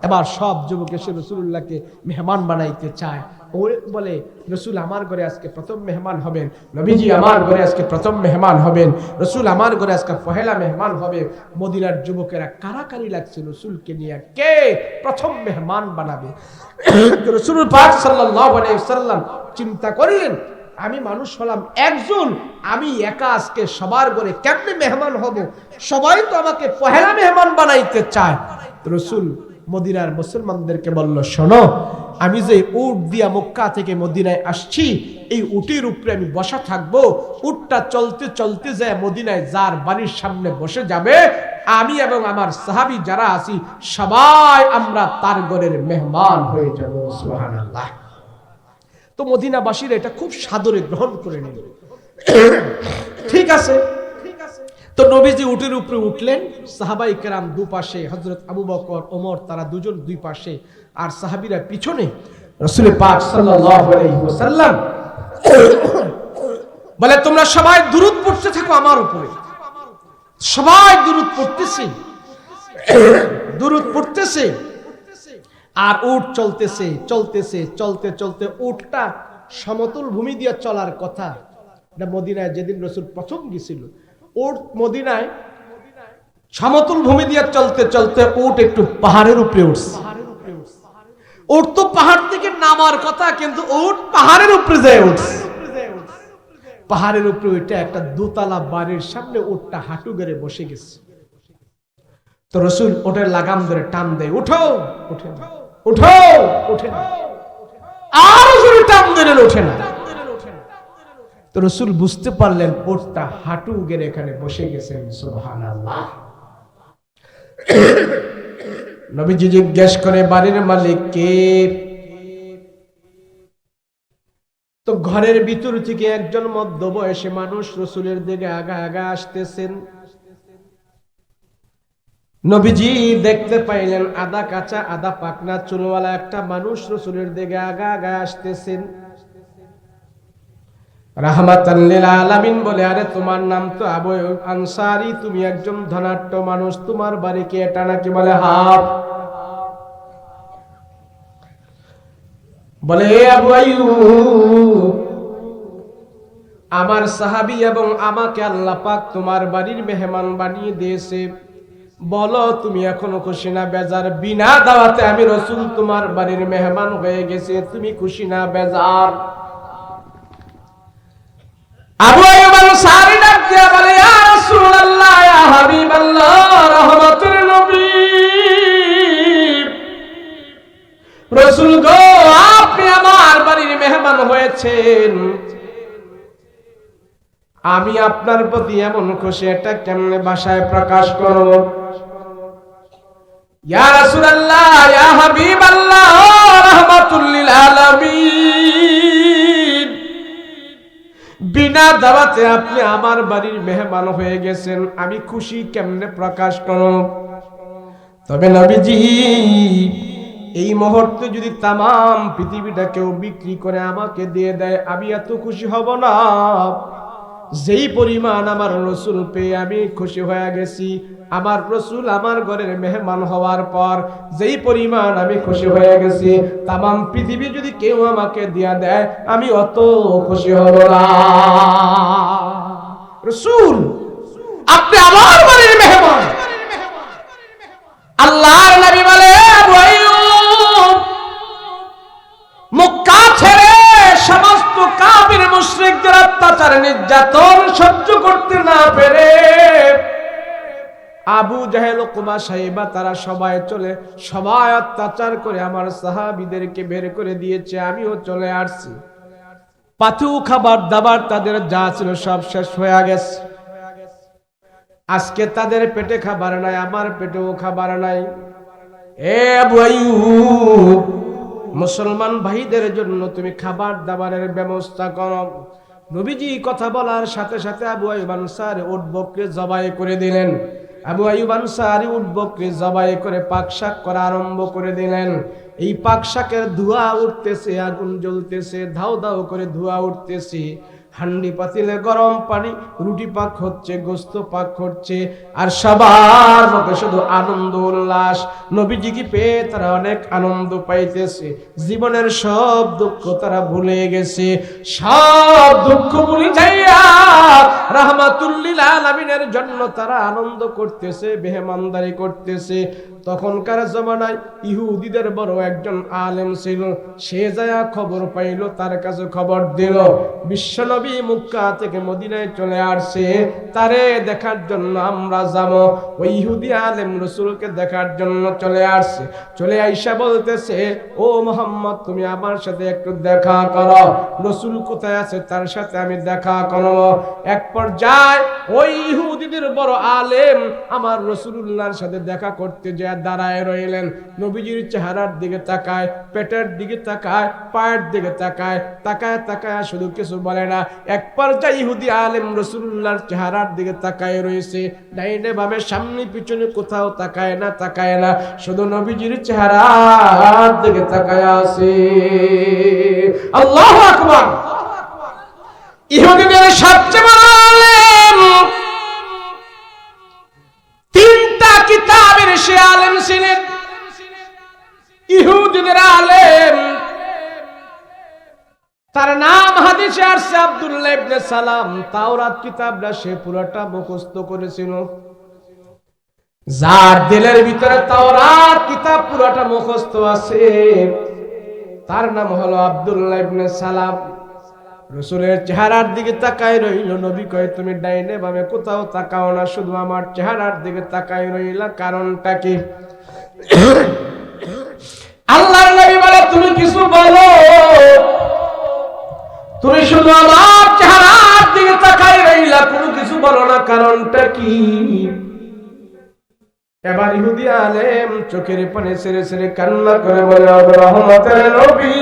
এবার সব যুবক এসে রাসূলুল্লাহকে মেহমান বানাইতে চায়, ও বলে রাসূল আমার ঘরে আজকে প্রথম মেহমান হবেন, নবীজি আমার ঘরে আজকে প্রথম মেহমান হবেন, রাসূল আমার ঘরে আজকে পহেলা মেহমান হবে। মদিনার যুবকেরা কারাকারি লাগছে রাসূলকে নিয়ে, কে প্রথম মেহমান বানাবে। রাসূল পাক সাল্লাল্লাহু আলাইহি ওয়াসাল্লাম চিন্তা করলেন, আমি মানুষ হলাম একজন, আমি একা আজকে সবার ঘরে কেমনে মেহমান হব, সবাই তো আমাকে পহেলা মেহমান বানাইতে চায়। রাসূল মদিনার মুসলমানদেরকে বলল, শোনো, আমি যে উট দিয়া মক্কা থেকে মদিনায় আসছি, এই উটের উপরে আমি বসা থাকবো, উটটা চলতে চলতে যায় মদিনায় যার বাড়ির সামনে বসে যাবে, আমি এবং আমার সাহাবী যারা আছি সবাই আমরা তার ঘরের মেহমান হয়ে যাব। সুবহানাল্লাহ। তো মদিনাবাসীরা এটা খুব সাদরে গ্রহণ করে নিল। ঠিক আছে, তো নবীজি উটের উপরে উঠলেন, সাহাবাই কেরাম দুপাশে, হযরত আবু বকর, ওমর তারা দুজন দুই পাশে, আর সাহাবীরা পিছনে। রাসূল পাক সাল্লাল্লাহু আলাইহি ওয়াসাল্লাম বলে, তোমরা সবাই দুরূদ পড়তে থাকো আমার উপরে। সবাই দুরূদ পড়তেছে, দুরূদ পড়তেছে, আর উট চলতেছে চলতেছে চলতে চলতে, উটটা সমতল ভূমি দিয়ে চলার কথা। এটা মদিনায় যেদিন রাসূল প্রথম গেছিল, উট মদিনায় সমতল ভূমি দিয়ে চলতে চলতে উট একটু পাহাড়ের উপরে উঠছে। উট তো পাহাড় থেকে নামার কথা, কিন্তু উট পাহাড়ের উপরে যায় উঠছে। পাহাড়ের উপরে ওইটা একটা দোতলা বাড়ির সামনে উটটা হাঁটু গেড়ে বসে গেছে। তো রাসূল ওটার লাগাম ধরে টান দেয়, উঠো, উঠে না, উঠো, উঠে না, আর জোরে টান ধরে ওঠে না। তো রাসূল বুঝতে পারলেন উটটা হাঁটু গেড়ে এখানে বসে গেছেন। সুবহানাল্লাহ। নবীজি জিজ্ঞেস করে, বাড়ির মালিক কে? তো ঘরের ভিতর থেকে একজন মধ্যবয়সী মানুষ রাসূলের দিকে আগা আগা আসতেছেন। নবীজি দেখতে পাইলেন আদা কাঁচা আদা পাকনা চুলওয়ালা একটা মানুষ রাসূলের দিকে আগা আগা আসতেছেন। রাহমাতাল লিল আলামিন বলে, আরে তোমার নাম তো আবু আনসারী, তুমি একজন ধনাঢ্য মানুষ, তোমার বাড়ি কি এটা নাকি? বলে হ্যাঁ। বলে হে আবু আইয়ুব, আমার সাহাবী এবং আমাকে আল্লাহ পাক তোমার বাড়ির মেহমান বানিয়ে দিয়েছে, বলো তুমি এখনো খুশি না বেজার? বিনা দাওয়াতে আমি রাসূল তোমার বাড়ির মেহমান হয়ে গেছে, তুমি খুশি না বেজার? আবু আইয়ুব আনসারী ডাক দিয়া বলে, ইয়া রাসূলুল্লাহ, ইয়া হাবিবাল্লাহ, রহমতের নবী, রাসূল গো, আপনি আমার বাড়ির মেহমান হয়েছেন, আমি আপনার প্রতি এমন খুশি, এটা কেমনে ভাষায় প্রকাশ করব? ইয়া রাসূলুল্লাহ, ইয়া হাবিবাল্লাহ, রাহমাতুল লিল আলামিন, বিনা দাওয়াতে আপনি আমার বাড়ির মেহমান হয়ে গেছেন, আমি খুশি কেমনে প্রকাশ করব? তবে নবীজি, এই মুহূর্তে যদি তামাম পৃথিবীটা কেউ বিক্রি করে আমাকে দিয়ে দেয়, আমি এত খুশি হব না যেই পরিমাণ আমার রাসূল পেয়ে আমি খুশি হয়ে গেছি। আমার রাসূল আমার ঘরের মেহমান হওয়ার পর যেই পরিমাণ আমি খুশি হয়ে গেছি, তামাম পৃথিবী যদি কেউ আমাকে দিয়া দেয় আমি অত খুশি হব না। রাসূল, আপনি আমার বাড়ির মেহমান। আল্লাহর নবী বলে, আবু আইয়ুব, মক্কা ছেড়ে সমস্ত কাফির মুশরিকদের অত্যাচার নির্যাতন সহ্য করতে না পেরে আবু জাহেল, উকবা, সাইবা তারা সবাই অত্যাচার করে আমার সাহাবীদেরকে বের করে দিয়েছে, আমিও চলে আসছি। পাথু খাবার দাবার তাদের যা ছিল সব শেষ হয়ে গেছে। আজকে তাদের পেটে খাবার নাই, আমার পেটেও খাবার নাই। এ আবু আইয়ুব, মুসলমান ভাইদের জন্য তুমি খাবার দাবারের ব্যবস্থা করো। নবীজি কথা বলার সাথে সাথে আবু আইয়ুব আনসারী উট বকরি জবাই করে দিলেন। আবু আইয়ুব আনসারী উট বকরি জবাই করে পাকশাক করা আরম্ভ করে দিলেন। এই পাকশাকের ধোঁয়া উঠতেছে, আগুন জ্বলতেছে, ধাও ধাও করে ধোঁয়া উঠতেছে। হান্ডি পাতিলে গরম পানি, রুটি পাক হচ্ছে, গোস্ত পাক হচ্ছে, আর সবার মধ্যে শুধু আনন্দ উল্লাস। নবীজিকে পেয়ে তারা অনেক আনন্দ পাইতেছে, জীবনের সব দুঃখ তারা ভুলে গেছে। সব দুঃখ ভুলে যাইয়া রাহমাতুল লিল আলামিনের জন্য তারা আনন্দ করতেছে, মেহমানদারি করতেছে। তখনকার জমানায় ইহুদিদের বড় একজন আলেম ছিল, সে যায়া খবর পাইল, তার কাছে খবর দিল বিশ্বনবী মক্কা থেকে মদিনায় চলে আসছে, তারে দেখার জন্য আমরা যাব। ওই ইহুদি আলেম রাসূলকে দেখার জন্য চলে আসছে। চলে আইসা বলতেছে, ও মুহাম্মদ, তুমি আমার সাথে একটু দেখা করো। রাসূল কোথায় আছে তার সাথে আমি দেখা করব। এক পর্যায়ে ওই ইহুদিদের বড় আলেম আমার রাসূলুল্লাহর সাথে দেখা করতে যায় দাঁড়ায় রইলেন। নবীজির চেহারার দিকে তাকায়, পেটের দিকে তাকায়, পায়ের দিকে তাকায়, তাকায় তাকায় শুধু কিছু বলে না। এক পর্যায়ে ইহুদি আলেম রাসূলুল্লাহর চেহারার দিকে তাকায় রয়েছে, ডাইনে বামে সামনে পিছনে কোথাও তাকায় না, শুধু নবীজির চেহারার দিকে তাকায় আছে। আল্লাহু আকবার। ইহুদিদের সবচেয়ে বড় আলেম, তিনটা কিতাবের সে আলেম ছিলেন। ইহুদিদের আলেম, তার নাম হাদিসে আসছে আব্দুল্লাহ ইবনে সালাম। তাওরাত কিতাবটা সে পুরোটা মুখস্থ করেছিল। যার দিলের ভিতরে তাওরাত কিতাব পুরোটা মুখস্থ আছে, তার নাম হলো আব্দুল্লাহ ইবনে সালাম। রাসূলের চেহারার দিকে তাকায় রইল। নবী কয়, তুমি ডাইনে বামে কোথাও তাকাও না, শুধু আমার চেহারার দিকে তাকায় রইলা, কারণটা কি? আল্লাহর নবী বলে, তুমি কিছু বলো, তুমি শুধু আমার চেহারার দিকে তাকায় রইলা, কোনো কিছু বলো না, কারণটা কি? এবার ইহুদি আলেম চোখের পানি ছেড়ে ছেড়ে কান্না করে বলে, রহমতের নবী,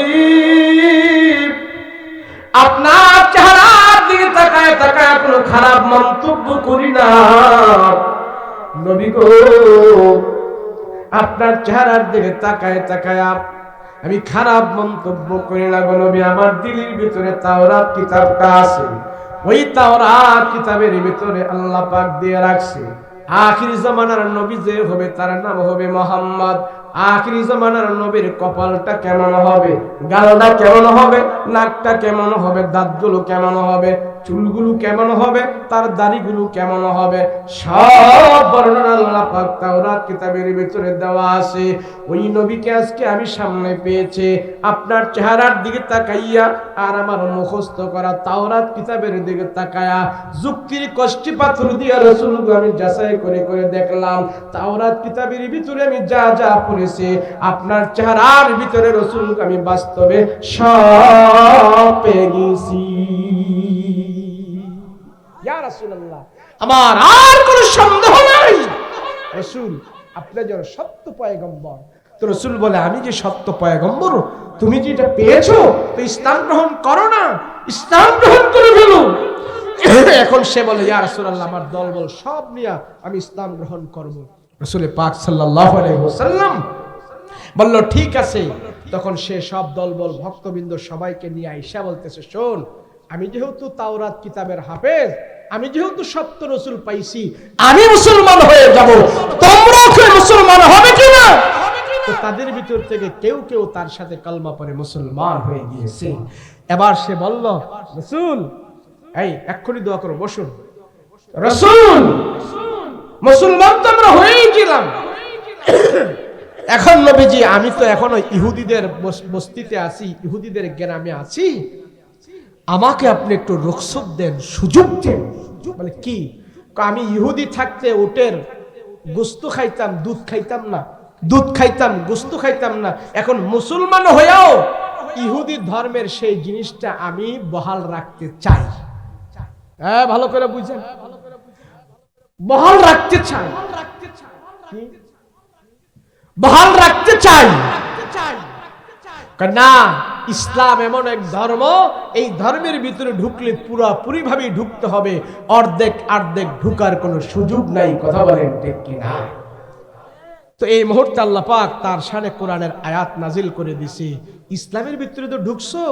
আপনার চেহারার দিকে তাকায় তাকায় কোনো খারাপ মন্তব্য করি না নবী গো। আপনার চেহারার দিকে তাকায় তাকায় আমি খারাপ মন্তব্য করি না গো নবী। আমার দিলের ভিতরে তাওরাত কিতাবটা আছে, ওই তাওরাত কিতাবের ভিতরে আল্লাহ পাক দিয়ে রাখছে, আখির জামানার নবী যে হবে তার নাম হবে মুহাম্মদ। আখিরি জামানার নবীর কপালটা কেমন হবে, গালটা কেমন হবে, নাকটা কেমন হবে, দাঁতগুলো কেমন হবে, চুলগুলো কেমন হবে, তার দাড়িগুলো কেমন হবে, সব বর্ণনা আল্লাহ পাক তাওরাত কিতাবের ভিতরে দেওয়া আছে। ওই নবীকে আজকে আমি সামনে পেয়েছি, আপনার চেহারার দিকে তাকাইয়া আর আমার মুখস্থ করা তাওরাত কিতাবের দিকে তাকায়া যুক্তির কষ্টি পাথর দিয়া রাসূলকে আমি যাচাই করে করে দেখলাম, তাওরাত কিতাবের ভিতরে আমি যা যা পড়েছি আপনার চেহারার ভিতরে রাসূলকে আমি বাস্তবে সব পেয়ে গেছি। ইয়া রাসূলুল্লাহ, আমার আর কোনো সন্দেহ নাই রাসূল আপনি যেন সত্য পয়গম্বর। তো রাসূল বলে, আমি যে সত্য পয়গম্বর, তুমি যে এটা পেয়েছো, তো ইসলাম গ্রহণ করো না, ইসলাম গ্রহণ করে ফেলো। এখন সে বলে, ইয়া রাসূলুল্লাহ, আমার দলবল সব নিয়ে আমি ইসলাম গ্রহণ করব। রাসূল পাক সাল্লাল্লাহু আলাইহি ওয়াসাল্লাম বলল, ঠিক আছে। তখন সে সব দলবল ভক্তবৃন্দ সবাইকে নিয়ে আইসা বলতেছে, শোন, আমি যেহেতু তাওরাত কিতাবের হাফেজ, আমি যেহেতু সত্য রাসূল পাইছি, আমি মুসলমান হয়ে যাব, তোমরাও কি মুসলমান হবে কিনা? তো তাদের ভিতর থেকে কেউ কেউ তার সাথে কালমা পড়ে মুসলমান হয়ে গিয়েছে। এবার সে বলল, রাসূল, এই এক্ষুনি দোয়া করো, বসুন। রাসূল, মুসলমান তো আমরা হয়েই গেলাম, এখন নবীজি আমি তো এখনো ইহুদিদের বস্তিতে আছি, ইহুদিদের গ্রামে আছি, আমাকে আপনি একটু রুখসত দেন, সুযোগ দেন। বলে, কি? আমি ইহুদি থাকতে উটের গোস্ত খাইতাম, দুধ খাইতাম না, দুধ খাইতাম, গোস্ত খাইতাম না, এখন মুসলমান হয়েও ইহুদি ধর্মের সেই জিনিসটা আমি বহাল রাখতে চাই। হ্যাঁ, ভালো করে বুঝেন, বহাল রাখতে চাই, বহাল রাখতে চাই না। ইসলাম এমন এক ধর্ম, এই ধর্মের ভিতরে ঢুকলে পুরোপুরি ভাবে ঢুকতে হবে, অর্ধেক অর্ধেক ঢুকার কোনো সুযোগ নাই। কথা বলেন ঠিক কিনা? তো এই মুহূর্তে আল্লাহ পাক তার শানে কোরআনের আয়াত নাজিল করে দিছে, ইসলামের ভিতরে তো ঢুকছো,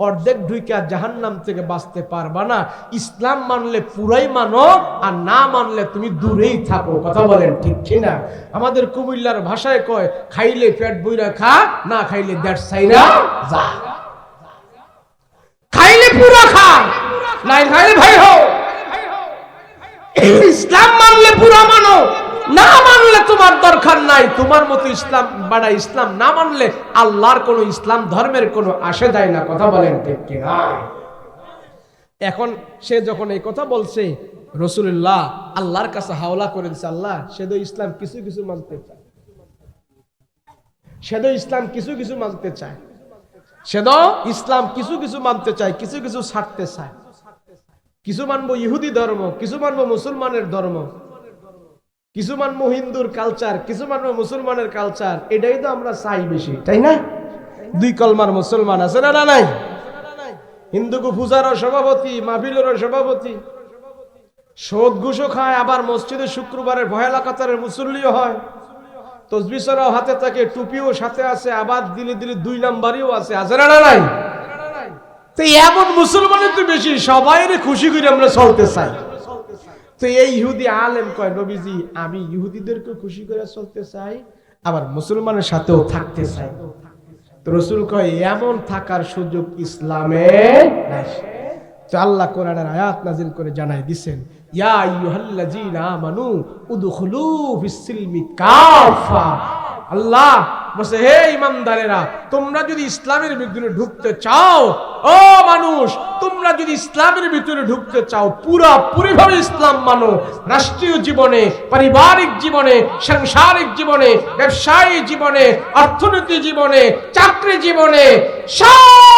অর্ধেক ঢুইকা জাহান্নাম থেকে বাঁচতে পারবা না। ইসলাম মানলে পুরাই মানো, আর না মানলে তুমি দূরেই থাকো। কথা বলেন ঠিক কিনা? আমাদের কুমিল্লার ভাষায় কয়, খাইলে পেট বইরা খা, না খাইলে দেড় সাইরা যা। খাইলে পুরা খা, নাই খাইলে ভাই হও। ইসলাম মানলে পুরা মানো, না মানলে তোমার দরকার নাই। তোমার মতো ইসলাম বাড়া ইসলাম না মানলে আল্লাহর কোন ইসলাম ধর্মের কোন আসে যায় না। কথা বলেন ঠিক কিনা? এখন সে যখন এই কথা বলছে, রাসূলুল্লাহ আল্লাহর কাছে হাওলা করে দিচ্ছে, আল্লাহ সে তো ইসলাম কিছু কিছু মানতে চায়, সে তো ইসলাম কিছু কিছু মানতে চায়, সে তো ইসলাম কিছু কিছু মানতে চায়, কিছু কিছু ছাড়তে চায়। কিছু মানবো ইহুদি ধর্ম, কিছু মানবো মুসলমানের ধর্ম, কিছু মানবো হিন্দুর কালচার, কিছু মানবো মুসলমানের কালচার। এটাই তো আমরা চাই বেশি, তাই না? দুই কলমার মুসলমান আছে না? না নাই? হিন্দুকে পূজারও সভাপতি, মাহফিলেরও সভাপতি, সুদ ঘুষও খায়, আবার মসজিদে শুক্রবারের পহেলা কাতারের মুসল্লিও হয়, তসবিহও হাতে থাকে, টুপিও সাথে আছে, আবার দিলে দিলে 2 নাম্বারিও আছে। আছে না? নাই? তো এমন মুসলমানের তো বেশি, সবাইরে খুশি করে আমরা চলতে চাই। তো এই ইহুদি আলেম কয়, নবীজি আমি ইহুদিদেরকে খুশি করে চলতে চাই, আবার মুসলমানের সাথেও থাকতে চাই। তো রাসূল কয়, এমন থাকার সুযোগ ইসলামে নাই। তো আল্লাহ কোরআনের আয়াত নাজিল করে জানাই দিবেন, ইয়া আইয়ুহাল্লাযীনা আমানু উদখুলু ফিস-সিলমি কাফা। আল্লাহ বলে, হে ঈমানদারেরা, তোমরা যদি ইসলামের ভিতরে ঢুকতে চাও, ও মানুষ, তোমরা যদি ইসলামের ভিতরে ঢুকতে চাও, পুরোপুরি ভাবে ইসলাম মানো। রাষ্ট্রীয় জীবনে, পারিবারিক জীবনে, সাংসারিক জীবনে, ব্যবসায়ী জীবনে, অর্থনীতি জীবনে, চাকরি জীবনে, সব